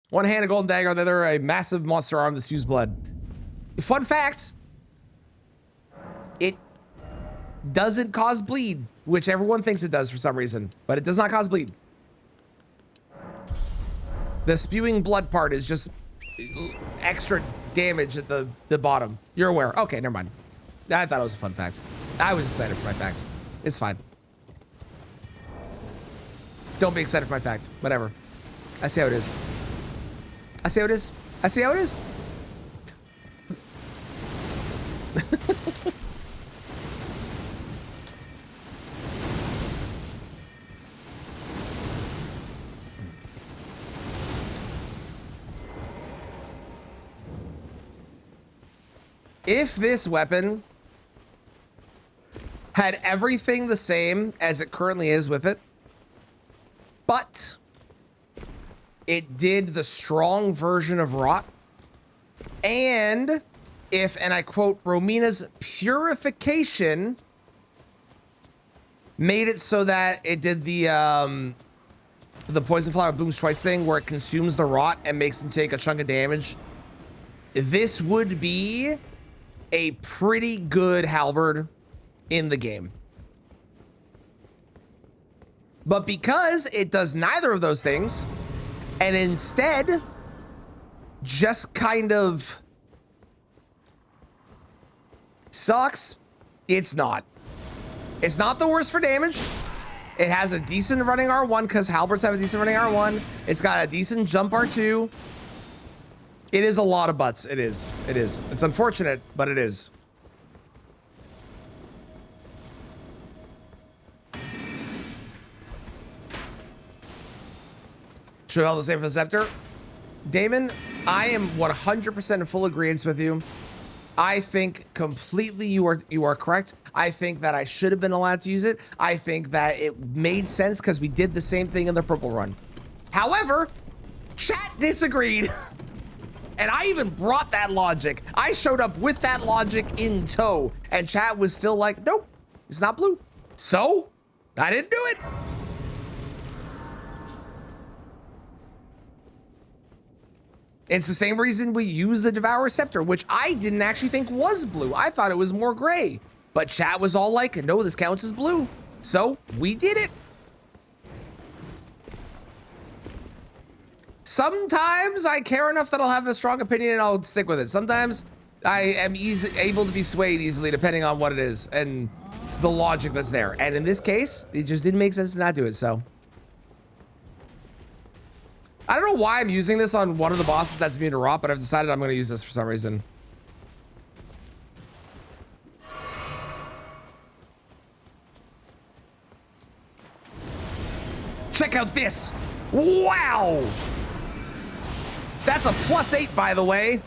One hand, a golden dagger, the other, a massive monster arm that spews blood. Fun fact, it doesn't cause bleed, which everyone thinks it does for some reason, but it does not cause bleed. The spewing blood part is just extra damage at the bottom. You're aware. Okay, never mind. I thought it was a fun fact. I was excited for my fact. It's fine. Don't be excited for my fact. Whatever. I see how it is. I see how it is. I see how it is. If this weapon had everything the same as it currently is with it, but it did the strong version of Rot, and if, and I quote, Romina's purification made it so that it did the the poison flower booms twice thing where it consumes the rot and makes them take a chunk of damage, this would be a pretty good halberd in the game. But because it does neither of those things, and instead just kind of sucks, it's not. It's not the worst for damage. It has a decent running R1 because halberds have a decent running R1. It's got a decent jump R2. It is a lot of butts. It is. It is. It's unfortunate, but it is. Should all the same for the scepter? Damon, I am 100% in full agreement with you. I think completely you are correct. I think that I should have been allowed to use it. I think that it made sense because we did the same thing in the purple run. However, chat disagreed. And I even brought that logic. I showed up with that logic in tow, and chat was still like, nope, it's not blue. So I didn't do it. It's the same reason we use the Devourer Scepter, which I didn't actually think was blue. I thought it was more gray, but chat was all like, no, this counts as blue. So we did it. Sometimes I care enough that I'll have a strong opinion and I'll stick with it. Sometimes I am able to be swayed easily depending on what it is and the logic that's there. And in this case, it just didn't make sense to not do it, so. I don't know why I'm using this on one of the bosses that's immune to rot, but I've decided I'm going to use this for some reason. Check out this. Wow. That's a +8, by the way.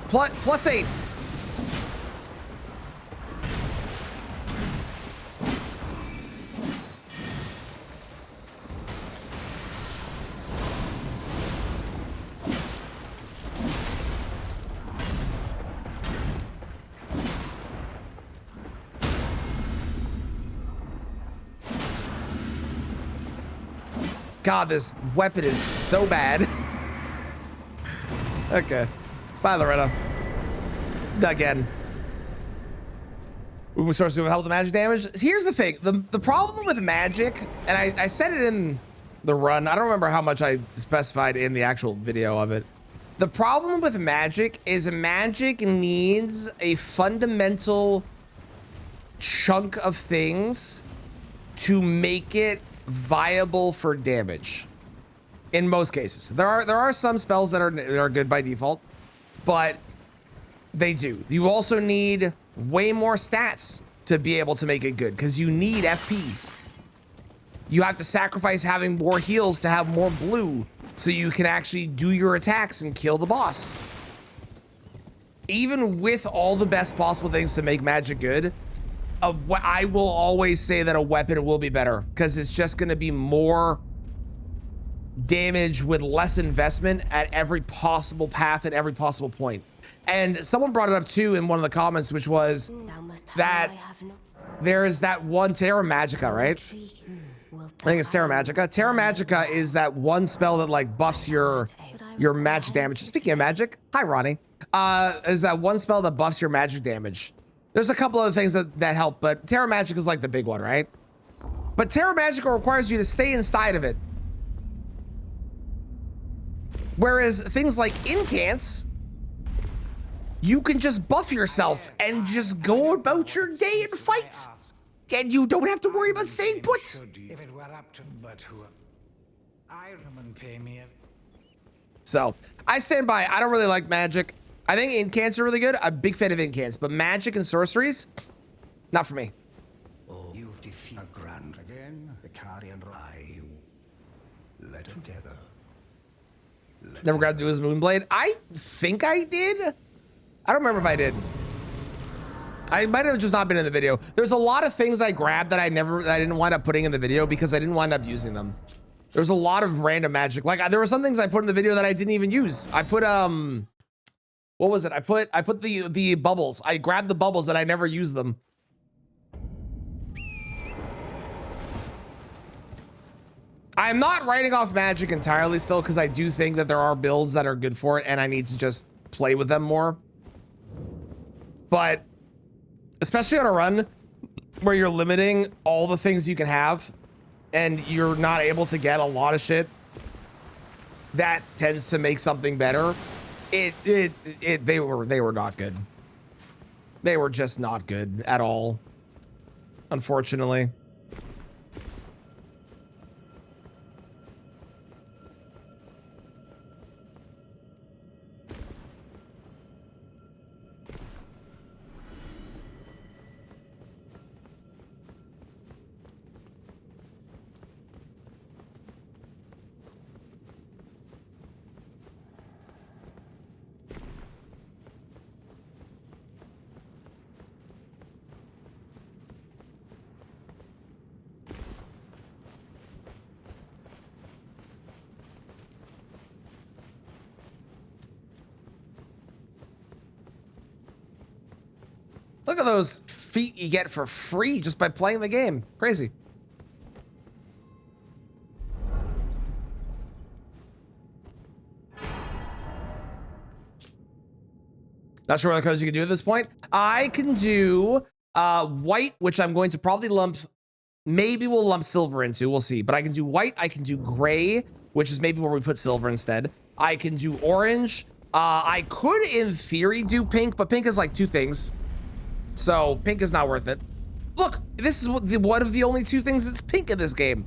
+8. God, this weapon is so bad. Okay. Bye, Loretta. Again. We will source to help the magic damage. Here's the thing. The problem with magic, and I said it in the run. I don't remember how much I specified in the actual video of it. The problem with magic is magic needs a fundamental chunk of things to make it viable for damage. In most cases, there are some spells that are good by default, but they do. You also need way more stats to be able to make it good because you need FP. You have to sacrifice having more heals to have more blue so you can actually do your attacks and kill the boss. Even with all the best possible things to make magic good, I will always say that a weapon will be better because it's just going to be more damage with less investment at every possible path at every possible point. And someone brought it up too in one of the comments, which was that there is that one Terra Magica, right? I think it's Terra Magica. Terra Magica is that one spell that like buffs your magic damage. Speaking of magic, hi Ronnie. Is that one spell that buffs your magic damage. There's a couple other things that help, but Terra Magica is like the big one, right? But Terra Magica requires you to stay inside of it. Whereas things like Incants, you can just buff yourself and just go about your day and fight. And you don't have to worry about staying put. If it were up to but who Ironman pay me. So I stand by. I don't really like magic. I think incants are really good. I'm a big fan of incants, but magic and sorceries, not for me. Oh, you've defeated Grand again. The Kari and I let together. Never grabbed to his Moonblade. I think I did. I don't remember if I did. I might have just not been in the video. There's a lot of things I grabbed that I didn't wind up putting in the video because I didn't wind up using them. There's a lot of random magic. Like there were some things I put in the video that I didn't even use. I put what was it? I put the bubbles. I grabbed the bubbles and I never used them. I'm not writing off Magic entirely still because I do think that there are builds that are good for it and I need to just play with them more. But especially on a run where you're limiting all the things you can have and you're not able to get a lot of shit that tends to make something better. They were not good. They were just not good at all, unfortunately. Look at those feet you get for free just by playing the game. Crazy. Not sure what colors you can do at this point. I can do white, which I'm going to probably lump, maybe we'll lump silver into, we'll see. But I can do white, I can do gray, which is maybe where we put silver instead. I can do orange. I could, in theory, do pink, but pink is like 2 things. So pink is not worth it. Look, this is one of the only 2 things that's pink in this game.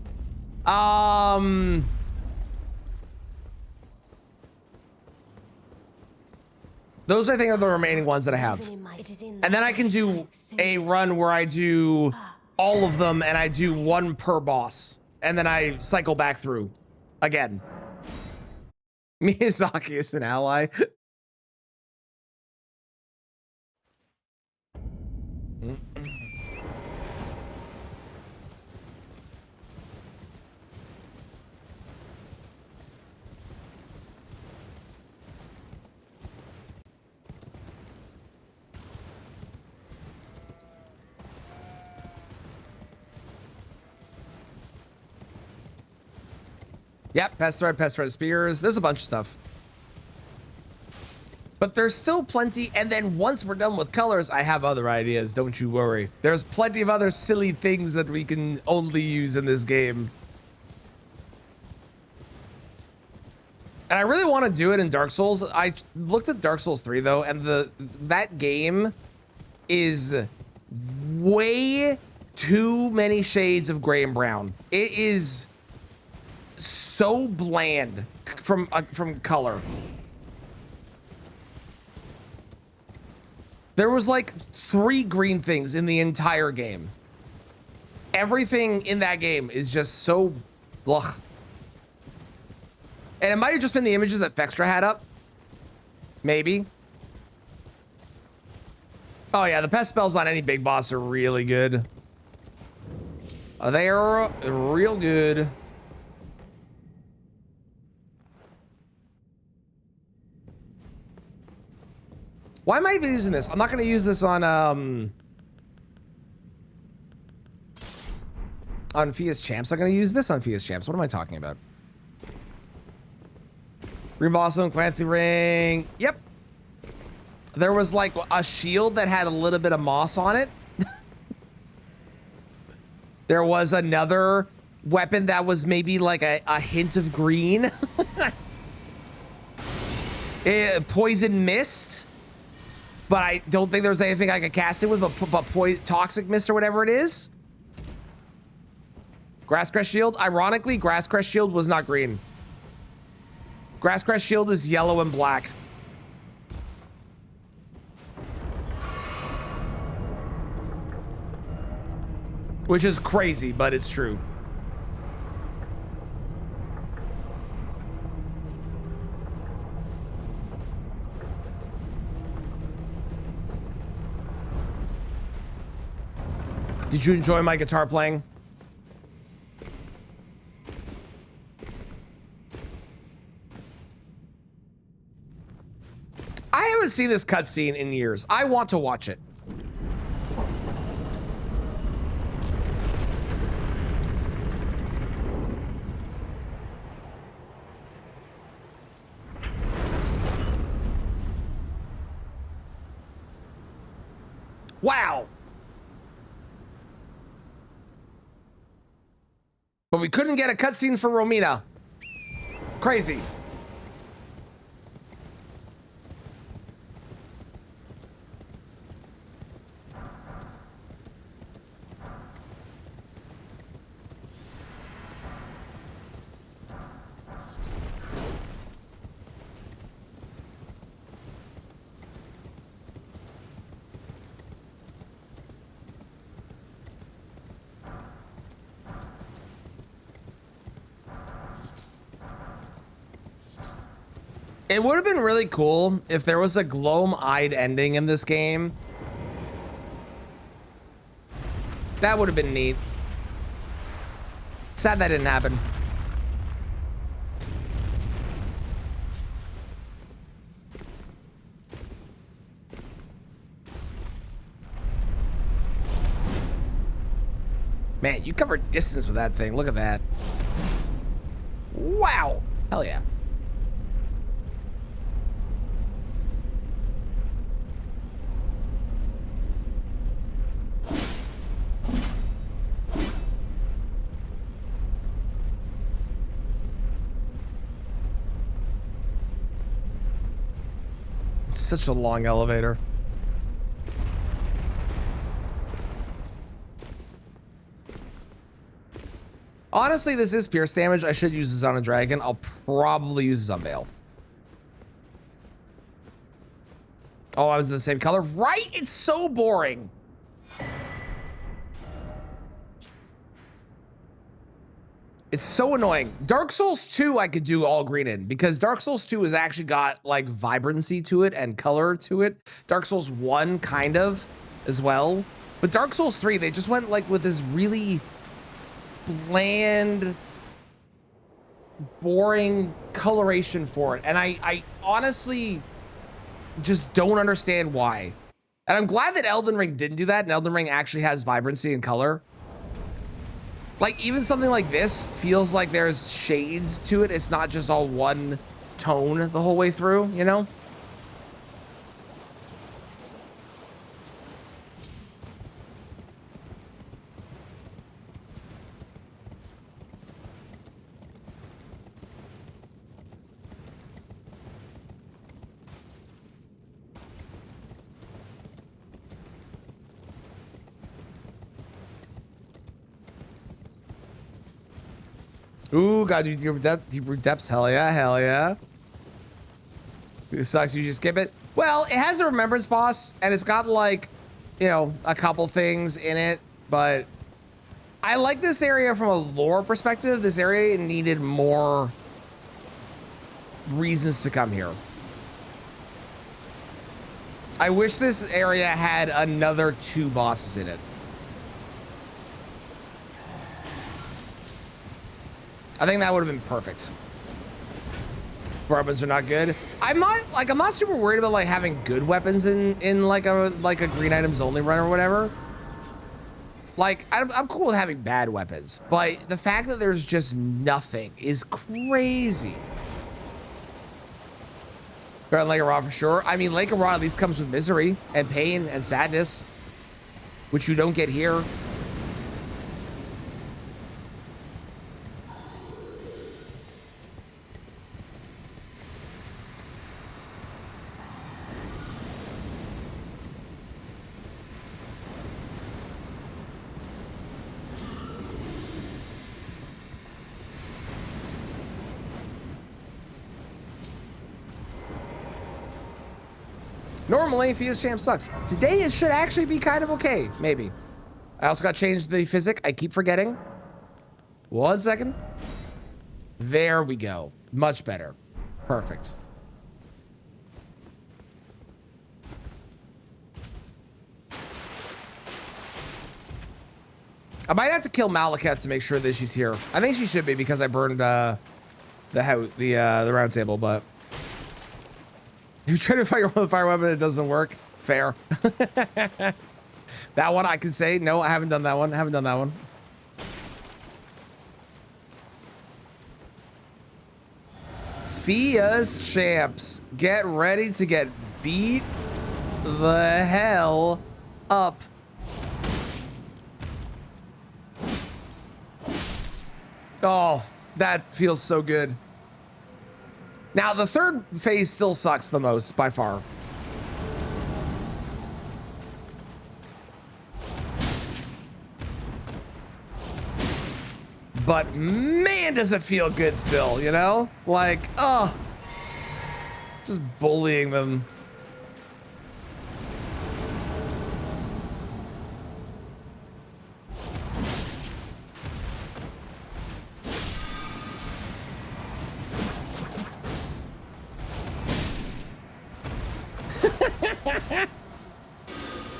Those I think are the remaining ones that I have. And then I can do a run where I do all of them and I do 1 per boss. And then I cycle back through again. Miyazaki is an ally. Yep, pest thread spears. There's a bunch of stuff. But there's still plenty. And then once we're done with colors, I have other ideas. Don't you worry. There's plenty of other silly things that we can only use in this game. And I really want to do it in Dark Souls. I looked at Dark Souls 3 though, and that game is way too many shades of gray and brown. It is so bland from color. There was like 3 green things in the entire game. Everything in that game is just so ugh. And it might have just been the images that Fextra had up. Maybe. Oh yeah, the pest spells on any big boss are really good. They are real good. Why am I even using this? I'm not going to use this on Fia's Champs. I'm going to use this on Fia's Champs. What am I talking about? Green Blossom, Clancy Ring. Yep. There was like a shield that had a little bit of moss on it. There was another weapon that was maybe like a hint of green. Poison Mist. But I don't think there's anything I could cast it with but Toxic Mist or whatever it is. Grasscrest Shield. Ironically, Grasscrest Shield was not green. Grasscrest Shield is yellow and black. Which is crazy, but it's true. Did you enjoy my guitar playing? I haven't seen this cutscene in years. I want to watch it. Wow. But we couldn't get a cutscene for Romina. Crazy. It would have been really cool if there was a gloam-eyed ending in this game. That would have been neat. Sad that didn't happen. Man, you covered distance with that thing. Look at that. Wow. Hell yeah. Such a long elevator. Honestly, this is pierce damage. I should use this on a dragon. I'll probably use this on Vale. Oh, I was the same color. Right? It's so boring. It's so annoying. Dark Souls 2 I could do all green in because Dark Souls 2 has actually got like vibrancy to it and color to it. Dark Souls 1 kind of as well. But Dark Souls 3, they just went like with this really bland, boring coloration for it. And I honestly just don't understand why. And I'm glad that Elden Ring didn't do that. And Elden Ring actually has vibrancy and color. Like, even something like this feels like there's shades to it. It's not just all one tone the whole way through, you know? Ooh, gotta do deeper depths. Hell yeah, hell yeah. It sucks you just skip it. Well, it has a remembrance boss, and it's got like, you know, a couple things in it, but I like this area from a lore perspective. This area needed more reasons to come here. I wish this area had another 2 bosses in it. I think that would have been perfect. Weapons are not good. I'm not super worried about like having good weapons in like a green items only run or whatever. Like I'm cool with having bad weapons, but the fact that there's just nothing is crazy. Better than Lake of Ra for sure. I mean, Lake of Ra at least comes with misery and pain and sadness, which you don't get here. Normally, Fia's champ sucks. Today, it should actually be kind of okay, maybe. I also got changed the physic. I keep forgetting. 1 second. There we go. Much better. Perfect. I might have to kill Malekith to make sure that she's here. I think she should be because I burned the round table, but you try to fight with a fire weapon, it doesn't work. Fair. That one I can say, no, I haven't done that one. I haven't done that one. Fia's champs, get ready to get beat the hell up. Oh, that feels so good. Now, the third phase still sucks the most by far. But man, does it feel good still, you know? Like, oh, just bullying them.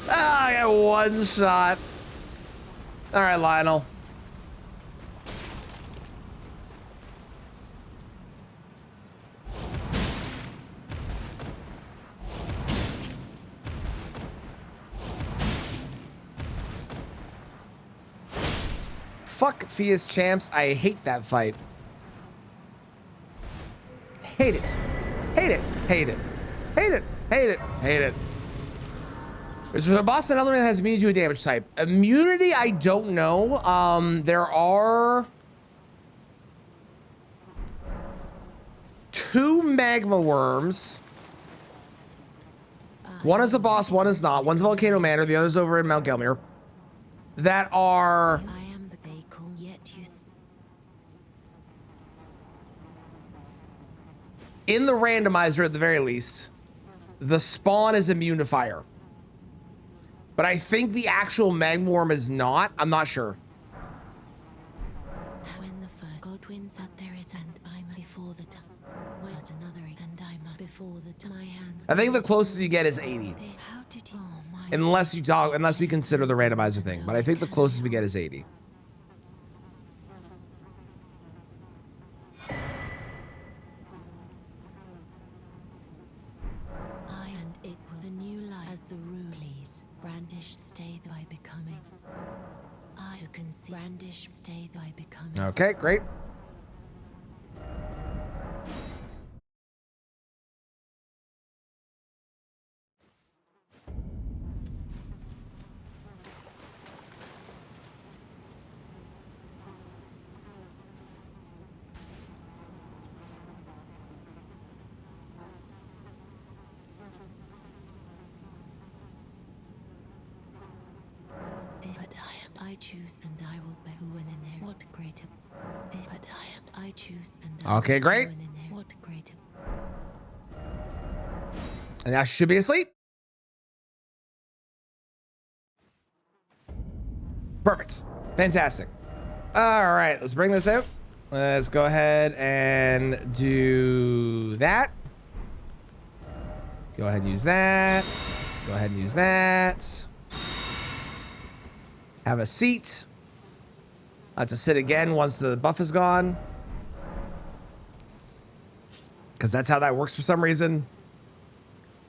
I got one shot. All right, Lionel. Fuck Fia's champs. I hate that fight. Hate it. Hate it. Hate it. Hate it. Hate it. Hate it. There's a boss that element has immunity to a damage type. Immunity, I don't know. There are 2 magma worms. One is a boss, one is not. One's Volcano Manor, the other's over in Mount Gelmir. That are in the randomizer at the very least. The spawn is immune to fire. But I think the actual magma worm is not. I'm not sure. When the first god wins out there is and I must before the time. Wait another and I must before the time. My hands. I think the closest you get is 80. How did you? Oh my. Unless we consider the randomizer thing. But I think the closest we get is 80. I and it will the new life as the rulees. Brandish stay by becoming. I to conceive. Brandish stay by becoming. Okay, great. But I choose and I will be who will inherit. What greater? But I choose and I Okay, great. will inherit. What greater? And I should be asleep. Perfect. Fantastic. All right, let's bring this out. Let's go ahead and do that. Go ahead and use that. Go ahead and use that. Have a seat. I'll have to sit again once the buff is gone. Because that's how that works for some reason.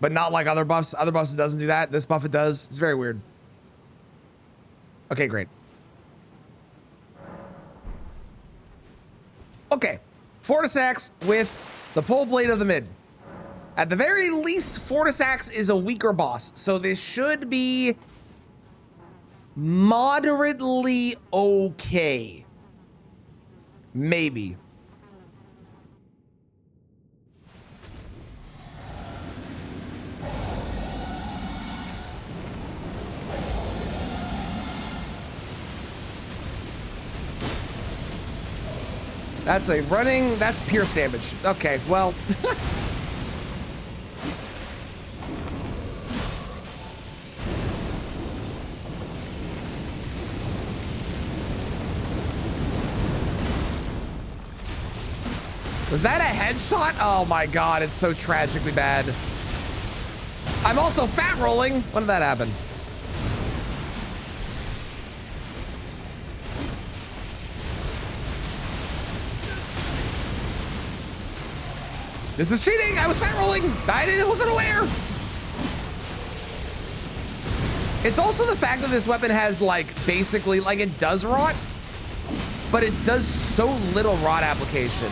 But not like other buffs. Other buffs it doesn't do that. This buff it does. It's very weird. Okay, great. Okay. Fortis Axe with the pole blade of the mid. At the very least, Fortis Axe is a weaker boss. So this should be moderately okay. Maybe. That's a running, that's pierce damage. Okay, well. Was that a headshot? Oh my god, it's so tragically bad. I'm also fat rolling. When did that happen? This is cheating. I was fat rolling. I wasn't aware. It's also the fact that this weapon has like basically like it does rot, but it does so little rot application.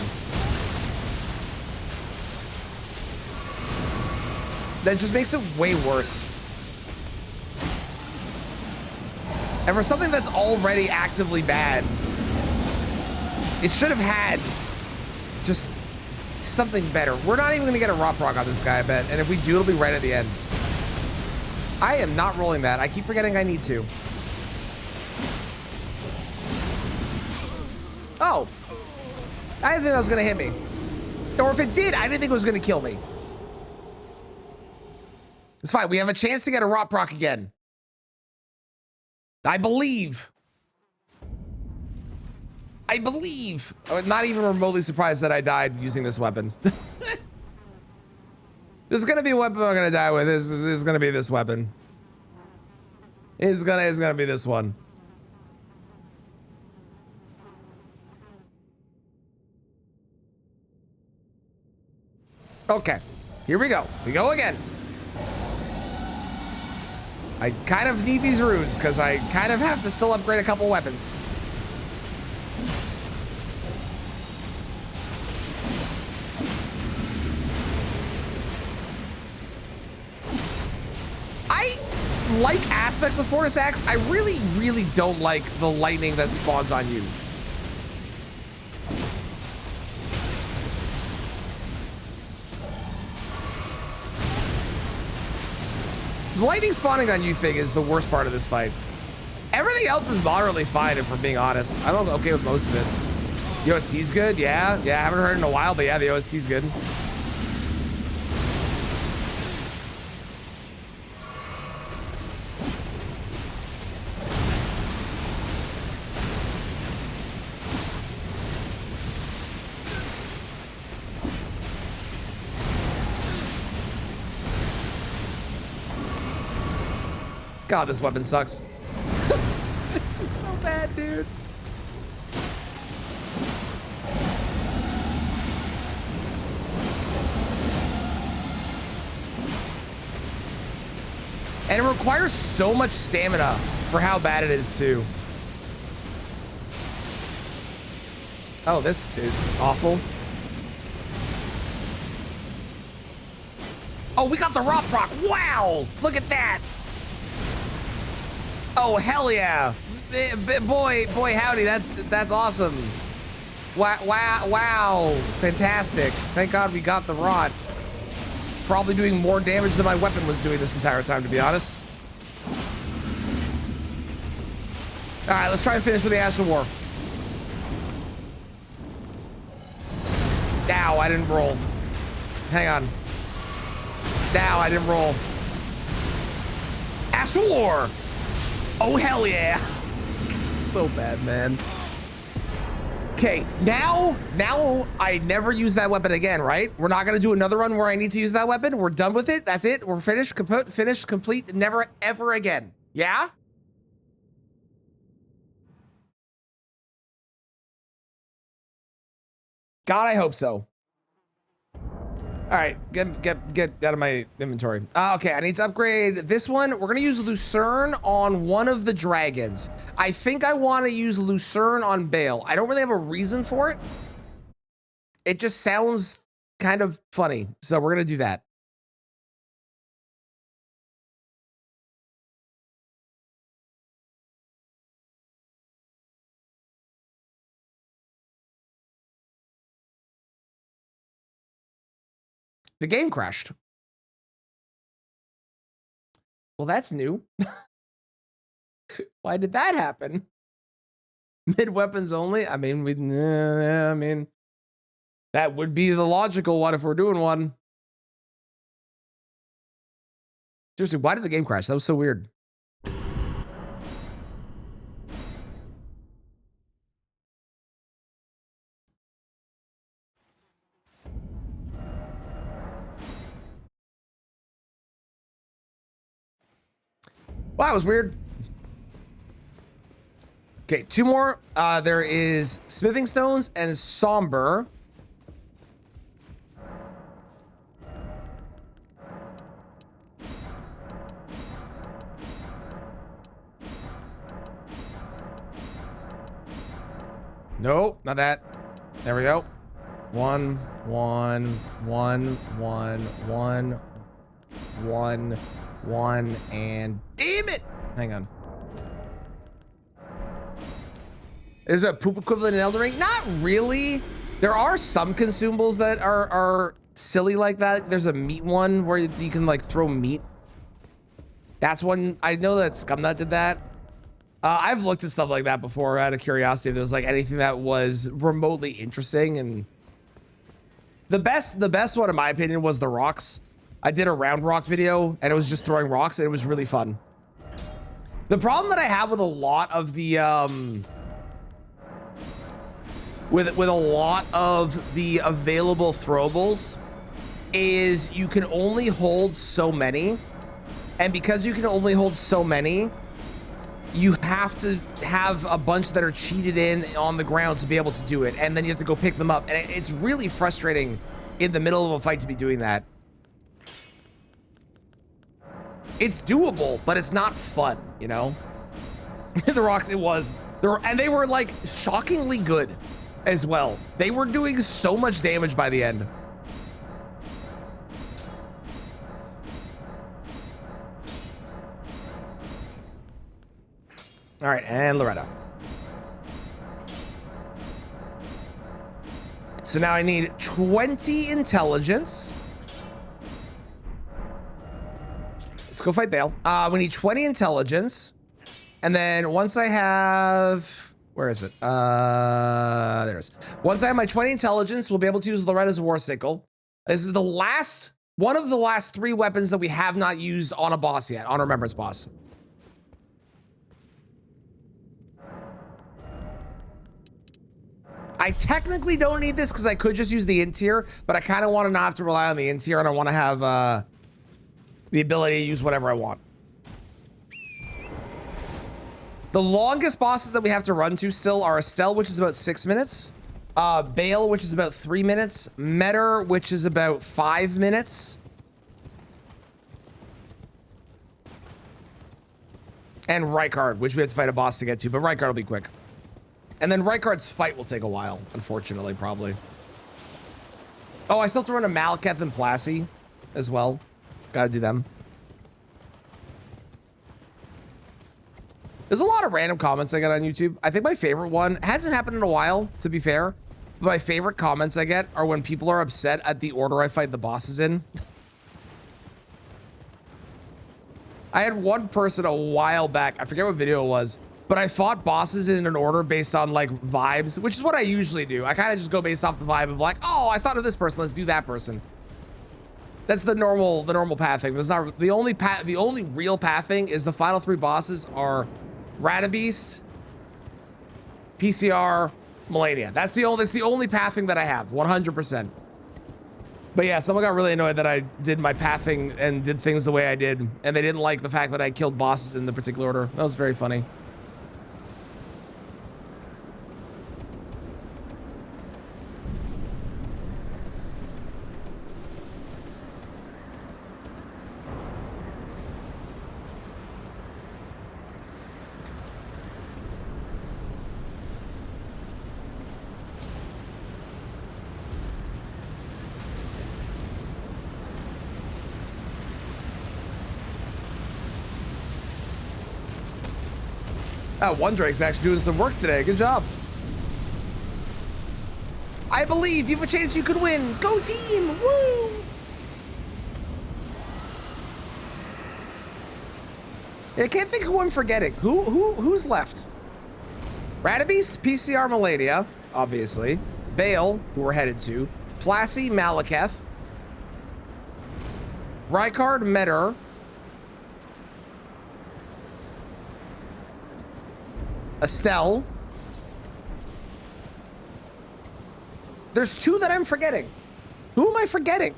That just makes it way worse. And for something that's already actively bad, it should have had just something better. We're not even going to get a rot proc on this guy, I bet. And if we do, it'll be right at the end. I am not rolling that. I keep forgetting I need to. Oh. I didn't think that was going to hit me. Or if it did, I didn't think it was going to kill me. It's fine. We have a chance to get a rot proc again. I believe. I believe. I'm not even remotely surprised that I died using this weapon. There's gonna be a weapon I'm gonna die with. This is gonna be this weapon. It's gonna be this one. Okay, here we go. We go again. I kind of need these runes because I kind of have to still upgrade a couple weapons. I like aspects of Fortis Axe. I really, really don't like the lightning that spawns on you. The lightning spawning on you, Fig, is the worst part of this fight. Everything else is moderately fine, if we're being honest. I'm okay with most of it. The OST's good, yeah. Yeah, I haven't heard it in a while, but yeah, the OST's good. God, this weapon sucks. It's just so bad, dude. And it requires so much stamina for how bad it is, too. Oh, this is awful. Oh, we got the rot proc. Wow! Look at that. Oh, hell yeah. Boy, howdy, that's awesome. Wow, fantastic. Thank God we got the rot. Probably doing more damage than my weapon was doing this entire time, to be honest. All right, let's try and finish with the Ash of War. Ow, I didn't roll. Hang on. Ow, I didn't roll. Ash of War! Oh, hell yeah. So bad, man. Okay, now I never use that weapon again, right? We're not gonna do another run where I need to use that weapon. We're done with it. That's it. We're finished, complete, never, ever again. Yeah? God, I hope so. All right, get out of my inventory. Okay, I need to upgrade this one. We're gonna use Lucerne on one of the dragons. I think I want to use Lucerne on Bale. I don't really have a reason for it. It just sounds kind of funny, so we're gonna do that. The game crashed. Well, that's new. Why did that happen? Mid weapons only? I mean, I mean, that would be the logical one if we're doing one. Seriously, why did the game crash? That was so weird. Wow, it was weird. Okay, two more. There is smithing stones and somber. Nope, not that. There we go. One, and damn it! Hang on. Is it a poop equivalent in Elden Ring? Not really. There are some consumables that are silly like that. There's a meat one where you can like throw meat. That's one. I know that Scumnut did that. I've looked at stuff like that before out of curiosity. If there was like anything that was remotely interesting, and the best one in my opinion was the rocks. I did a round rock video and it was just throwing rocks and it was really fun. The problem that I have with a lot of the with a lot of the available throwables is you can only hold so many, and because you can only hold so many, you have to have a bunch that are cheated in on the ground to be able to do it, and then you have to go pick them up, and it's really frustrating in the middle of a fight to be doing that. It's doable, but it's not fun, you know? The rocks, it was. And they were like shockingly good as well. They were doing so much damage by the end. All right, and Loretta. So now I need 20 intelligence. Let's go fight Bale. We need 20 intelligence. And then once I have, where is it? There it is. Once I have my 20 intelligence, we'll be able to use Loretta's War Sickle. This is the last, one of the last 3 weapons that we have not used on a boss yet, on a Remembrance boss. I technically don't need this because I could just use the int tier, but I kind of want to not have to rely on the int tier, and I want to have the ability to use whatever I want. The longest bosses that we have to run to still are Estelle, which is about 6 minutes. Bale, which is about 3 minutes. Metter, which is about 5 minutes. And Rykard, which we have to fight a boss to get to, but Rykard will be quick. And then Rykard's fight will take a while, unfortunately, probably. Oh, I still have to run a Malekith and Plassie as well. Gotta do them. There's a lot of random comments I get on YouTube. I think my favorite one hasn't happened in a while, to be fair. But my favorite comments I get are when people are upset at the order I fight the bosses in. I had one person a while back, I forget what video it was, but I fought bosses in an order based on like vibes, which is what I usually do. I kind of just go based off the vibe of like, oh, I thought of this person, let's do that person. That's the normal pathing. There's not the only real pathing is the final 3 bosses are Radabeast, PCR, Melania. That's the only pathing that I have, 100%. But yeah, someone got really annoyed that I did my pathing and did things the way I did, and they didn't like the fact that I killed bosses in the particular order. That was very funny. One Drake's actually doing some work today. Good job. I believe you have a chance you could win. Go team! Woo! I can't think who I'm forgetting. Who's left? Radabeast, PCR, Melania, obviously. Bale, who we're headed to. Plassie, Malekith. Rykard, Metter. Estelle. There's 2 that I'm forgetting. Who am I forgetting?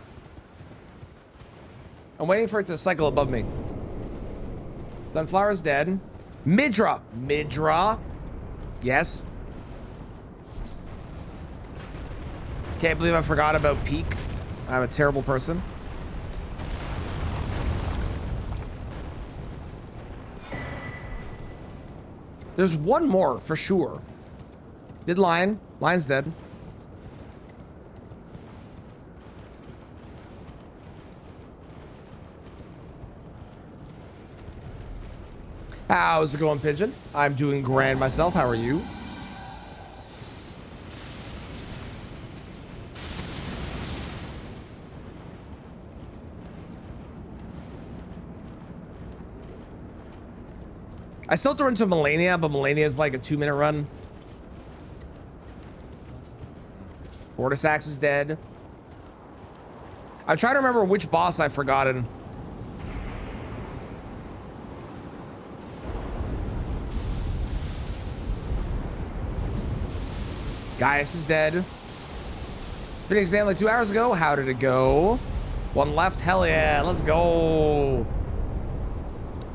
I'm waiting for it to cycle above me. Sunflower's dead. Midra. Yes. Can't believe I forgot about Peak. I'm a terrible person. There's one more for sure. Did Lion. Lion's dead. How's it going, Pigeon? I'm doing grand myself. How are you? I still throw into Melania, but Melania is like a 2-minute run. Vortisax is dead. I'm trying to remember which boss I've forgotten. Gaius is dead. Did an exam like 2 hours ago. How did it go? 1 left. Hell yeah. Let's go.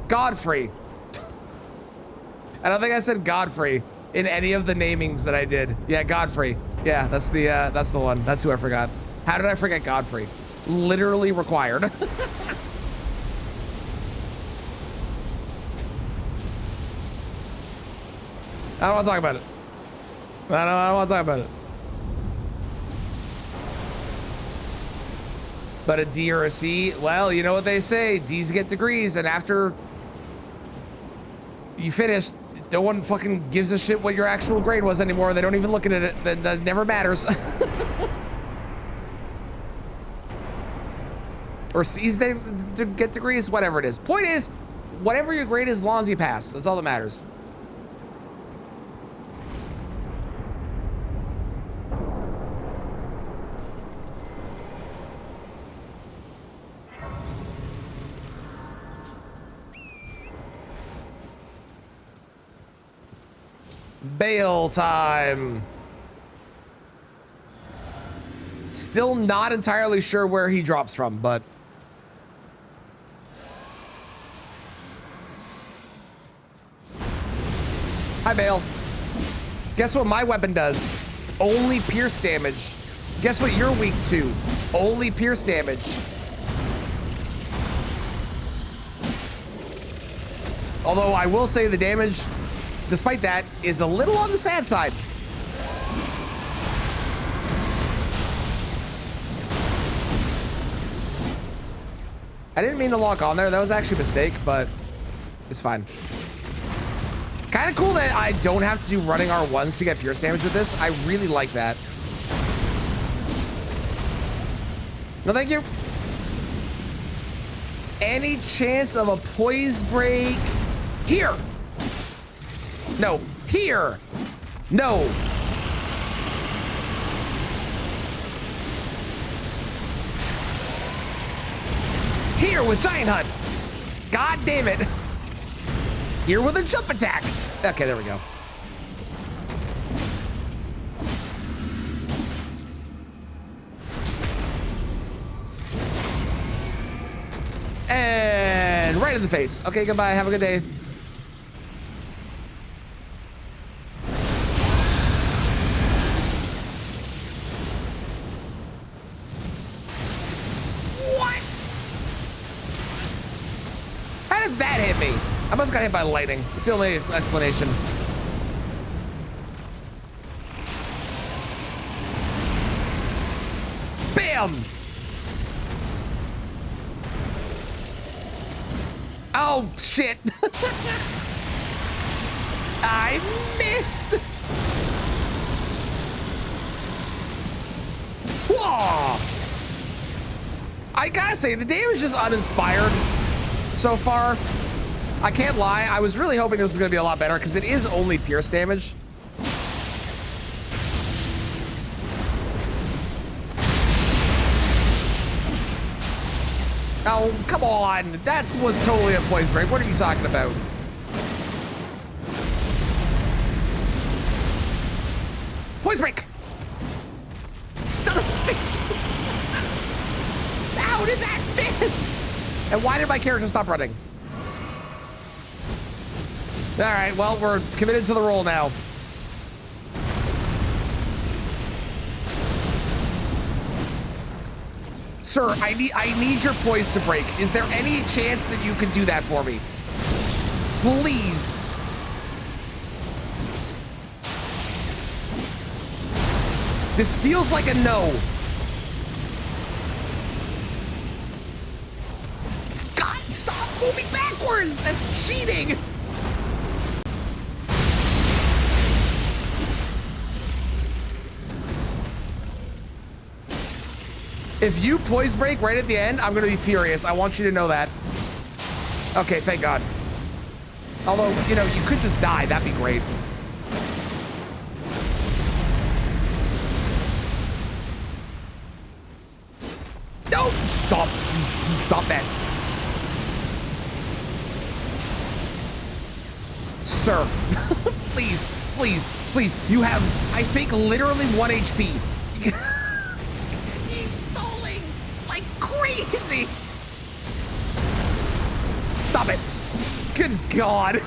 Godfrey. I don't think I said Godfrey in any of the namings that I did. Yeah, Godfrey. Yeah, that's the one. That's who I forgot. How did I forget Godfrey? Literally required. I don't want to talk about it. I don't want to talk about it. But a D or a C, well, you know what they say. D's get degrees, and after you finish, no one fucking gives a shit what your actual grade was anymore. They don't even look at it. That never matters. Or C's they get degrees, whatever it is. Point is, whatever your grade is, as long as you pass. That's all that matters. Bail time. Still not entirely sure where he drops from, but hi, Bale. Guess what my weapon does? Only pierce damage. Guess what you're weak to? Only pierce damage. Although I will say the damage, despite that, is a little on the sad side. I didn't mean to lock on there. That was actually a mistake, but it's fine. Kind of cool that I don't have to do running R1s to get pierce damage with this. I really like that. No, thank you. Any chance of a poise break? Here. No, here. No. Here with Giant Hunt. God damn it. Here with a jump attack. Okay, there we go. And right in the face. Okay, goodbye. Have a good day. How did that hit me? I must have got hit by lightning. It's the only explanation. Bam! Oh, shit. I missed. Whoa! I gotta say, the damage is uninspired so far. I can't lie. I was really hoping this was gonna be a lot better because it is only pierce damage. Oh, come on. That was totally a poise break. What are you talking about? Poise break! Son of a bitch! How did that miss? And why did my character stop running? All right, well, we're committed to the role now. Sir, I need your poise to break. Is there any chance that you can do that for me? Please. This feels like a no. God, stop moving backwards. That's cheating. If you poise break right at the end, I'm gonna be furious. I want you to know that. Okay, thank God. Although, you know, you could just die. That'd be great. No! Stop that. Sir, please, please, please. You have, I think, literally 1 HP. He's stalling like crazy. Stop it. Good God.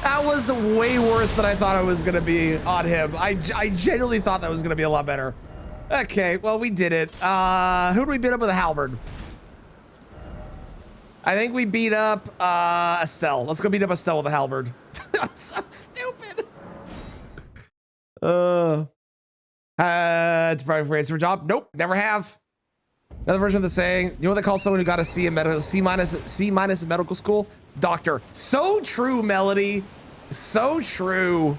That was way worse than I thought it was going to be on him. I genuinely thought that was going to be a lot better. Okay, well, we did it. Who do we beat up with a halberd? I think we beat up Estelle. Let's go beat up Estelle with a halberd. I'm so stupid. To private phrase for a job? Nope, never have. Another version of the saying. You know what they call someone who got a C in C minus in medical school? Doctor. So true, Melody. So true.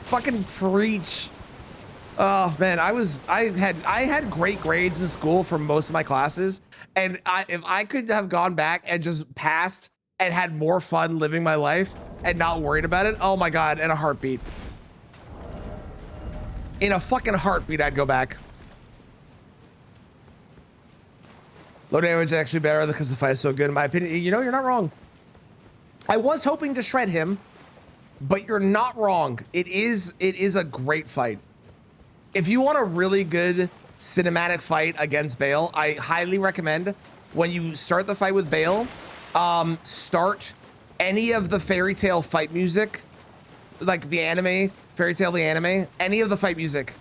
Fucking preach. Oh man, I had great grades in school for most of my classes, and if I could have gone back and just passed and had more fun living my life and not worried about it, oh my God, in a heartbeat. In a fucking heartbeat, I'd go back. Low damage is actually better because the fight is so good, in my opinion. You know, you're not wrong. I was hoping to shred him, but you're not wrong. It is a great fight. If you want a really good cinematic fight against Bale, I highly recommend when you start the fight with Bale, start any of the Fairy Tail fight music, like the anime, Fairy Tail the anime, any of the fight music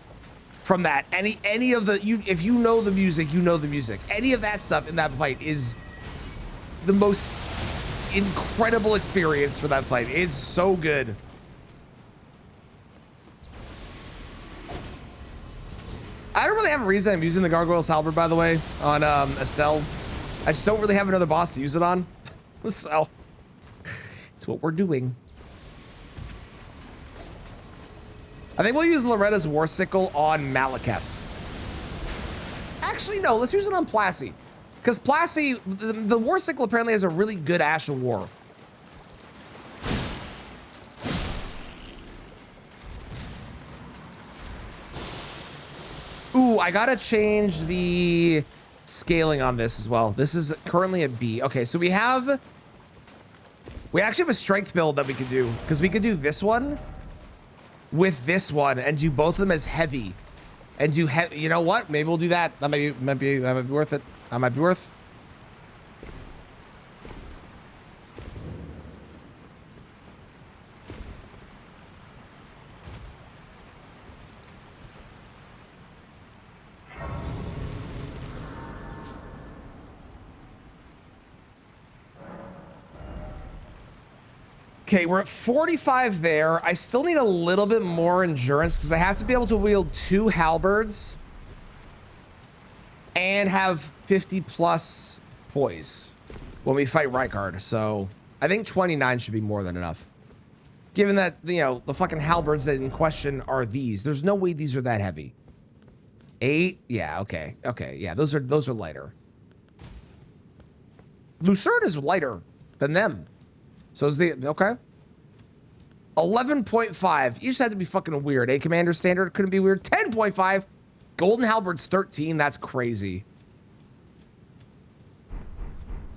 from that. Any of the, if you know the music, you know the music. Any of that stuff in that fight is the most incredible experience for that fight. It's so good. I don't really have a reason I'm using the Gargoyle's Halberd, by the way, on Estelle. I just don't really have another boss to use it on. So, it's what we're doing. I think we'll use Loretta's War Sickle on Malekith. Actually, no, let's use it on Plassey. Because Plassey, the War Sickle apparently has a really good Ash of War. Ooh, I gotta change the scaling on this as well. This is currently a B. Okay, so we actually have a strength build that we could do, because we could do this one with this one and do both of them as heavy. And do you know what? Maybe we'll do that. That might be worth it. That might be worth. Okay, we're at 45 there. I still need a little bit more endurance because I have to be able to wield 2 halberds and have 50 plus poise when we fight Rykard. So I think 29 should be more than enough. Given that, you know, the fucking halberds that in question are these. There's no way these are that heavy. 8? Yeah, okay. Okay, yeah, those are lighter. Lucerne is lighter than them. So is the, okay. 11.5. You just had to be fucking weird. A commander standard couldn't be weird. 10.5. Golden Halberd's 13. That's crazy.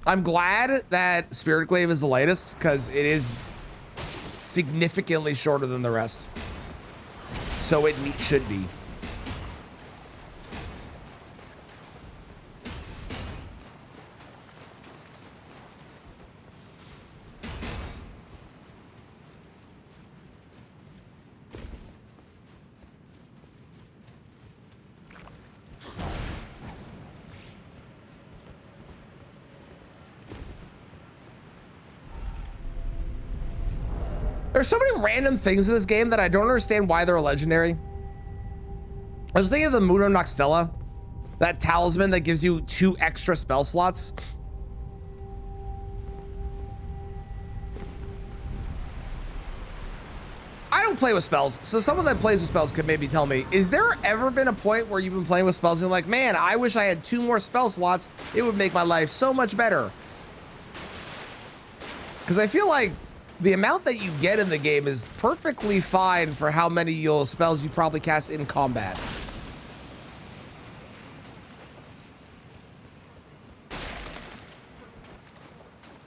I'm glad that Spirit Glaive is the lightest because it is significantly shorter than the rest. So it should be. There's so many random things in this game that I don't understand why they're legendary. I was thinking of the Muno Noxtella, that talisman that gives you 2 extra spell slots. I don't play with spells, so someone that plays with spells could maybe tell me, is there ever been a point where you've been playing with spells and you're like, man, I wish I had 2 more spell slots. It would make my life so much better. Because I feel like the amount that you get in the game is perfectly fine for how many spells you probably cast in combat.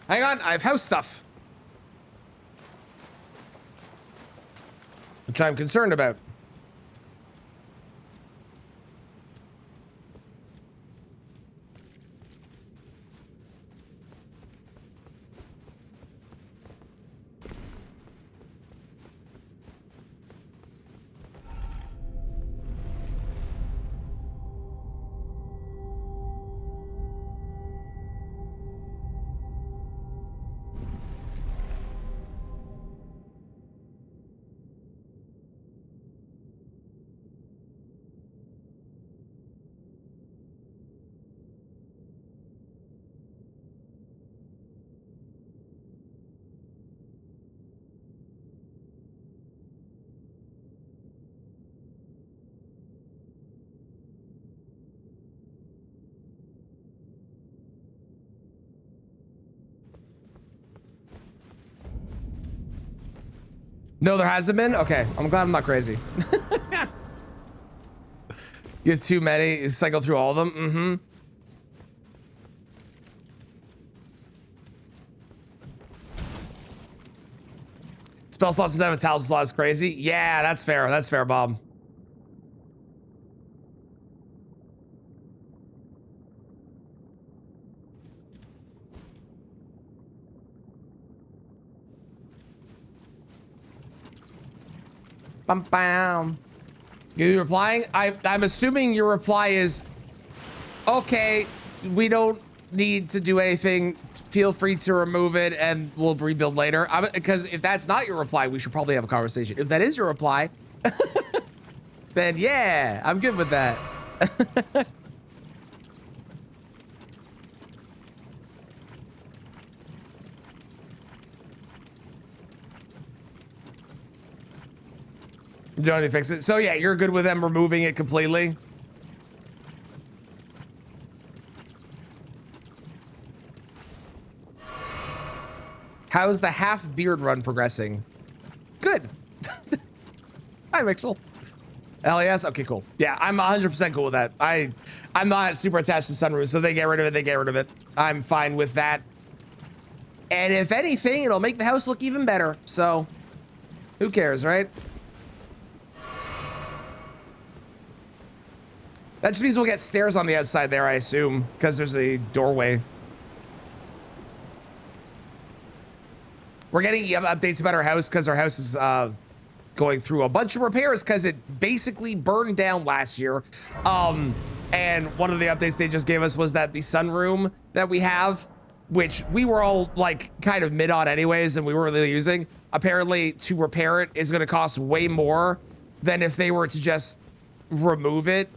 Hang on, I have house stuff, which I'm concerned about. No, there hasn't been? Okay, I'm glad I'm not crazy. You have too many, you cycle through all of them? Mm-hmm. Spell slots instead of a talent slot is crazy. Yeah, that's fair. That's fair, Bob. Bum bam. You replying? I'm assuming your reply is, okay, we don't need to do anything. Feel free to remove it and we'll rebuild later. Because if that's not your reply, we should probably have a conversation. If that is your reply, then yeah, I'm good with that. You don't need to fix it. So yeah, you're good with them removing it completely. How's the half beard run progressing? Good. Hi, Mixel. Hell yes. Okay, cool. Yeah, I'm 100% cool with that. I'm not super attached to sunroofs, so they get rid of it, they get rid of it. I'm fine with that. And if anything, it'll make the house look even better. So who cares, right? That just means we'll get stairs on the outside there, I assume, because there's a doorway. We're getting updates about our house because our house is going through a bunch of repairs because it basically burned down last year. And one of the updates they just gave us was that the sunroom that we have, which we were all like kind of mid on anyways, and we weren't really using, apparently to repair it is going to cost way more than if they were to just remove it.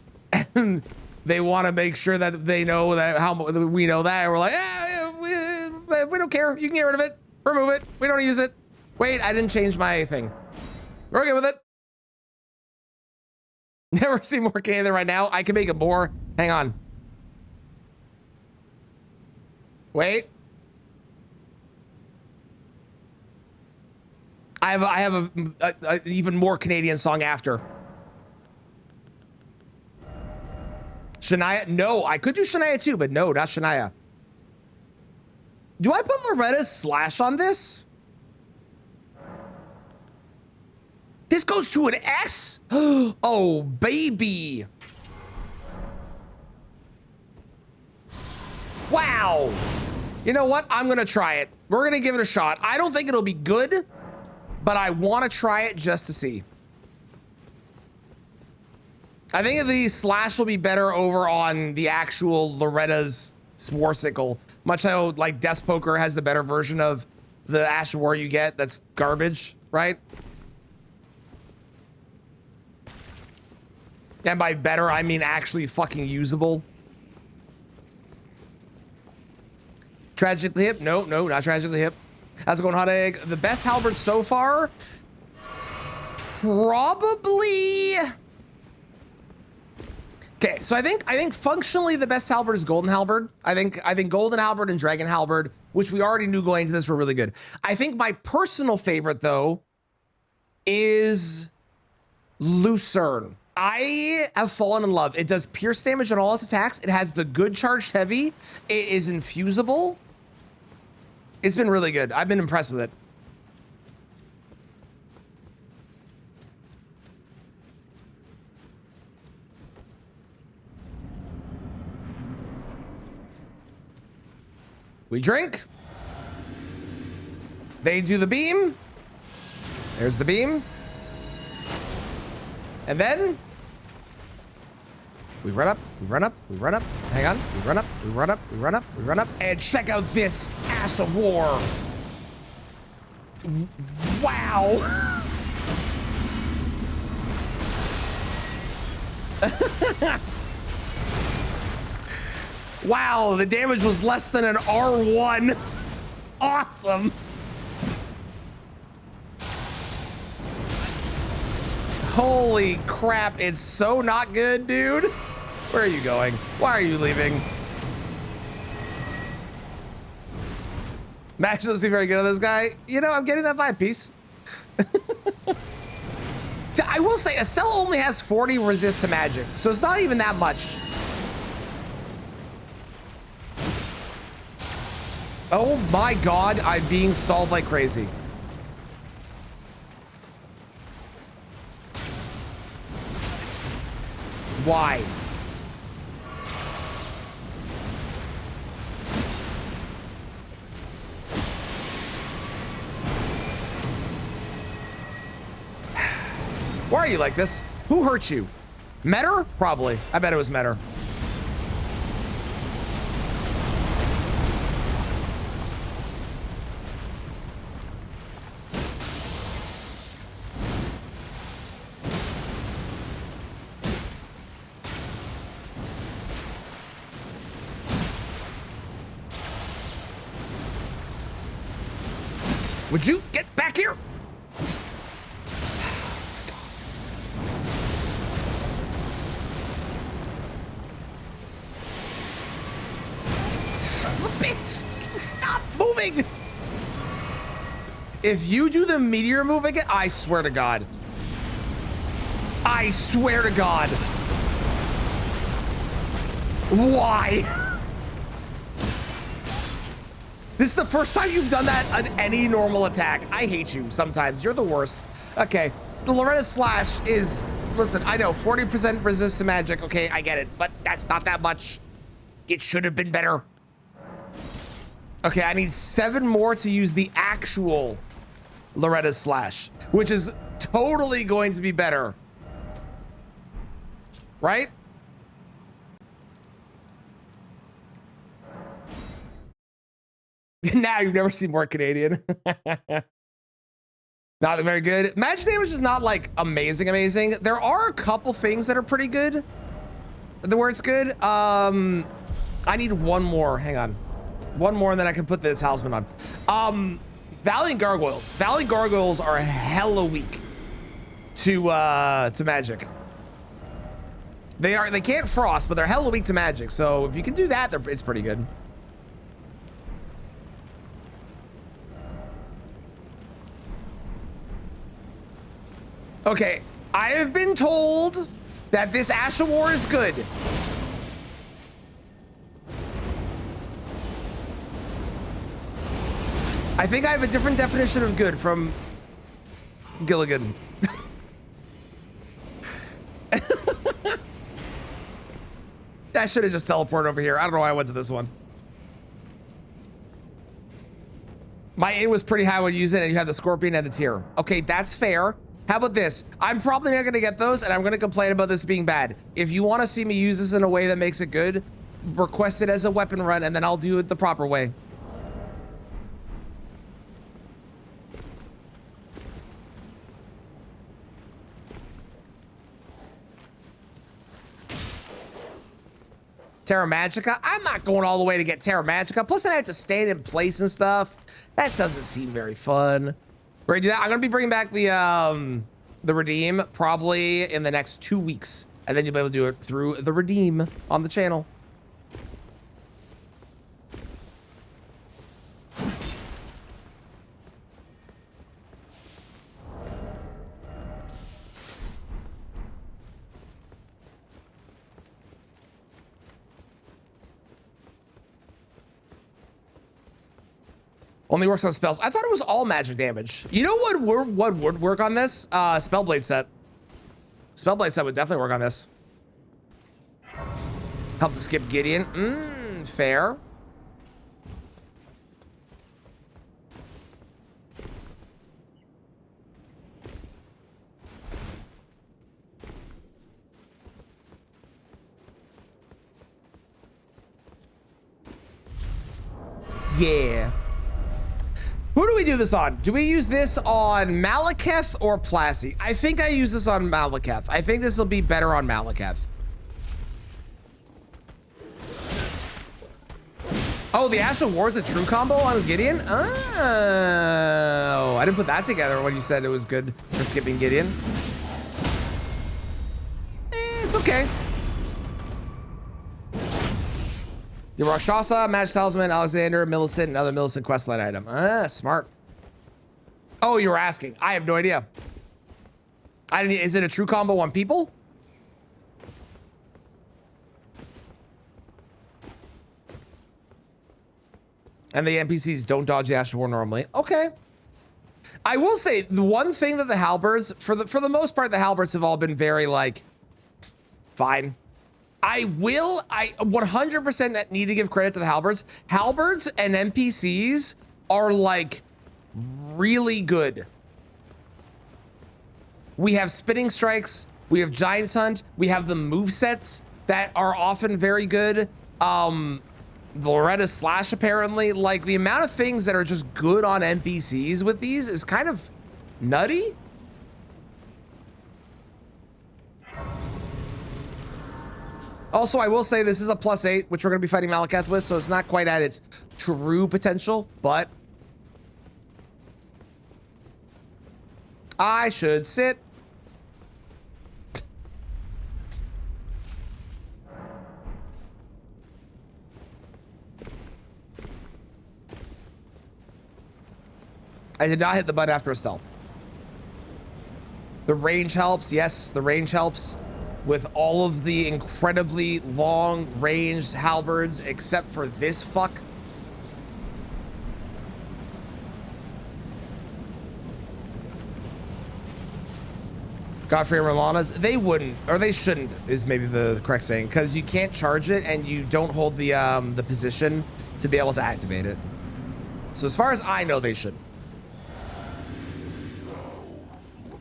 And they want to make sure that they know that we know that. And we're like, we don't care. You can get rid of it. Remove it. We don't use it. Wait, I didn't change my thing. We're okay with it. Never seen more Canadian than right now. I can make it more. Hang on. Wait. I have a even more Canadian song after. Shania? No, I could do Shania too, but no, not Shania. Do I put Loretta's slash on this? This goes to an S? Oh, baby. Wow. You know what? I'm gonna try it. We're gonna give it a shot. I don't think it'll be good, but I want to try it just to see. I think the slash will be better over on the actual Loretta's Swarsicle. Much how like Death Poker has the better version of the Ash of War you get. That's garbage, right? And by better, I mean actually fucking usable. Tragically Hip? No, not Tragically Hip. How's it going, Hot Egg? The best Halberd so far? Probably... Okay, so I think functionally the best halberd is golden halberd. I think golden halberd and dragon halberd, which we already knew going into this, were really good. I think my personal favorite though is Lucerne. I have fallen in love. It does pierce damage on all its attacks. It has the good charged heavy. It is infusible. It's been really good. I've been impressed with it. We drink. They do the beam. There's the beam. And then we run up, we run up, we run up. Hang on. We run up, we run up, we run up, we run up. And check out this Ash of War. Wow. Wow, the damage was less than an R1. Awesome. Holy crap, it's so not good, dude. Where are you going? Why are you leaving? Match doesn't seem very good on this guy. You know, I'm getting that vibe piece. I will say, Estelle only has 40 resist to magic, so it's not even that much. Oh my god, I'm being stalled like crazy. Why? Why are you like this? Who hurt you? Metter? Probably. I bet it was Metter. Would you get back here? Son of a bitch! Stop moving! If you do the meteor move again, I swear to God. I swear to God. Why? This is the first time you've done that on any normal attack. I hate you sometimes. You're the worst. Okay, the Loretta Slash is, listen, I know 40% resist to magic. Okay, I get it, but that's not that much. It should have been better. Okay, I need 7 more to use the actual Loretta Slash, which is totally going to be better. Right? Now you've never seen more Canadian. Not very good. Magic damage is not like amazing. There are a couple things that are pretty good. Where it's good. I need one more. Hang on. One more and then I can put the talisman on. Valiant Gargoyles. Valiant Gargoyles are hella weak to magic. They can't frost, but they're hella weak to magic. So if you can do that, it's pretty good. Okay, I have been told that this Ash of War is good. I think I have a different definition of good from Gilligan. I should have just teleported over here. I don't know why I went to this one. My aim was pretty high when you use it, and you had the Scorpion and the Tear. Okay, that's fair. How about this? I'm probably not going to get those, and I'm going to complain about this being bad. If you want to see me use this in a way that makes it good, request it as a weapon run, and then I'll do it the proper way. Terra Magica? I'm not going all the way to get Terra Magica. Plus, I have to stand in place and stuff. That doesn't seem very fun. Ready to do that? I'm gonna be bringing back the Redeem probably in the next 2 weeks. And then you'll be able to do it through the redeem on the channel. Only works on spells. I thought it was all magic damage. You know what would work on this? Spellblade set. Spellblade set would definitely work on this. Help to skip Gideon. Fair. Yeah. Who do we do this on? Do we use this on Malekith or Plasty? I think I use this on Malekith. I think this will be better on Malekith. Oh, the Ash of War is a true combo on Gideon? Oh, I didn't put that together when you said it was good for skipping Gideon. It's okay. The Rakshasa, Magic Talisman, Alexander, Millicent, and other Millicent questline item. Smart. Oh, you were asking. I have no idea. I didn't. Is it a true combo on people? And the NPCs don't dodge the Ash of War normally. Okay. I will say the one thing that the Halberds, for the most part, the Halberds have all been very like, fine. I 100% need to give credit to the Halberds. Halberds and NPCs are like really good. We have Spinning Strikes, we have Giant's Hunt, we have the movesets that are often very good. Loretta Slash apparently, like the amount of things that are just good on NPCs with these is kind of nutty. Also, I will say this is a +8, which we're going to be fighting Malekith with, so it's not quite at its true potential, but I should sit. I did not hit the button after a stealth. The range helps. Yes, the range helps. With all of the incredibly long-ranged halberds, except for this fuck. Godfrey and Rolana's, they wouldn't, or they shouldn't, is maybe the correct saying, because you can't charge it and you don't hold the position to be able to activate it. So as far as I know, they should.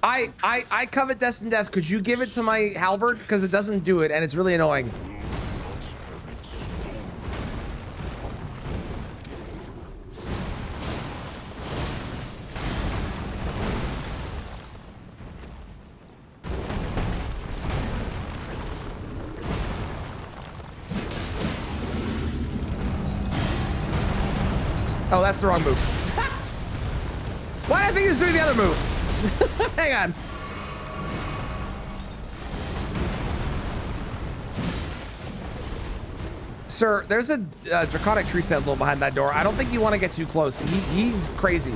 I covet Destined Death. Could you give it to my halberd? Because it doesn't do it, and it's really annoying. Oh, that's the wrong move. Why did I think he was doing the other move? Hang on. Sir, there's a draconic tree sentinel behind that door. I don't think you want to get too close. He's crazy.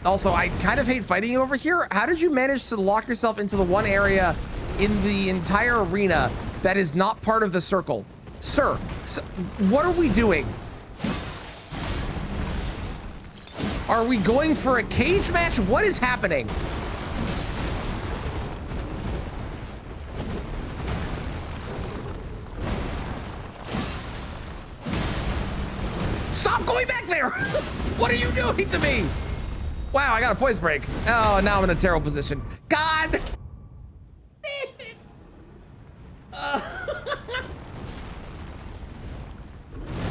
Also, I kind of hate fighting you over here. How did you manage to lock yourself into the one area in the entire arena that is not part of the circle? Sir, what are we doing? Are we going for a cage match? What is happening? Stop going back there! What are you doing to me? Wow, I got a poise break. Oh, now I'm in a terrible position. God! Damn it!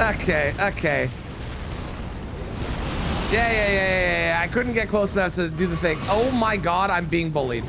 Okay. Yeah. I couldn't get close enough to do the thing. Oh my God, I'm being bullied.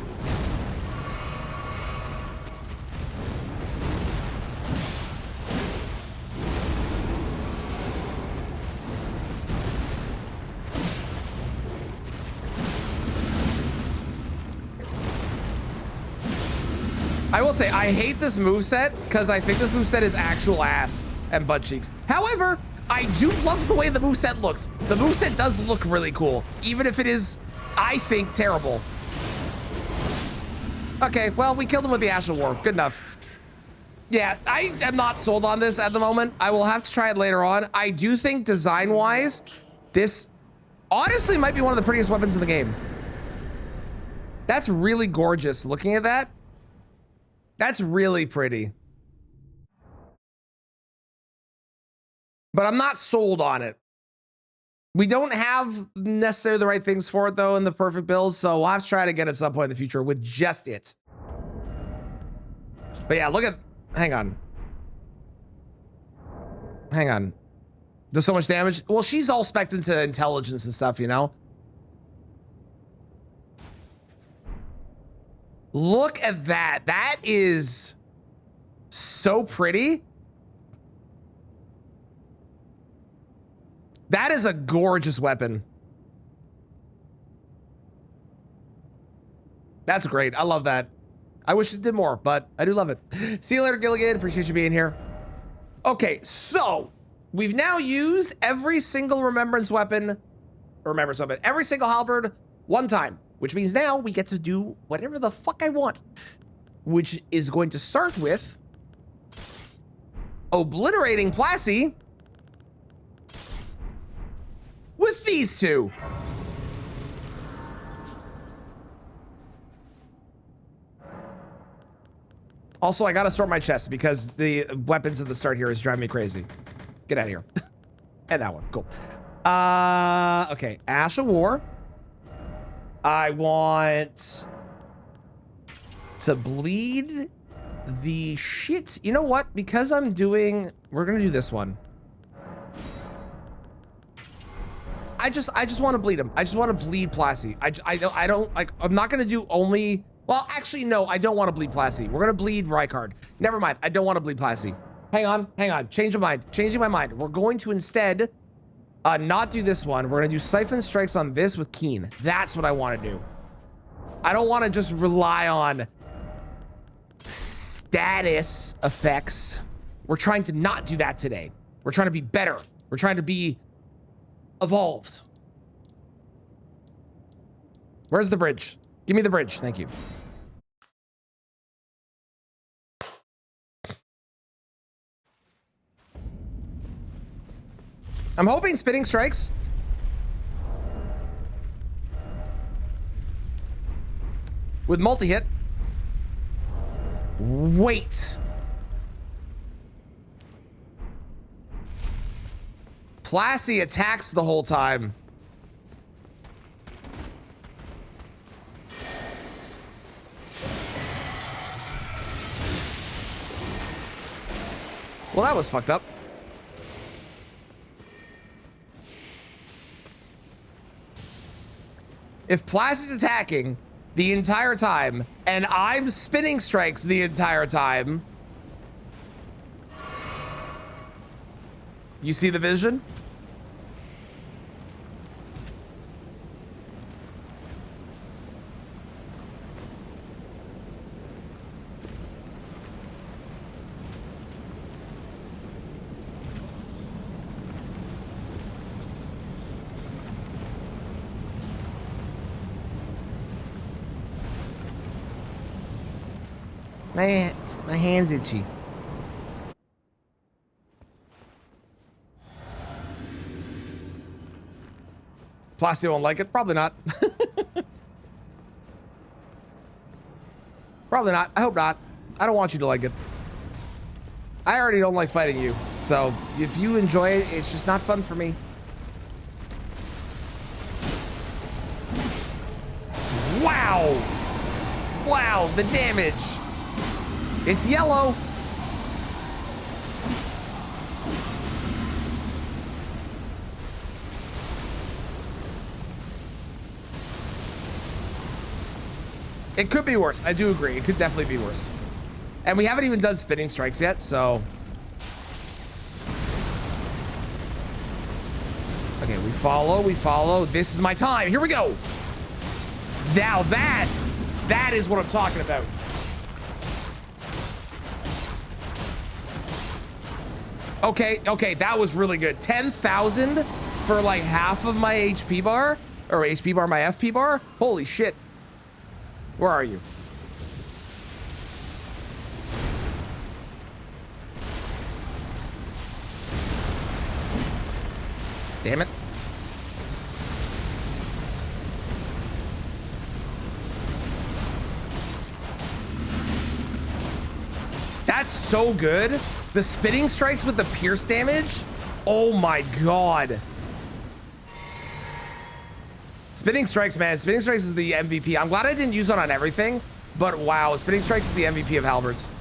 I will say, I hate this moveset because I think this moveset is actual ass and butt cheeks. However, I do love the way the moveset looks. The moveset does look really cool, even if it is, I think, terrible. Okay, well, we killed him with the Ash of War. Good enough. Yeah, I am not sold on this at the moment. I will have to try it later on. I do think design-wise, this honestly might be one of the prettiest weapons in the game. That's really gorgeous. Looking at that, that's really pretty. But I'm not sold on it. We don't have necessarily the right things for it, though, in the perfect build, so we'll have to try to get it at some point in the future with just it. But yeah, look at... Hang on. Hang on. Does so much damage? Well, she's all spec'd into intelligence and stuff, you know? Look at that. That is so pretty. That is a gorgeous weapon. That's great. I love that. I wish it did more, but I do love it. See you later, Gilligan. Appreciate you being here. Okay, so we've now used every single remembrance weapon, every single halberd one time, which means now we get to do whatever the fuck I want, which is going to start with obliterating Plassie with these two. Also, I gotta sort my chest because the weapons at the start here is driving me crazy. Get out of here. And that one, cool. Okay, Ash of War. I want to bleed the shit. You know what? Because we're gonna do this one. I just want to bleed him. I just want to bleed Plassie. I don't like. I'm not gonna do only. Well, actually, no. I don't want to bleed Plassie. We're gonna bleed Rykard. Never mind. I don't want to bleed Plassie. Hang on. Change of mind. Changing my mind. We're going to instead not do this one. We're gonna do Siphon Strikes on this with Keen. That's what I want to do. I don't want to just rely on status effects. We're trying to not do that today. We're trying to be better. We're trying to be evolved. Where's the bridge? Give me the bridge. Thank you. I'm hoping Spinning Strikes. With multi-hit. Wait. Plassie attacks the whole time. Well, that was fucked up. If Plassie's attacking the entire time and I'm Spinning Strikes the entire time, you see the vision? My hand's itchy. Plassie won't like it? Probably not. Probably not. I hope not. I don't want you to like it. I already don't like fighting you. So if you enjoy it, it's just not fun for me. Wow. Wow, the damage. It's yellow. It could be worse. I do agree. It could definitely be worse. And we haven't even done Spinning Strikes yet, so. Okay, we follow. This is my time. Here we go. Now that is what I'm talking about. Okay, okay, that was really good. 10,000 for like half of my HP bar, or HP bar, my FP bar. Holy shit. Where are you? Damn it. That's so good. The spitting strikes with the pierce damage. Oh my god. Spitting strikes, man. Spitting strikes is the MVP. I'm glad I didn't use it on everything, but wow, spitting strikes is the MVP of halberds.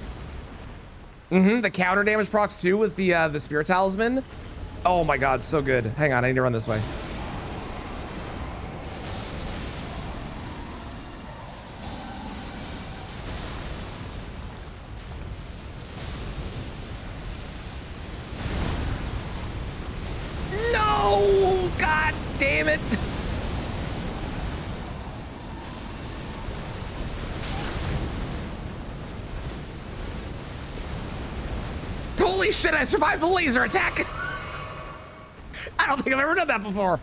The counter damage procs too with the spear talisman. Oh my god, so good. Hang on, I need to run this way. No! God damn it! Holy shit, I survived the laser attack! I don't think I've ever done that before.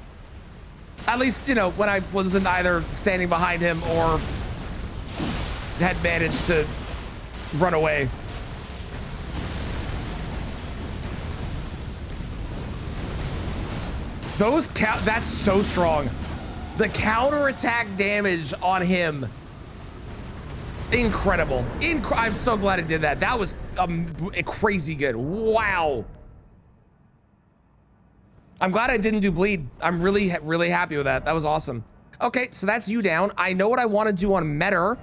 At least, you know, when I wasn't either standing behind him or had managed to run away. That's so strong. The counterattack damage on him. Incredible. I'm so glad it did that. That was crazy good. Wow. I'm glad I didn't do bleed. I'm really happy with that. That was awesome. Okay, so that's you down. I know what I want to do on Metter.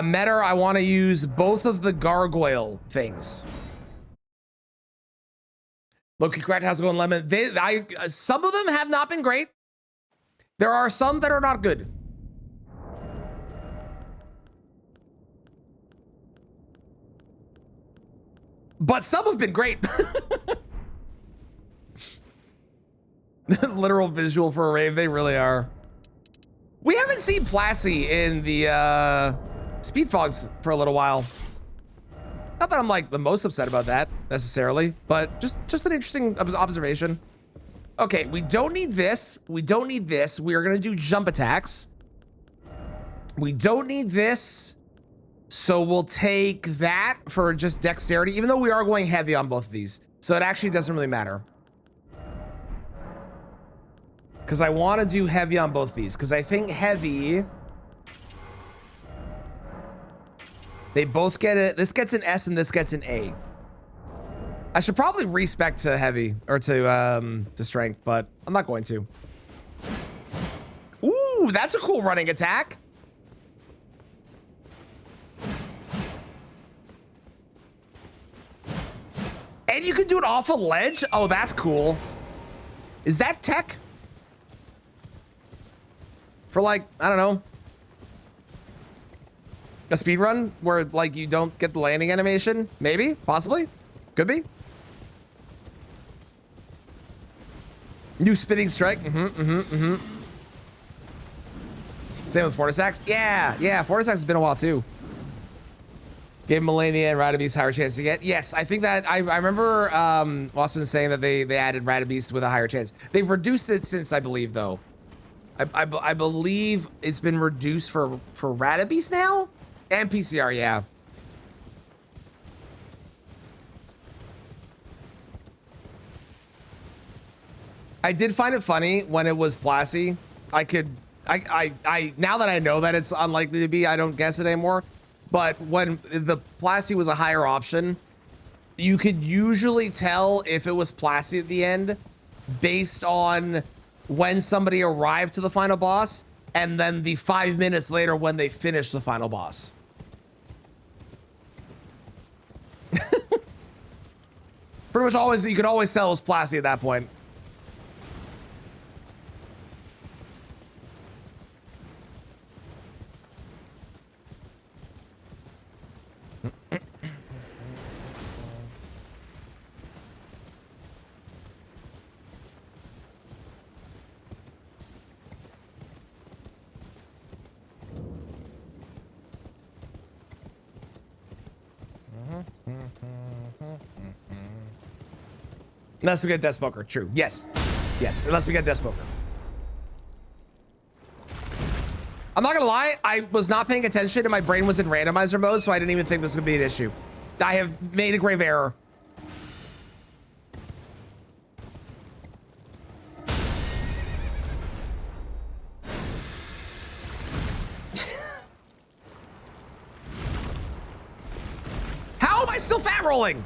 Metter, I want to use both of the gargoyle things. Loki Cracked, how's it going, Lemon? Some of them have not been great. There are some that are not good. But some have been great. Literal visual for a rave, they really are. We haven't seen Plassey in the speed fogs for a little while. Not that I'm like the most upset about that necessarily, but just an interesting observation. Okay, we don't need this. We don't need this. We are gonna do jump attacks. We don't need this. So we'll take that for just dexterity, even though we are going heavy on both of these. So it actually doesn't really matter. Because I want to do heavy on both these. Because I think heavy... They both get it. This gets an S and this gets an A. I should probably respec to heavy or to strength, but I'm not going to. Ooh, that's a cool running attack. And you can do it off a ledge? Oh, that's cool. Is that tech? For like, I don't know. A speed run where like you don't get the landing animation? Maybe, possibly, could be. New spinning strike. Same with Fortisax. Yeah, Fortisax has been a while too. Gave Melania and Radabeast higher chance to get. Yes, I think that I remember Waspin saying that they added Radabeast with a higher chance. They've reduced it since, I believe, though. I believe it's been reduced for Radabeast now and PCR. Yeah. I did find it funny when it was Plassey. I now that I know that it's unlikely to be, I don't guess it anymore. But when the Plassey was a higher option, you could usually tell if it was Plassey at the end based on when somebody arrived to the final boss and then the 5 minutes later when they finished the final boss. Pretty much always, you could always tell it was Plassey at that point. Unless we get Death Smoker. True. Yes. Yes. Unless we get Death Smoker. I'm not gonna lie. I was not paying attention and my brain was in randomizer mode, so I didn't even think this would be an issue. I have made a grave error. How am I still fat rolling?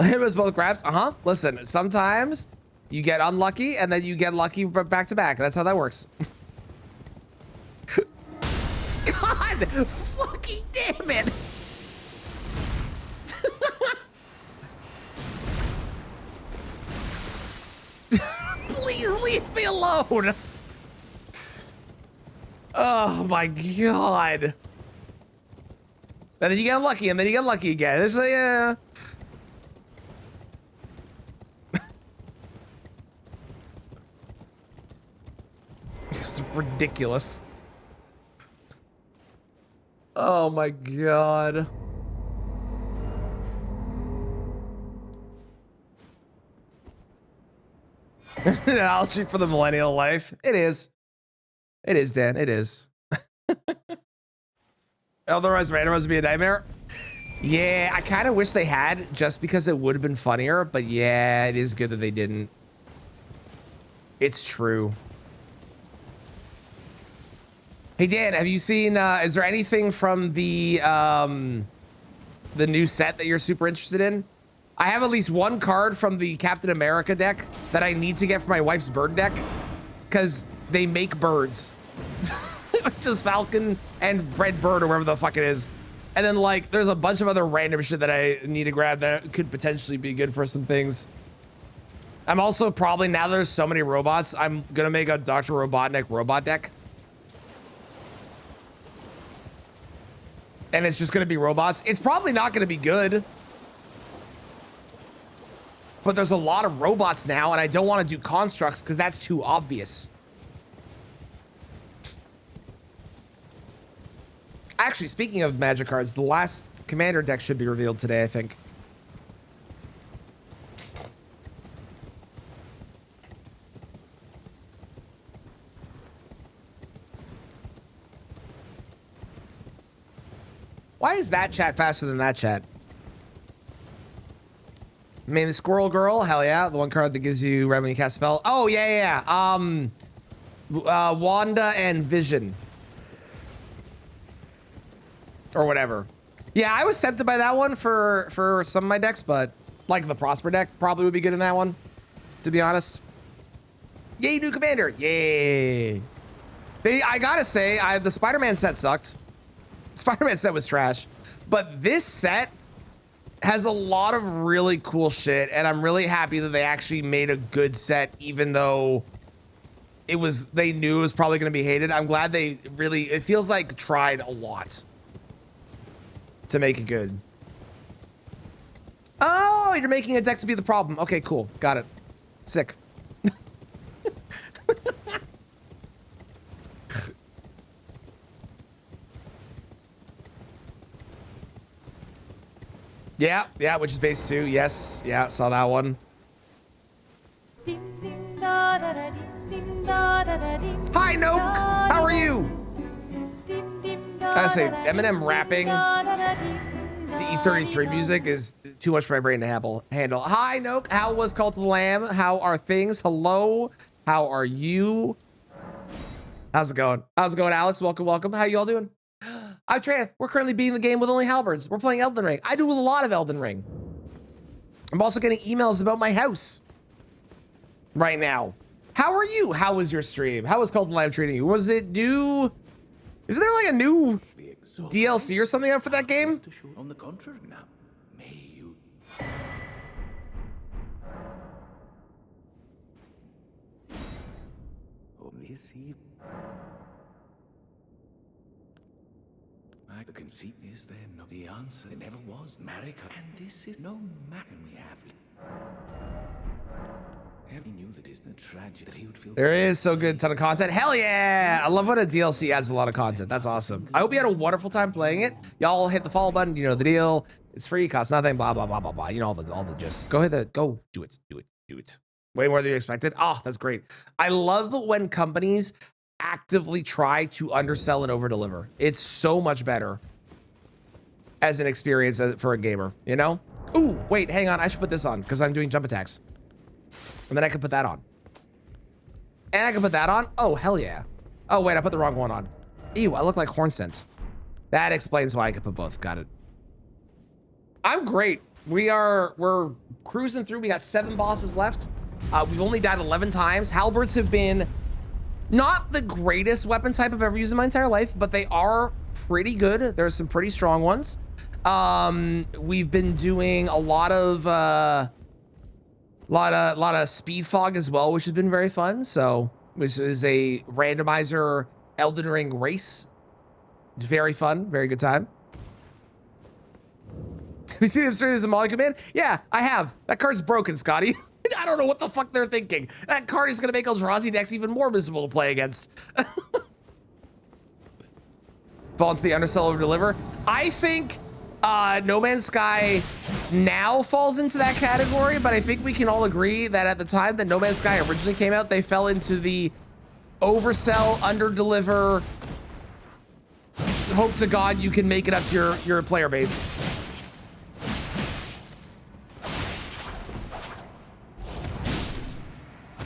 It was both grabs. Listen, sometimes you get unlucky and then you get lucky back to back. That's how that works. God fucking damn it. Please leave me alone. Oh my God. And then you get unlucky and then you get lucky again. It's like, yeah. It's ridiculous. Oh my God. Analogy for the millennial life. It is. It is, Dan. It is. Otherwise, randomize would be a nightmare. Yeah, I kind of wish they had, just because it would have been funnier. But yeah, it is good that they didn't. It's true. Hey Dan, have you seen? Is there anything from the new set that you're super interested in? I have at least one card from the Captain America deck that I need to get for my wife's bird deck, because they make birds. Just Falcon and Red Bird or whatever the fuck it is. And then like there's a bunch of other random shit that I need to grab that could potentially be good for some things. I'm also probably, now there's so many robots, I'm gonna make a Dr. Robotnik robot deck. And it's just gonna be robots. It's probably not gonna be good. But there's a lot of robots now, and I don't want to do constructs because that's too obvious. Actually, speaking of magic cards, the last commander deck should be revealed today, I think. Why is that chat faster than that chat? I mean, the Squirrel Girl, hell yeah. The one card that gives you red when you cast a spell. Oh, yeah. Wanda and Vision. Or whatever. Yeah, I was tempted by that one for some of my decks, but like the Prosper deck probably would be good in that one, to be honest. Yay, new commander. Yay. I gotta say, the Spider-Man set sucked. Spider-Man set was trash. But this set has a lot of really cool shit, and I'm really happy that they actually made a good set, even though they knew it was probably going to be hated. I'm glad they really, it feels like tried a lot to make it good. Oh, you're making a deck to be the problem. Okay, cool. Got it. Sick. Yeah, which is base 2. Yes, yeah, saw that one. Hi, Nope. How are you? I say Eminem rapping to E33 music is too much for my brain to handle. Hi, Nope. How was Cult of the Lamb? How are things? Hello. How are you? How's it going? How's it going, Alex? Welcome. How you all doing? I'm Trant. We're currently beating the game with only halberds. We're playing Elden Ring. I do a lot of Elden Ring. I'm also getting emails about my house right now. How are you? How was your stream? How was Cult of the Lamb treating you? Was it new? Isn't there like a new DLC or something out for that game? On the contrary, now, may you. Oh, this eve. The conceit is there no the answer. There never was Marika, and this is no matter we have. Every new that is a tragedy that he would feel. There is so good, ton of content. Hell yeah! I love when a DLC adds a lot of content. That's awesome. I hope you had a wonderful time playing it. Y'all hit the follow button. You know the deal. It's free, costs nothing. Blah blah blah blah blah. You know all the gist. Go ahead, go do it. Way more than you expected. Oh, that's great. I love when companies actively try to undersell and overdeliver. It's so much better as an experience for a gamer. You know? Ooh, wait, hang on. I should put this on because I'm doing jump attacks, and then I can put that on. And I can put that on? Oh, hell yeah. Oh, wait, I put the wrong one on. Ew, I look like horn scent. That explains why I could put both. Got it. I'm great. We're cruising through. We got 7 bosses left. We've only died 11 times. Halberds have been not the greatest weapon type I've ever used in my entire life, but they are pretty good. There's some pretty strong ones. We've been doing a lot of speed fog as well, which has been very fun. So this is a randomizer Elden Ring race. It's very fun, very good time. We see him straight as a Molly command? Yeah, I have. That card's broken, Scotty. I don't know what the fuck they're thinking. That card is gonna make Eldrazi decks even more miserable to play against. Fall into the undersell over deliver. I think No Man's Sky now falls into that category, but I think we can all agree that at the time that No Man's Sky originally came out, they fell into the oversell, underdeliver, hope to God you can make it up to your player base.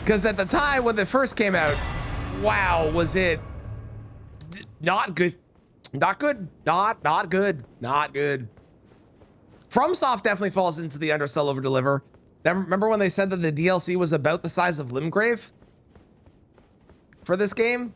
Because at the time when they first came out, wow, was it not good. Not good. Not good. Not good. FromSoft definitely falls into the undersell over deliver. Remember when they said that the DLC was about the size of Limgrave for this game?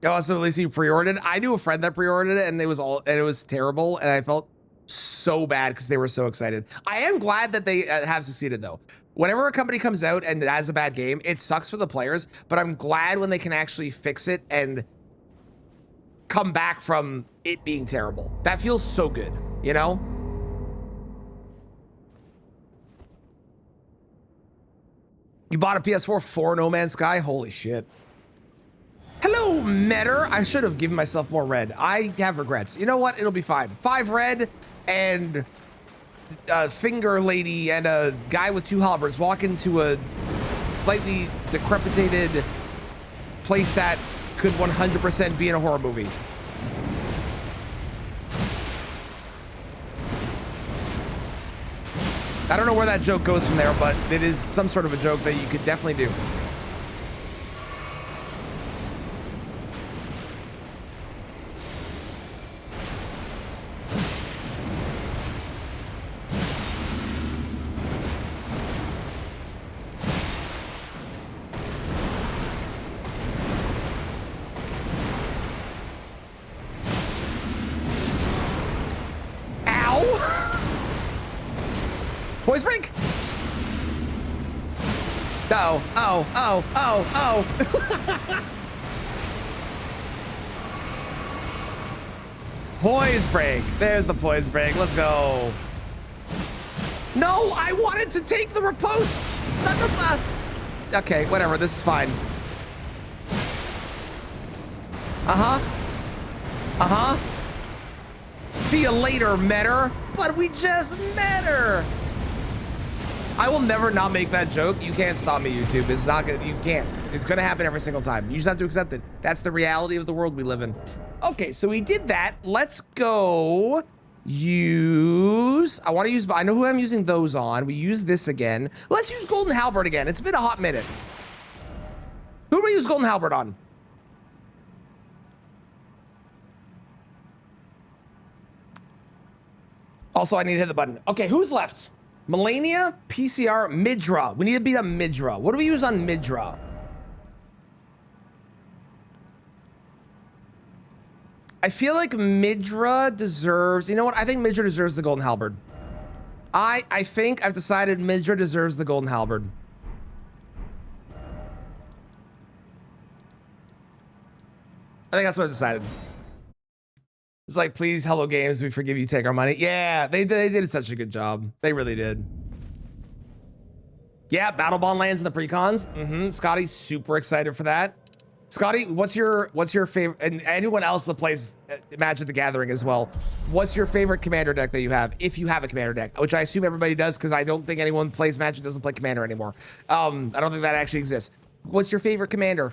Oh, so at least you pre-ordered it. I knew a friend that pre-ordered it, and it was terrible, and I felt so bad because they were so excited. I am glad that they have succeeded though. Whenever a company comes out and it has a bad game, it sucks for the players, but I'm glad when they can actually fix it and come back from it being terrible. That feels so good, you know? You bought a PS4 for No Man's Sky? Holy shit. Hello, Metter. I should have given myself more red. I have regrets. You know what? It'll be fine. 5 red and a finger lady and a guy with 2 halberds walk into a slightly decrepitated place that could 100% be in a horror movie. I don't know where that joke goes from there, but it is some sort of a joke that you could definitely do. Boys break. Oh. Poise break. There's the poise break. Let's go. No, I wanted to take the riposte. Son of a... Okay, whatever. This is fine. See you later, Metter. But we just met her. I will never not make that joke. You can't stop me, YouTube. It's not gonna, you can't. It's gonna happen every single time. You just have to accept it. That's the reality of the world we live in. Okay, so we did that. Let's go use, I know who I'm using those on. We use this again. Let's use Golden Halberd again. It's been a hot minute. Who do we use Golden Halberd on? Also, I need to hit the button. Okay, who's left? Melania, PCR, Midra. We need to beat up Midra. What do we use on Midra? I feel like Midra deserves... You know what? I think Midra deserves the Golden Halberd. I think I've decided Midra deserves the Golden Halberd. I think that's what I've decided. It's like, please, Hello Games, we forgive you, take our money. Yeah, they did such a good job. They really did. Yeah, Battle Bond lands in the precons. Scotty's super excited for that. Scotty, what's your favorite, and anyone else that plays Magic the Gathering as well, what's your favorite commander deck that you have, if you have a commander deck, which I assume everybody does, because I don't think anyone plays Magic doesn't play commander anymore. I don't think that actually exists. What's your favorite commander?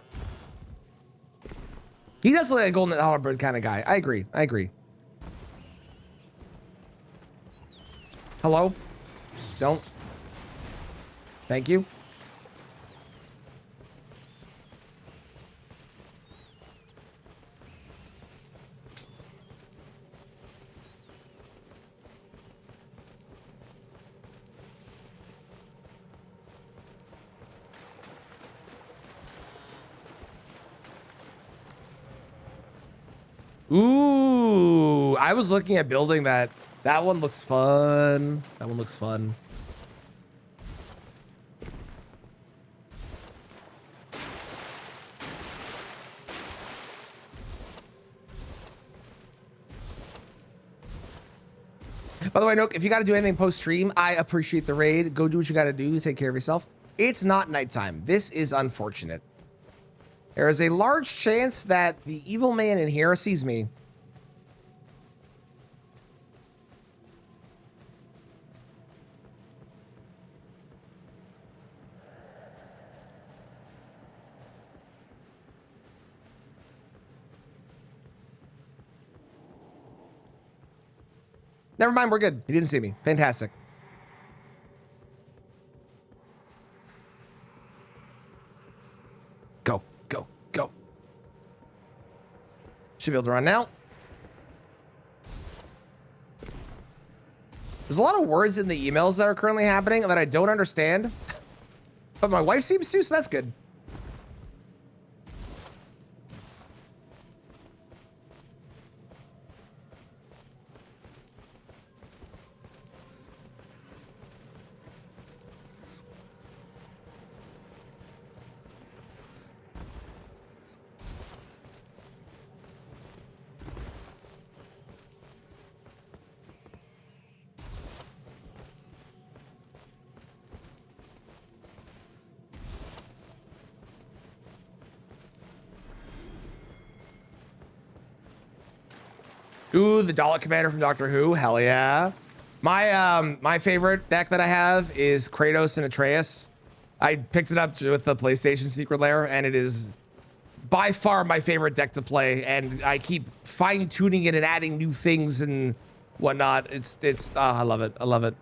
He does look like a Golden Halberd kind of guy. I agree. Hello? Don't. Thank you. Ooh, I was looking at building that. That one looks fun. That one looks fun. By the way, Nook, if you got to do anything post-stream, I appreciate the raid. Go do what you got to do to take care of yourself. It's not nighttime. This is unfortunate. There is a large chance that the evil man in here sees me. Never mind, we're good. He didn't see me. Fantastic. Go, go, go. Should be able to run now. There's a lot of words in the emails that are currently happening that I don't understand. But my wife seems to, so that's good. Ooh, the Dalek Commander from Doctor Who. Hell yeah. My favorite deck that I have is Kratos and Atreus. I picked it up with the PlayStation Secret Lair, and it is by far my favorite deck to play. And I keep fine-tuning it and adding new things and whatnot. I love it. I love it.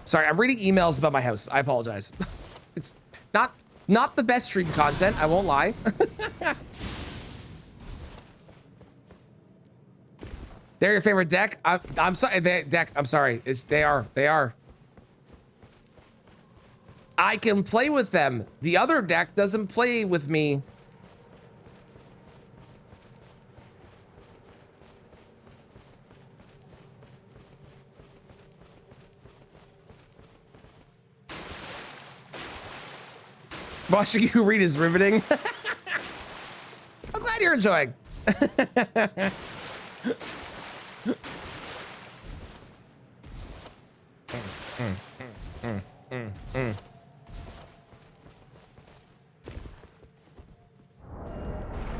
Sorry, I'm reading emails about my house. I apologize. It's not the best stream content, I won't lie. They're your favorite deck? I'm sorry, I'm sorry. They are. I can play with them. The other deck doesn't play with me. Watching you read is riveting. I'm glad you're enjoying.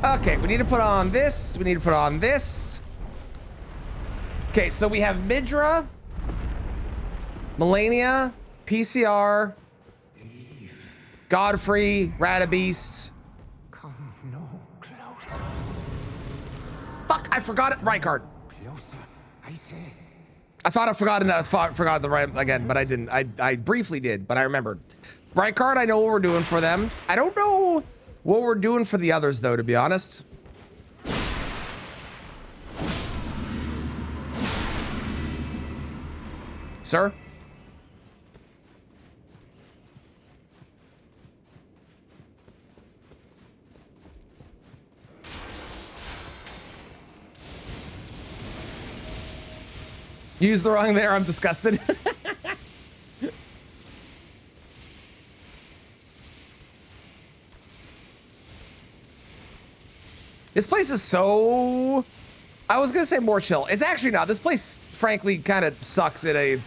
Okay, we need to put on this. We need to put on this. Okay, so we have Midra, Melania, PCR, Godfrey, Radabeast. Come no closer. Fuck, I forgot it. Right card. Closer, I say. I thought I forgot the right again, but I didn't. I briefly did, but I remembered. Right card, I know what we're doing for them. I don't know what we're doing for the others, though, to be honest. Sir? Use the wrong there, I'm disgusted. This place is so... I was gonna say more chill. It's actually not. This place, frankly, kind of sucks at a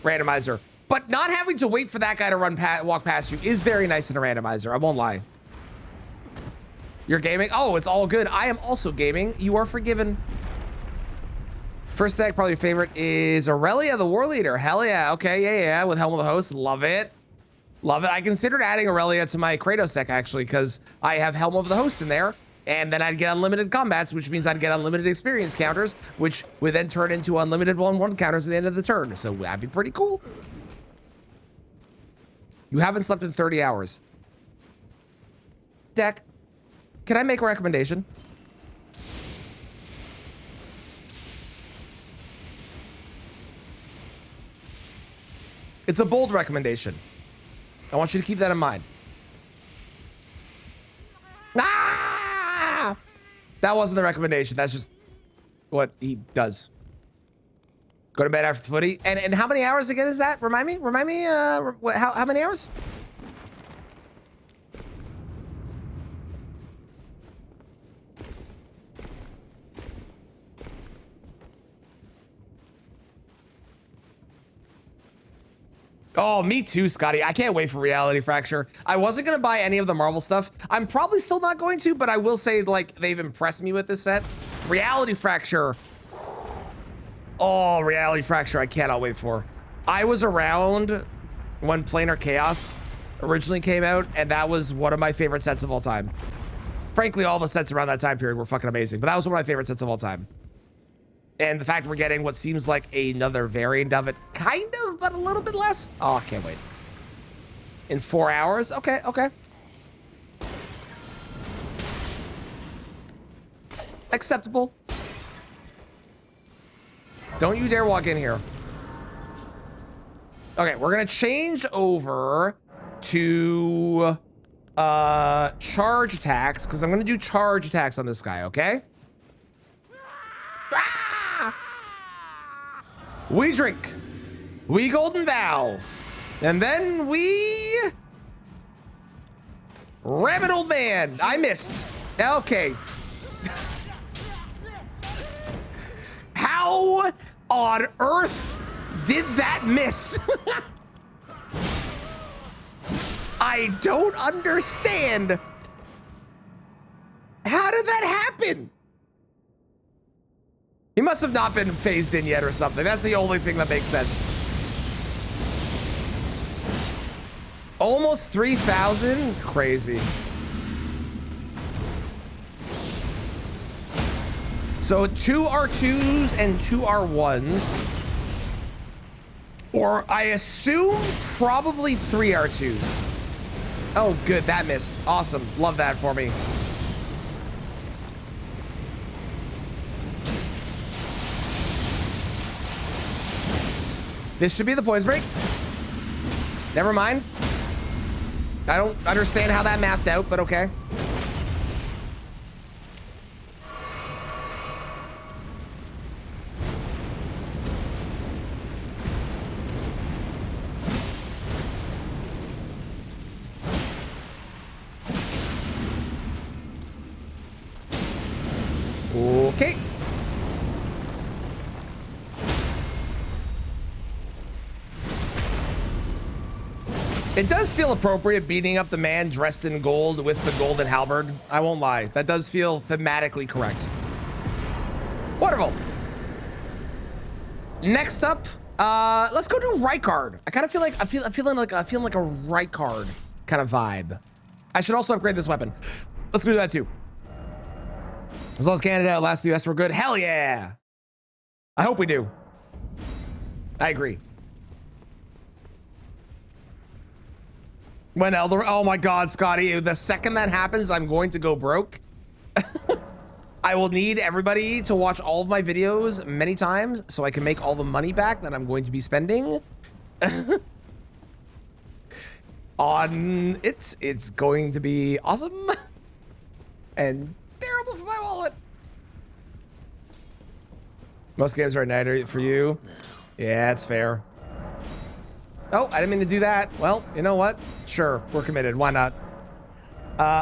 randomizer. But not having to wait for that guy to walk past you is very nice in a randomizer. I won't lie. You're gaming? Oh, it's all good. I am also gaming. You are forgiven. First deck, probably your favorite is Aurelia, the War Leader. Hell yeah. Okay, yeah. With Helm of the Host. Love it. Love it. I considered adding Aurelia to my Kratos deck, actually, because I have Helm of the Host in there. And then I'd get unlimited combats, which means I'd get unlimited experience counters, which would then turn into unlimited 1/1 counters at the end of the turn. So that'd be pretty cool. You haven't slept in 30 hours. Deck, can I make a recommendation? It's a bold recommendation. I want you to keep that in mind. Ah! That wasn't the recommendation. That's just what he does. Go to bed after the footy. And how many hours again is that? Remind me. How many hours? Oh, me too, Scotty. I can't wait for Reality Fracture. I wasn't gonna buy any of the Marvel stuff. I'm probably still not going to, but I will say, like, they've impressed me with this set. Reality Fracture. Oh, Reality Fracture, I cannot wait for. I was around when Planar Chaos originally came out, and that was one of my favorite sets of all time. Frankly, all the sets around that time period were fucking amazing, but that was one of my favorite sets of all time. And the fact we're getting what seems like another variant of it, kind of, but a little bit less. Oh, I can't wait. In 4 hours? Okay. Acceptable. Don't you dare walk in here. Okay, we're gonna change over to charge attacks, because I'm gonna do charge attacks on this guy, okay? We drink. We golden vow. And then we rabbit old man. I missed. Okay. How on earth did that miss? I don't understand. How did that happen? He must have not been phased in yet or something. That's the only thing that makes sense. Almost 3,000? Crazy. So 2 R2s and 2 R1s. Or I assume probably 3 R2s. Oh, good. That missed. Awesome. Love that for me. This should be the poise break. Never mind. I don't understand how that mathed out, but okay. Okay. It does feel appropriate beating up the man dressed in gold with the golden halberd. I won't lie. That does feel thematically correct. Wonderful. Next up, let's go to Rykard. I kind of feel like I'm feeling like a Rykard kind of vibe. I should also upgrade this weapon. Let's go do that too. As long as Canada outlasts the US, we're good. Hell yeah. I hope we do. I agree. When Elder, oh my God, Scotty, the second that happens, I'm going to go broke. I will need everybody to watch all of my videos many times so I can make all the money back that I'm going to be spending on it. It's going to be awesome and terrible for my wallet. Most games are at night are for you. Yeah, it's fair. Oh, I didn't mean to do that. Well, you know what? Sure, we're committed. Why not?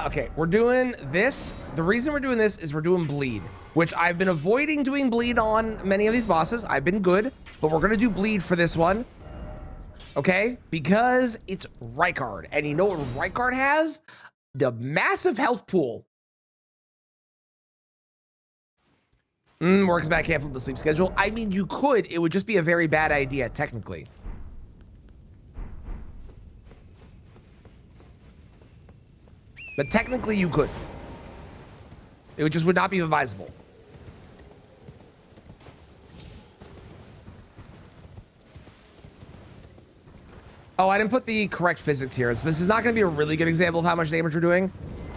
Okay, we're doing this. The reason we're doing this is we're doing bleed, which I've been avoiding doing bleed on many of these bosses. I've been good, but we're gonna do bleed for this one. Okay? Because it's Rykard. And you know what Rykard has? The massive health pool. Works back half of the sleep schedule. I mean, you could. It would just be a very bad idea, technically. But technically, you could. It would not be advisable. Oh, I didn't put the correct physics here. So this is not going to be a really good example of how much damage we're doing,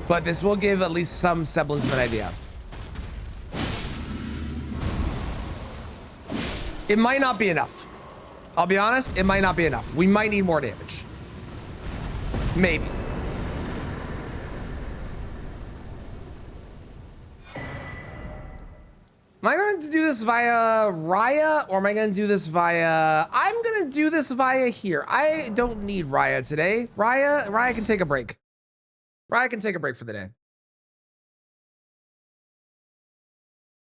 but this will give at least some semblance of an idea. It might not be enough. I'll be honest, it might not be enough. We might need more damage. Maybe. Am I going to do this via Raya, or am I going to do this via... I'm going to do this via here. I don't need Raya today. Raya can take a break. Raya can take a break for the day.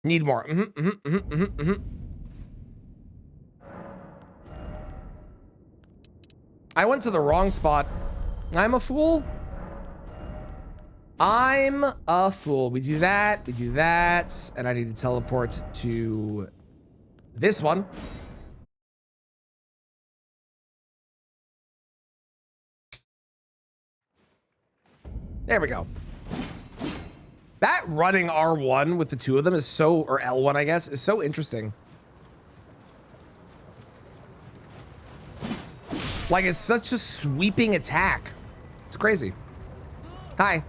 Need more. I went to the wrong spot. I'm a fool. I'm a fool. We do that, and I need to teleport to this one. There we go. That running R1 with the two of them is so, or L1, I guess, is so interesting. Like, it's such a sweeping attack. It's crazy. Hi.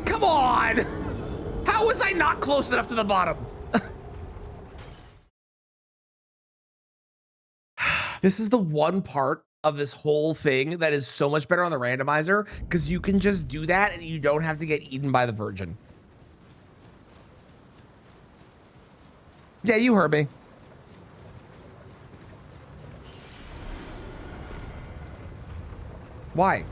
Come on! How was I not close enough to the bottom? This is the one part of this whole thing that is so much better on the randomizer, because you can just do that and you don't have to get eaten by the Virgin. Yeah, you heard me. Why?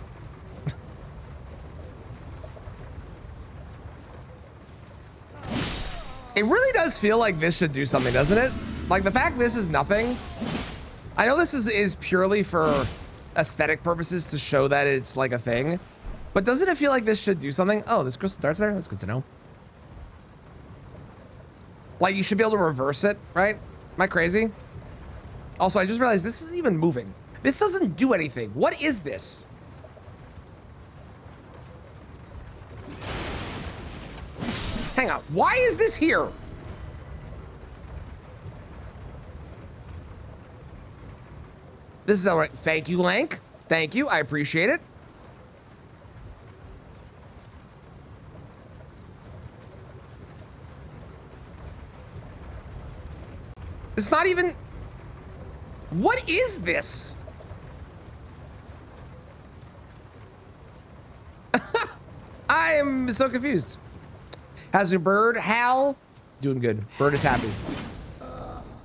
It really does feel like this should do something, doesn't it? Like, the fact this is nothing. I know this is purely for aesthetic purposes to show that it's like a thing, but doesn't it feel like this should do something? Oh, this crystal dart's there? That's good to know. Like, you should be able to reverse it, right? Am I crazy? Also, I just realized this isn't even moving. This doesn't do anything. What is this? Hang on. Why is this here? This is all right. Thank you, Lank. Thank you. I appreciate it. It's not even... What is this? I am so confused. How's your bird? Hal? Doing good. Bird is happy.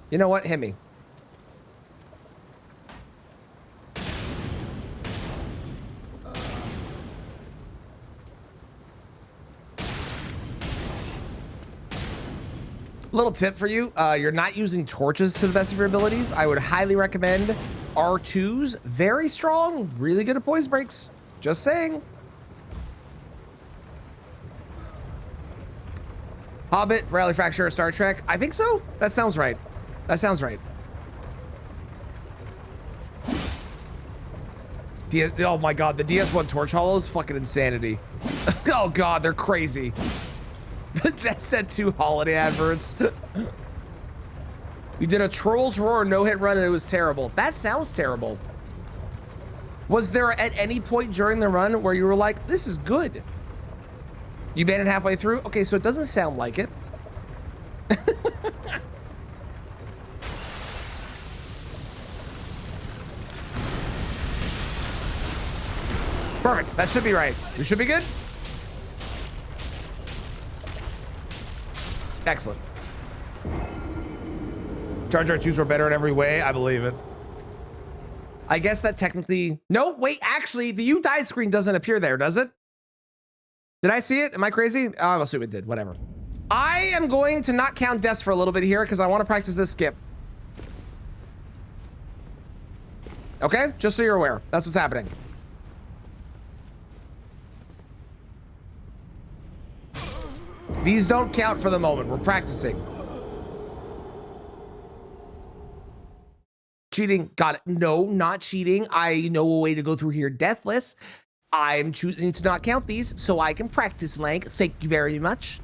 You know what? Hit me. Little tip for you. You're not using torches to the best of your abilities. I would highly recommend R2s. Very strong. Really good at poise breaks. Just saying. Hobbit, Rally Fracture, Star Trek. I think so. That sounds right. That sounds right. Oh my god, the DS1 Torch Hollow is fucking insanity. Oh god, they're crazy. Jess said 2 holiday adverts. You did a Trolls Roar no-hit run and it was terrible. That sounds terrible. Was there at any point during the run where you were like, this is good? You banned it halfway through? Okay, so it doesn't sound like it. Perfect. That should be right. We should be good. Excellent. Jar Jar 2s were better in every way. I believe it. I guess that technically... No, wait, actually, the You Died screen doesn't appear there, does it? Did I see it? Am I crazy? I'll assume it did. Whatever. I am going to not count deaths for a little bit here because I want to practice this skip. Okay? Just so you're aware. That's what's happening. These don't count for the moment. We're practicing. Cheating. Got it. No, not cheating. I know a way to go through here deathless. I'm choosing to not count these so I can practice, Lank. Thank you very much.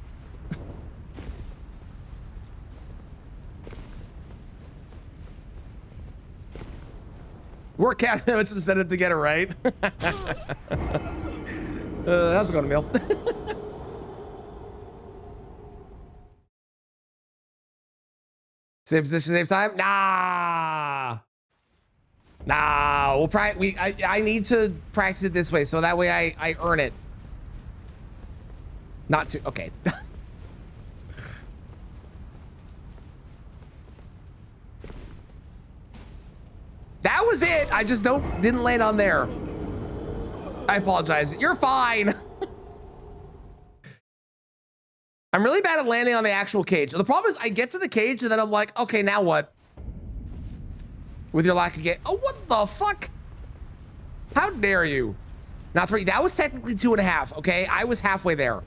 We're counting them. It's incentive to get it right. How's it going, Emil? Same position, same time? Nah. Nah, we'll practice. I need to practice it this way so that way I earn it. Not to. Okay. That was it. I just didn't land on there. I apologize. You're fine. I'm really bad at landing on the actual cage. The problem is I get to the cage and then I'm like, okay, now what? With your lack of game. Oh, what the fuck? How dare you? Not 3. That was technically 2.5. Okay, I was halfway there.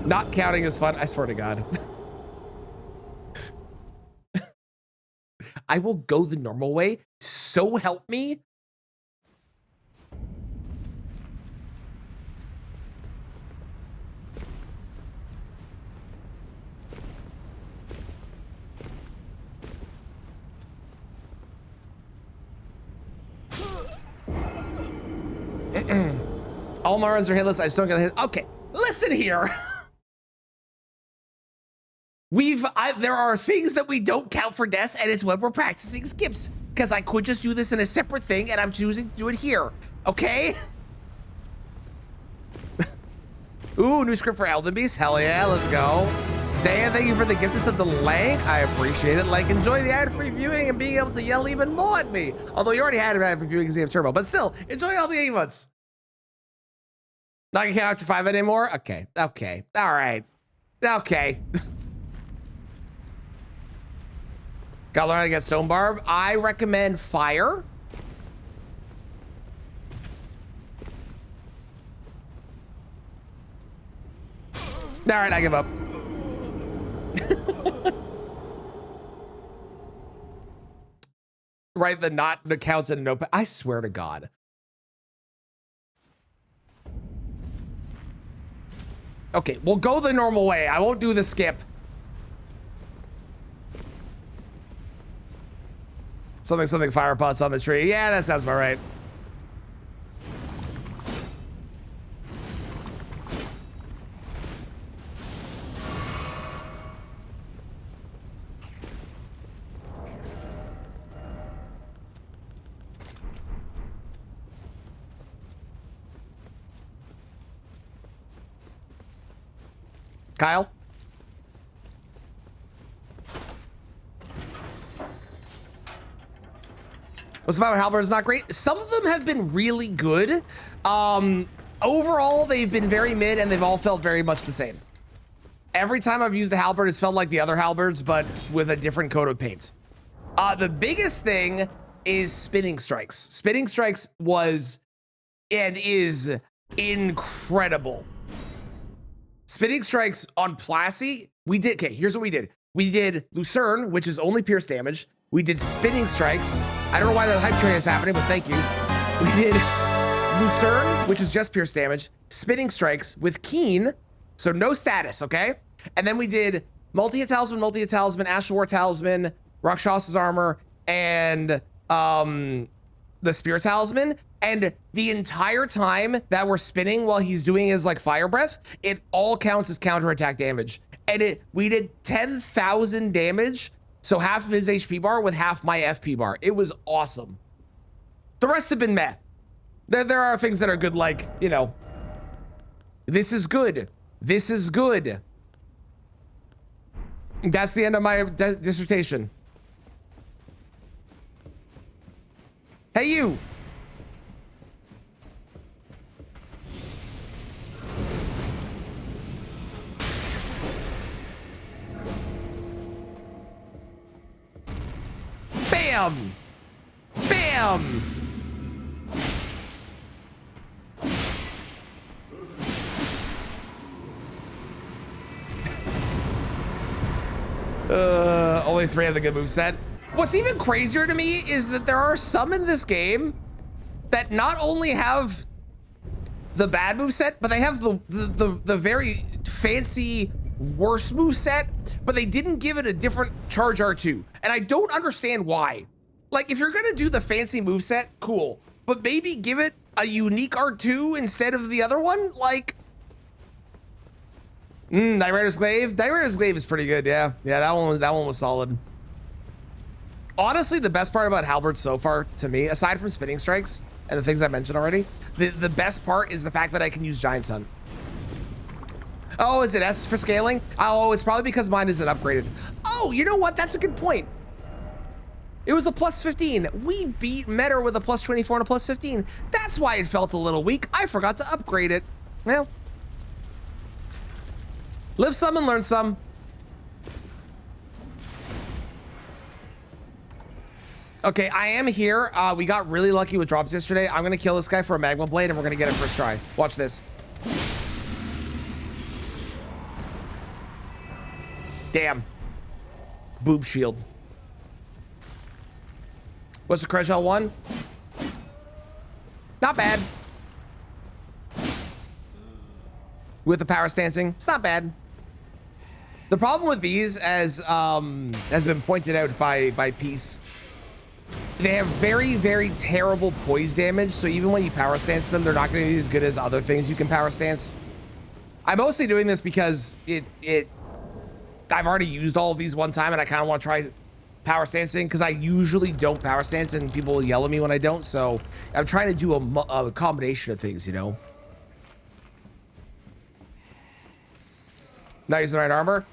Not counting is fun. I swear to God. I will go the normal way. So help me. All my runs are hitless. I just don't get hit. Okay, listen here. There are things that we don't count for deaths, and it's when we're practicing skips. Because I could just do this in a separate thing, and I'm choosing to do it here. Okay? Ooh, new script for Elden Beast. Hell yeah, let's go. Dan, thank you for the gift of the Lank. I appreciate it. Like, enjoy the ad-free viewing and being able to yell even more at me. Although you already had ad-free viewing because you have Turbo. But still, enjoy all the emotes. Not gonna count after 5 anymore? Okay. Okay. All right. Okay. Gotta learn how to get Stone Barb. I recommend Fire. All right, I give up. Right, the not counts in a notepad. I swear to God. Okay, we'll go the normal way. I won't do the skip. Something fire pots on the tree. Yeah, that sounds about right. Kyle? What's about Halberd is not great. Some of them have been really good. Overall, they've been very mid and they've all felt very much the same. Every time I've used the Halberd, it's felt like the other Halberds, but with a different coat of paint. The biggest thing is Spinning Strikes. Spinning Strikes was and is incredible. Spinning Strikes on Plassey, okay, here's what we did. We did Lucerne, which is only pierce damage. We did Spinning Strikes. I don't know why the hype train is happening, but thank you. We did Lucerne, which is just pierce damage. Spinning Strikes with Keen, so no status, okay? And then we did Multi-Hit Talisman, Ashen War Talisman, Rakshas's Armor, and the Spear Talisman. And the entire time that we're spinning while he's doing his like fire breath, it all counts as counterattack damage. And we did 10,000 damage So half of his HP bar with half my FP bar. It was awesome. The rest have been meh. There are things that are good, like, you know, this is good. This is good. That's the end of my dissertation. Hey, you. Bam! Bam! Only 3 have the good moveset. What's even crazier to me is that there are some in this game that not only have the bad moveset, but they have the very fancy worse moveset, but they didn't give it a different charge R2. And I don't understand why. Like, if you're gonna do the fancy moveset, cool, but maybe give it a unique R2 instead of the other one? Like, Knight Rider's Glaive? Knight Rider's Glaive is pretty good, yeah. Yeah, that one was solid. Honestly, the best part about Halberd so far, to me, aside from spinning strikes and the things I mentioned already, the best part is the fact that I can use Giant Sun. Oh, is it S for scaling? Oh, it's probably because mine isn't upgraded. Oh, you know what? That's a good point. It was a plus 15. We beat Meta with a plus 24 and a plus 15. That's why it felt a little weak. I forgot to upgrade it. Well, live some and learn some. Okay, I am here. We got really lucky with drops yesterday. I'm gonna kill this guy for a magma blade and we're gonna get it first try. Watch this. Damn. Boob shield. What's the Kresgel one? Not bad. With the power stancing, it's not bad. The problem with these, as has been pointed out by Peace, they have very, very terrible poise damage. So even when you power stance them, they're not going to be as good as other things you can power stance. I'm mostly doing this because I've already used all of these one time, and I kind of want to try power stancing because I usually don't power stance, and people will yell at me when I don't. So I'm trying to do a combination of things, you know. Not using the right armor.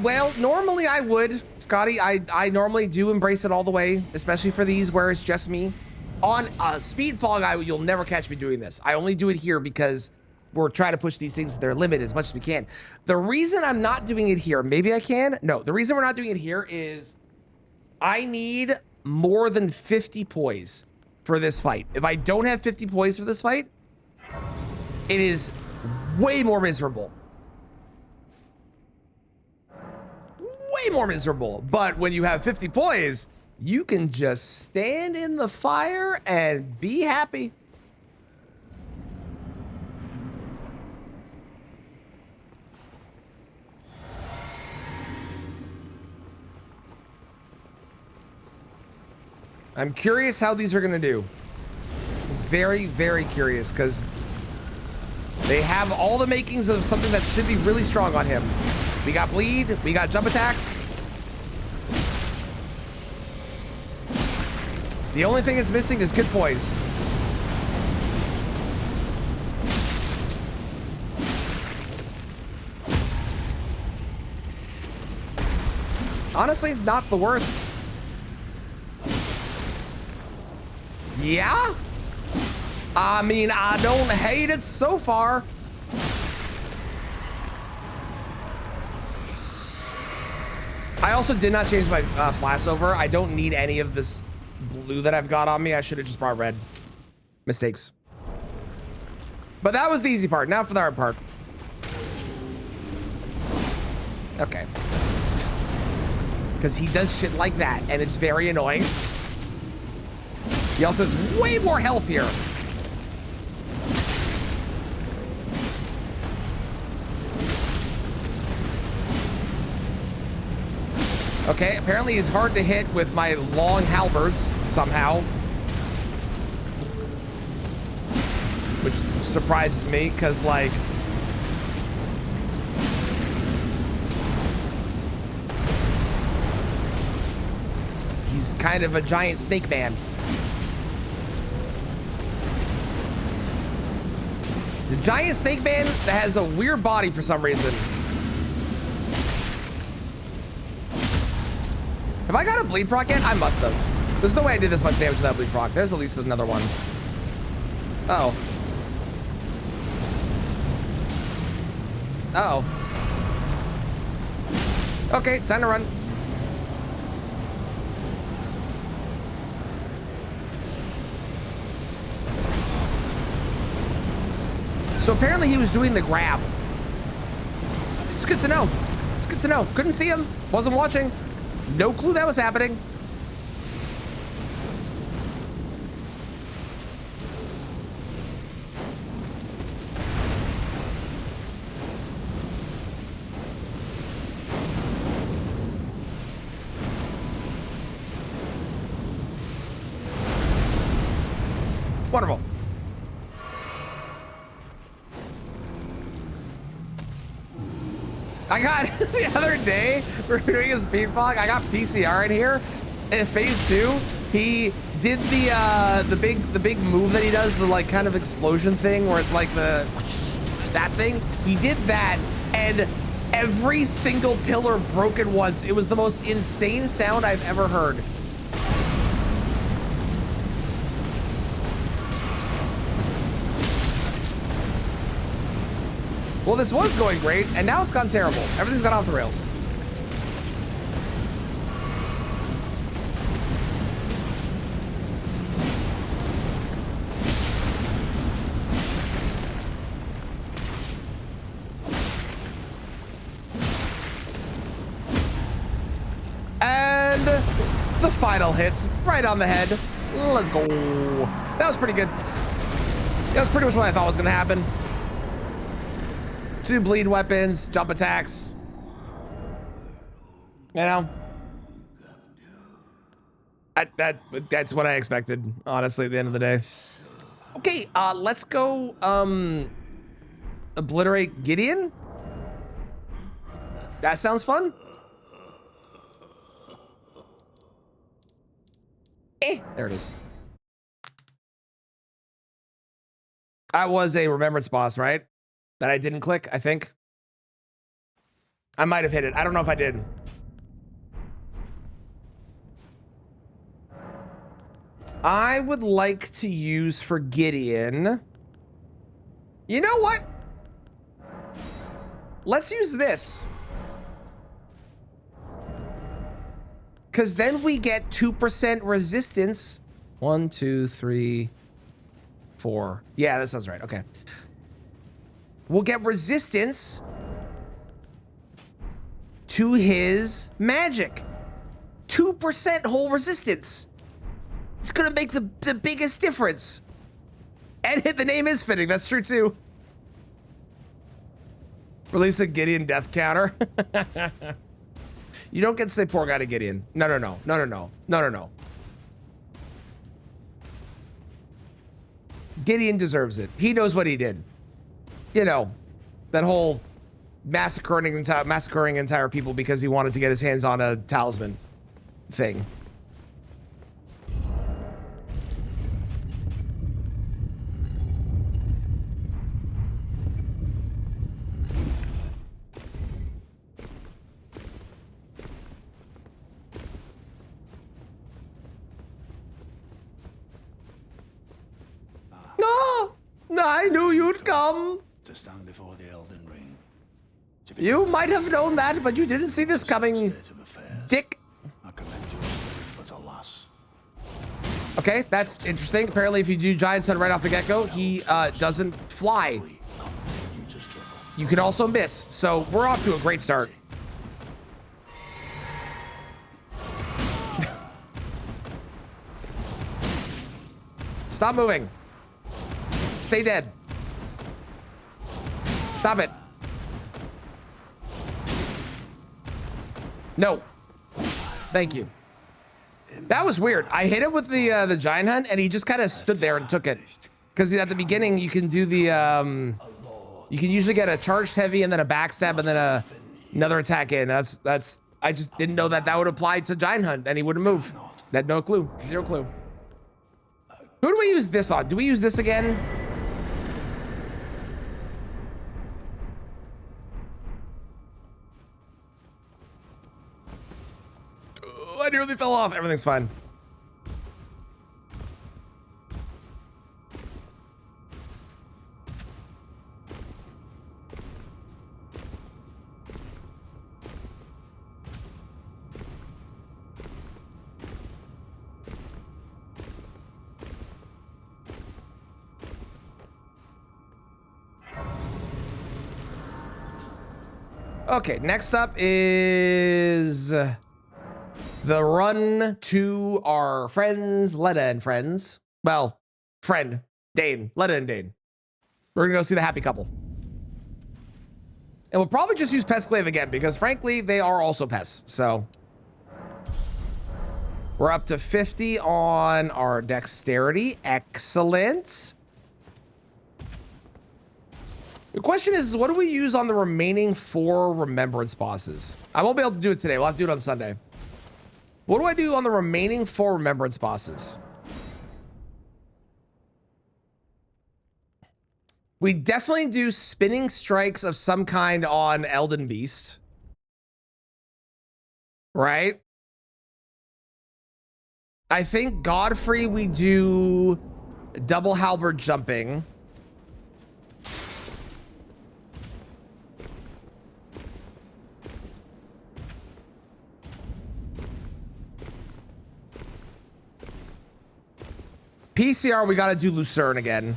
Well, normally I would, Scotty. I normally do embrace it all the way, especially for these where it's just me. On Speed Fog, you'll never catch me doing this. I only do it here because we're trying to push these things to their limit as much as we can. The reason I'm not doing it here, maybe I can. No, the reason we're not doing it here is I need more than 50 poise for this fight. If I don't have 50 poise for this fight, it is way more miserable. Way more miserable. But when you have 50 poise, you can just stand in the fire and be happy. I'm curious how these are gonna do. Very, very curious, because they have all the makings of something that should be really strong on him. We got bleed, we got jump attacks. The only thing it's missing is good poise. Honestly, not the worst. Yeah? I mean, I don't hate it so far. I also did not change my flask over. I don't need any of this blue that I've got on me. I should have just brought red. Mistakes. But that was the easy part. Now for the hard part. Okay. Because he does shit like that, and it's very annoying. He also has way more health here. Okay, apparently he's hard to hit with my long halberds somehow. Which surprises me, because, like, He's kind of a giant snake man. The giant snake man that has a weird body for some reason. Have I got a bleed proc yet? I must have. There's no way I did this much damage with that bleed proc. There's at least another one. Uh-oh. Uh-oh. Okay, time to run. So apparently he was doing the grab. It's good to know. It's good to know. Couldn't see him. Wasn't watching. No clue that was happening. Wonderful. I got the other day we were doing a speed fog. I got PCR in here in phase 2. He did the big move that he does, the like kind of explosion thing where it's like the that thing. He did that and every single pillar broke at once. It was the most insane sound I've ever heard. Well, this was going great, and now it's gone terrible. Everything's gone off the rails. And the final hits right on the head. Let's go. That was pretty good. That was pretty much what I thought was going to happen. 2 bleed weapons, jump attacks. You know, that's what I expected, honestly, at the end of the day. Okay, let's go obliterate Gideon. That sounds fun. There it is. That was a remembrance boss, right? That I didn't click, I think. I might have hit it. I don't know if I did. I would like to use for Gideon. You know what? Let's use this. Because then we get 2% resistance. 1, 2, 3, 4. Yeah, that sounds right. Okay. We'll get resistance to his magic. 2% whole resistance. It's gonna make the biggest difference. And the name is fitting, that's true too. Release a Gideon death counter. You don't get to say poor guy to Gideon. No. Gideon deserves it. He knows what he did. You know, that whole massacring entire people because he wanted to get his hands on a talisman thing. No, I knew you'd come. To stand before the Elden Ring. You might have known that, but you didn't see this coming, dick. I commend your spirit, but alas. Okay, that's interesting. Apparently, if you do Giant Sun right off the get-go, he doesn't fly. You can also miss, so we're off to a great start. Stop moving. Stay dead. Stop it. No. Thank you. That was weird. I hit him with the giant hunt, and he just kind of stood there and took it. Because at the beginning, you can do the you can usually get a charged heavy and then a backstab and then another attack in. That's I just didn't know that would apply to giant hunt, and he wouldn't move. Had no clue. Zero clue. Who do we use this on? Do we use this again? Oh, I nearly fell off. Everything's fine. Okay, next up is the run to our friends, Letta and friends. Well, friend, Dane, Letta and Dane. We're gonna go see the happy couple. And we'll probably just use Pestclave again because frankly, they are also pests, so. We're up to 50 on our dexterity, excellent. The question is, what do we use on the remaining 4 remembrance bosses? I won't be able to do it today. We'll have to do it on Sunday. What do I do on the remaining 4 remembrance bosses? We definitely do spinning strikes of some kind on Elden Beast. Right? I think Godfrey, we do double halberd jumping. PCR, we gotta do Lucerne again.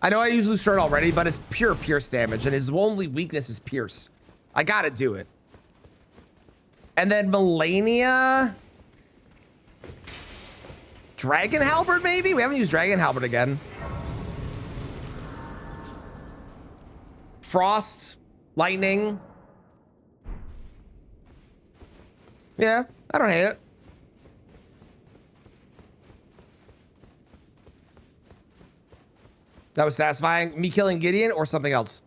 I know I use Lucerne already, but it's pure pierce damage, and his only weakness is pierce. I gotta do it. And then Melania. Dragon Halberd, maybe? We haven't used Dragon Halberd again. Frost, lightning. Yeah, I don't hate it. That was satisfying. Me killing Gideon or something else?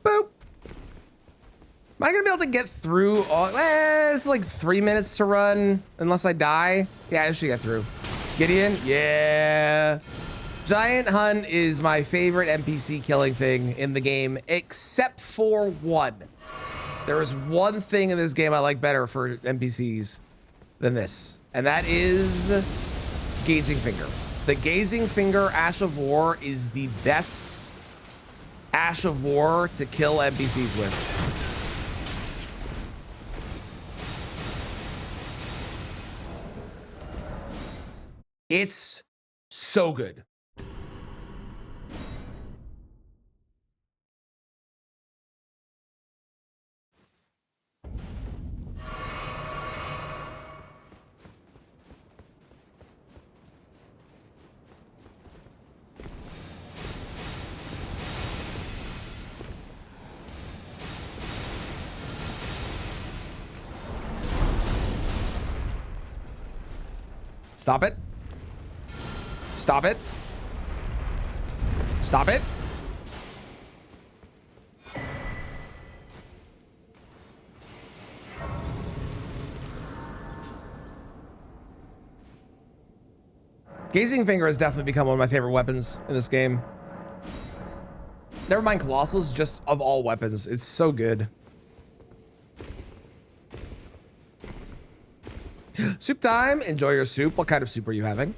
Boop. Am I gonna be able to get through? It's like 3 minutes to run unless I die. Yeah, I should get through. Gideon, yeah. Giant Hun is my favorite NPC killing thing in the game, except for one. There is one thing in this game I like better for NPCs than this, and that is Gazing Finger. The Gazing Finger Ash of War is the best Ash of War to kill NPCs with. It's so good. Stop it. Stop it. Stop it. Gazing Finger has definitely become one of my favorite weapons in this game. Never mind Colossals, just of all weapons. It's so good. Soup time. Enjoy your soup. What kind of soup are you having?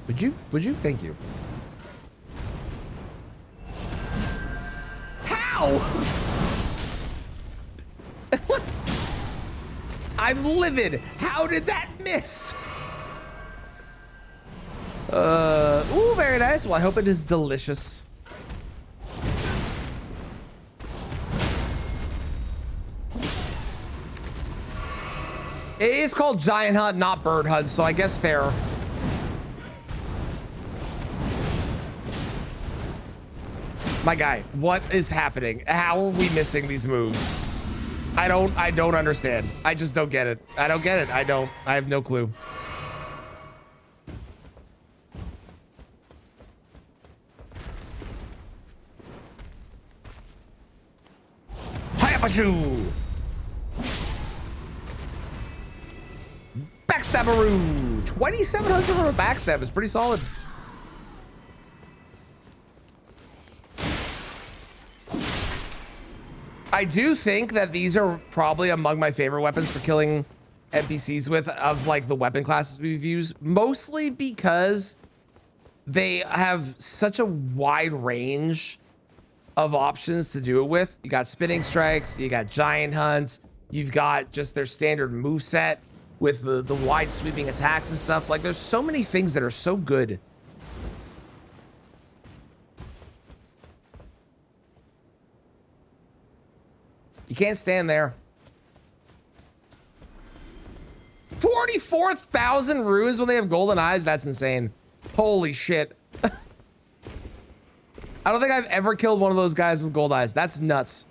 Would you? Thank you. How? I'm livid. How did that miss? Ooh, very nice. Well, I hope it is delicious. It is called Giant Hunt, not Bird Hunt, so I guess fair. My guy, what is happening? How are we missing these moves? I don't understand. I just don't get it. I don't get it. I have no clue. Kabashoo! Backstabbaroo! 2,700 for a backstab is pretty solid. I do think that these are probably among my favorite weapons for killing NPCs with, of like the weapon classes we've used, mostly because they have such a wide range of options to do it with. You got spinning strikes, you got giant hunts, you've got just their standard move set with the wide sweeping attacks and stuff. Like, there's so many things that are so good. You can't stand there. 44,000 runes when they have golden eyes? That's insane. Holy shit. I don't think I've ever killed one of those guys with gold eyes. That's nuts.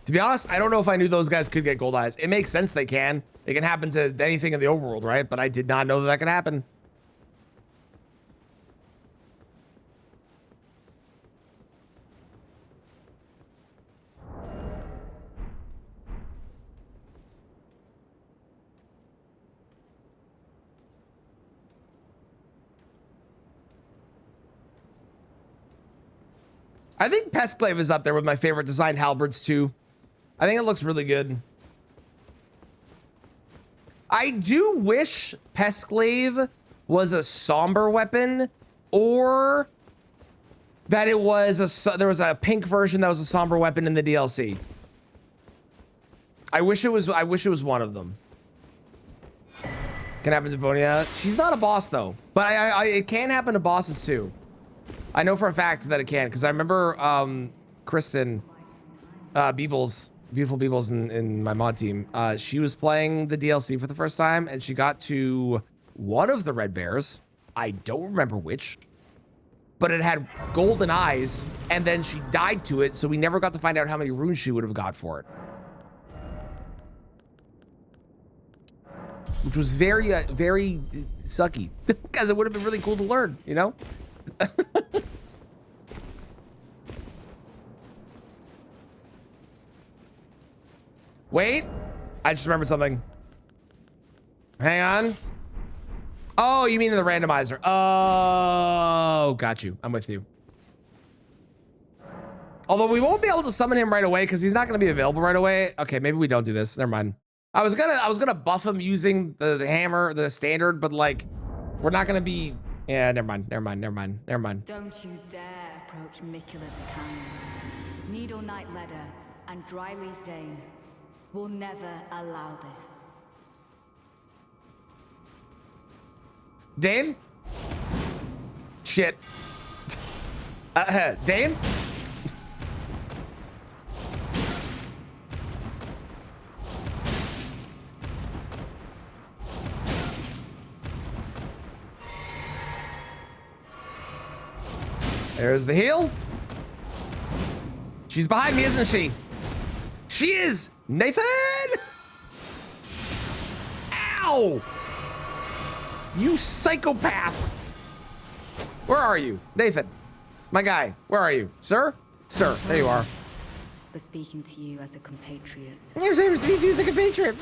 To be honest, I don't know if I knew those guys could get gold eyes. It makes sense they can. It can happen to anything in the overworld, right? But I did not know that that could happen. I think Pestclave is up there with my favorite designed halberds too. I think it looks really good. I do wish Pestclave was a somber weapon, or that it was there was a pink version that was a somber weapon in the DLC. I wish it was one of them. Can happen to Vonia. She's not a boss though, but it can happen to bosses too. I know for a fact that it can, because I remember Kristen Beebles, beautiful Beebles in my mod team. She was playing the DLC for the first time, and she got to one of the red bears. I don't remember which, but it had golden eyes, and then she died to it, so we never got to find out how many runes she would have got for it. Which was very, very sucky, because it would have been really cool to learn, you know? Wait, I just remembered something. Hang on. Oh, you mean the randomizer. Oh, got you. I'm with you. Although we won't be able to summon him right away because he's not going to be available right away. Okay, maybe we don't do this. Never mind. I was gonna buff him using the hammer, the standard, but like, we're not gonna be. Yeah, never mind. Don't you dare approach Mikula the Kind. Needle Knight Ledder and Dryleaf Dane will never allow this. Dane? Shit. Dane? There's the heal. She's behind me, isn't she? She is! Nathan! Ow! You psychopath! Where are you? Nathan. My guy. Where are you? Sir? Sir, there you are. But speaking to you as a compatriot. I'm saying speaking to you as a compatriot.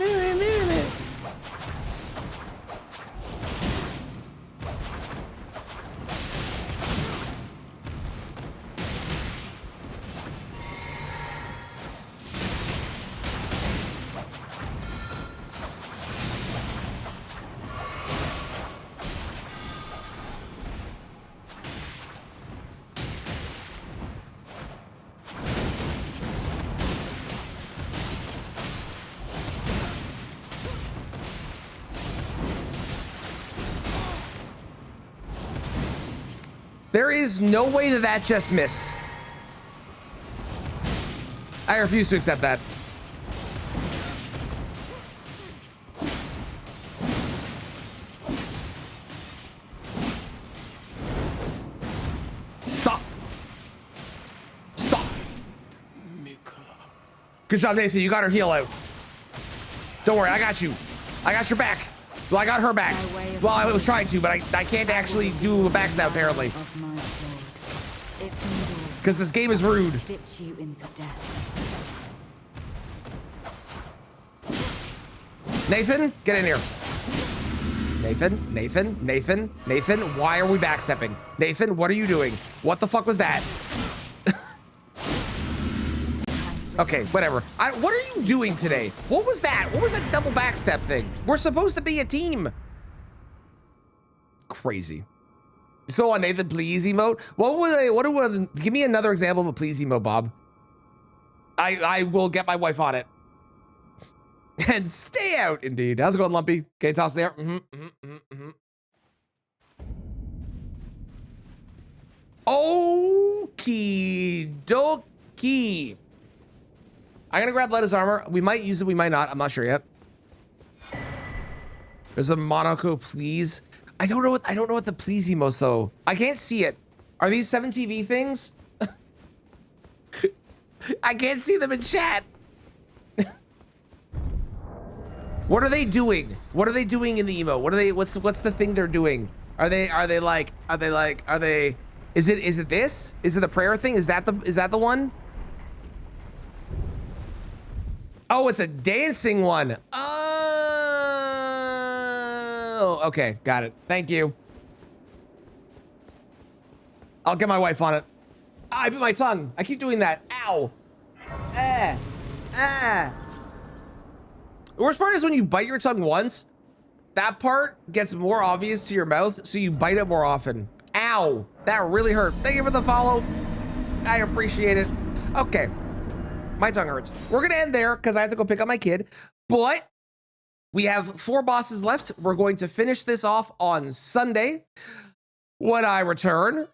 There is no way that that just missed. I refuse to accept that. Stop. Stop. Good job, Nathan. You got her heal out. Don't worry, I got you. I got your back. Well, I got her back. Well, I was trying to, but I can't actually do a backstab apparently. Of my sword. Its needles Because this game is rude. ditch you into death. Nathan, get in here. Nathan, why are we backstepping? Nathan, what are you doing? What the fuck was that? Okay, whatever. What are you doing today? What was that? What was that double backstep thing? We're supposed to be a team. Crazy. So on Nathan, please emote. Give me another example of a please emote, Bob. I will get my wife on it. And stay out, indeed. How's it going, Lumpy? Okay, toss there. Okie dokie. I'm gonna grab Letta's armor. We might use it, we might not. I'm not sure yet. There's a Monaco, please. I don't know what the please emotes though. I can't see it. Are these 7TV things? I can't see them in chat. What are they doing? What are they doing in the emote? What's the thing they're doing? Are they is it this? Is it the prayer thing? Is that the one? Oh, it's a dancing one. Oh, okay, got it. Thank you. I'll get my wife on it. I bit my tongue. I keep doing that. Ow. The worst part is when you bite your tongue once, that part gets more obvious to your mouth, so you bite it more often. Ow, that really hurt. Thank you for the follow. I appreciate it. Okay, my tongue hurts. We're gonna end there because I have to go pick up my kid, but we have 4 bosses left. We're going to finish this off on Sunday when I return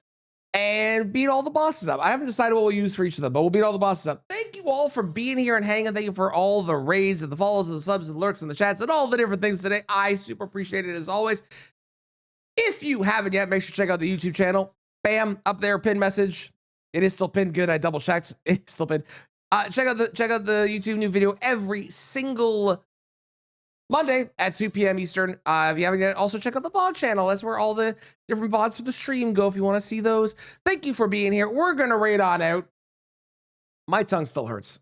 and beat all the bosses up. I haven't decided what we'll use for each of them, but we'll beat all the bosses up. Thank you all for being here and hanging. Thank you for all the raids and the follows and the subs and the lurks and the chats and all the different things today. I super appreciate it as always. If you haven't yet, make sure to check out the YouTube channel. Bam, up there, pinned message. It is still pinned. Good, I double checked. It's still pinned. Check out the YouTube new video every single Monday at 2 p.m. Eastern. If you haven't yet, also check out the VOD channel. That's where all the different VODs for the stream go if you want to see those. Thank you for being here. We're going to raid on out. My tongue still hurts.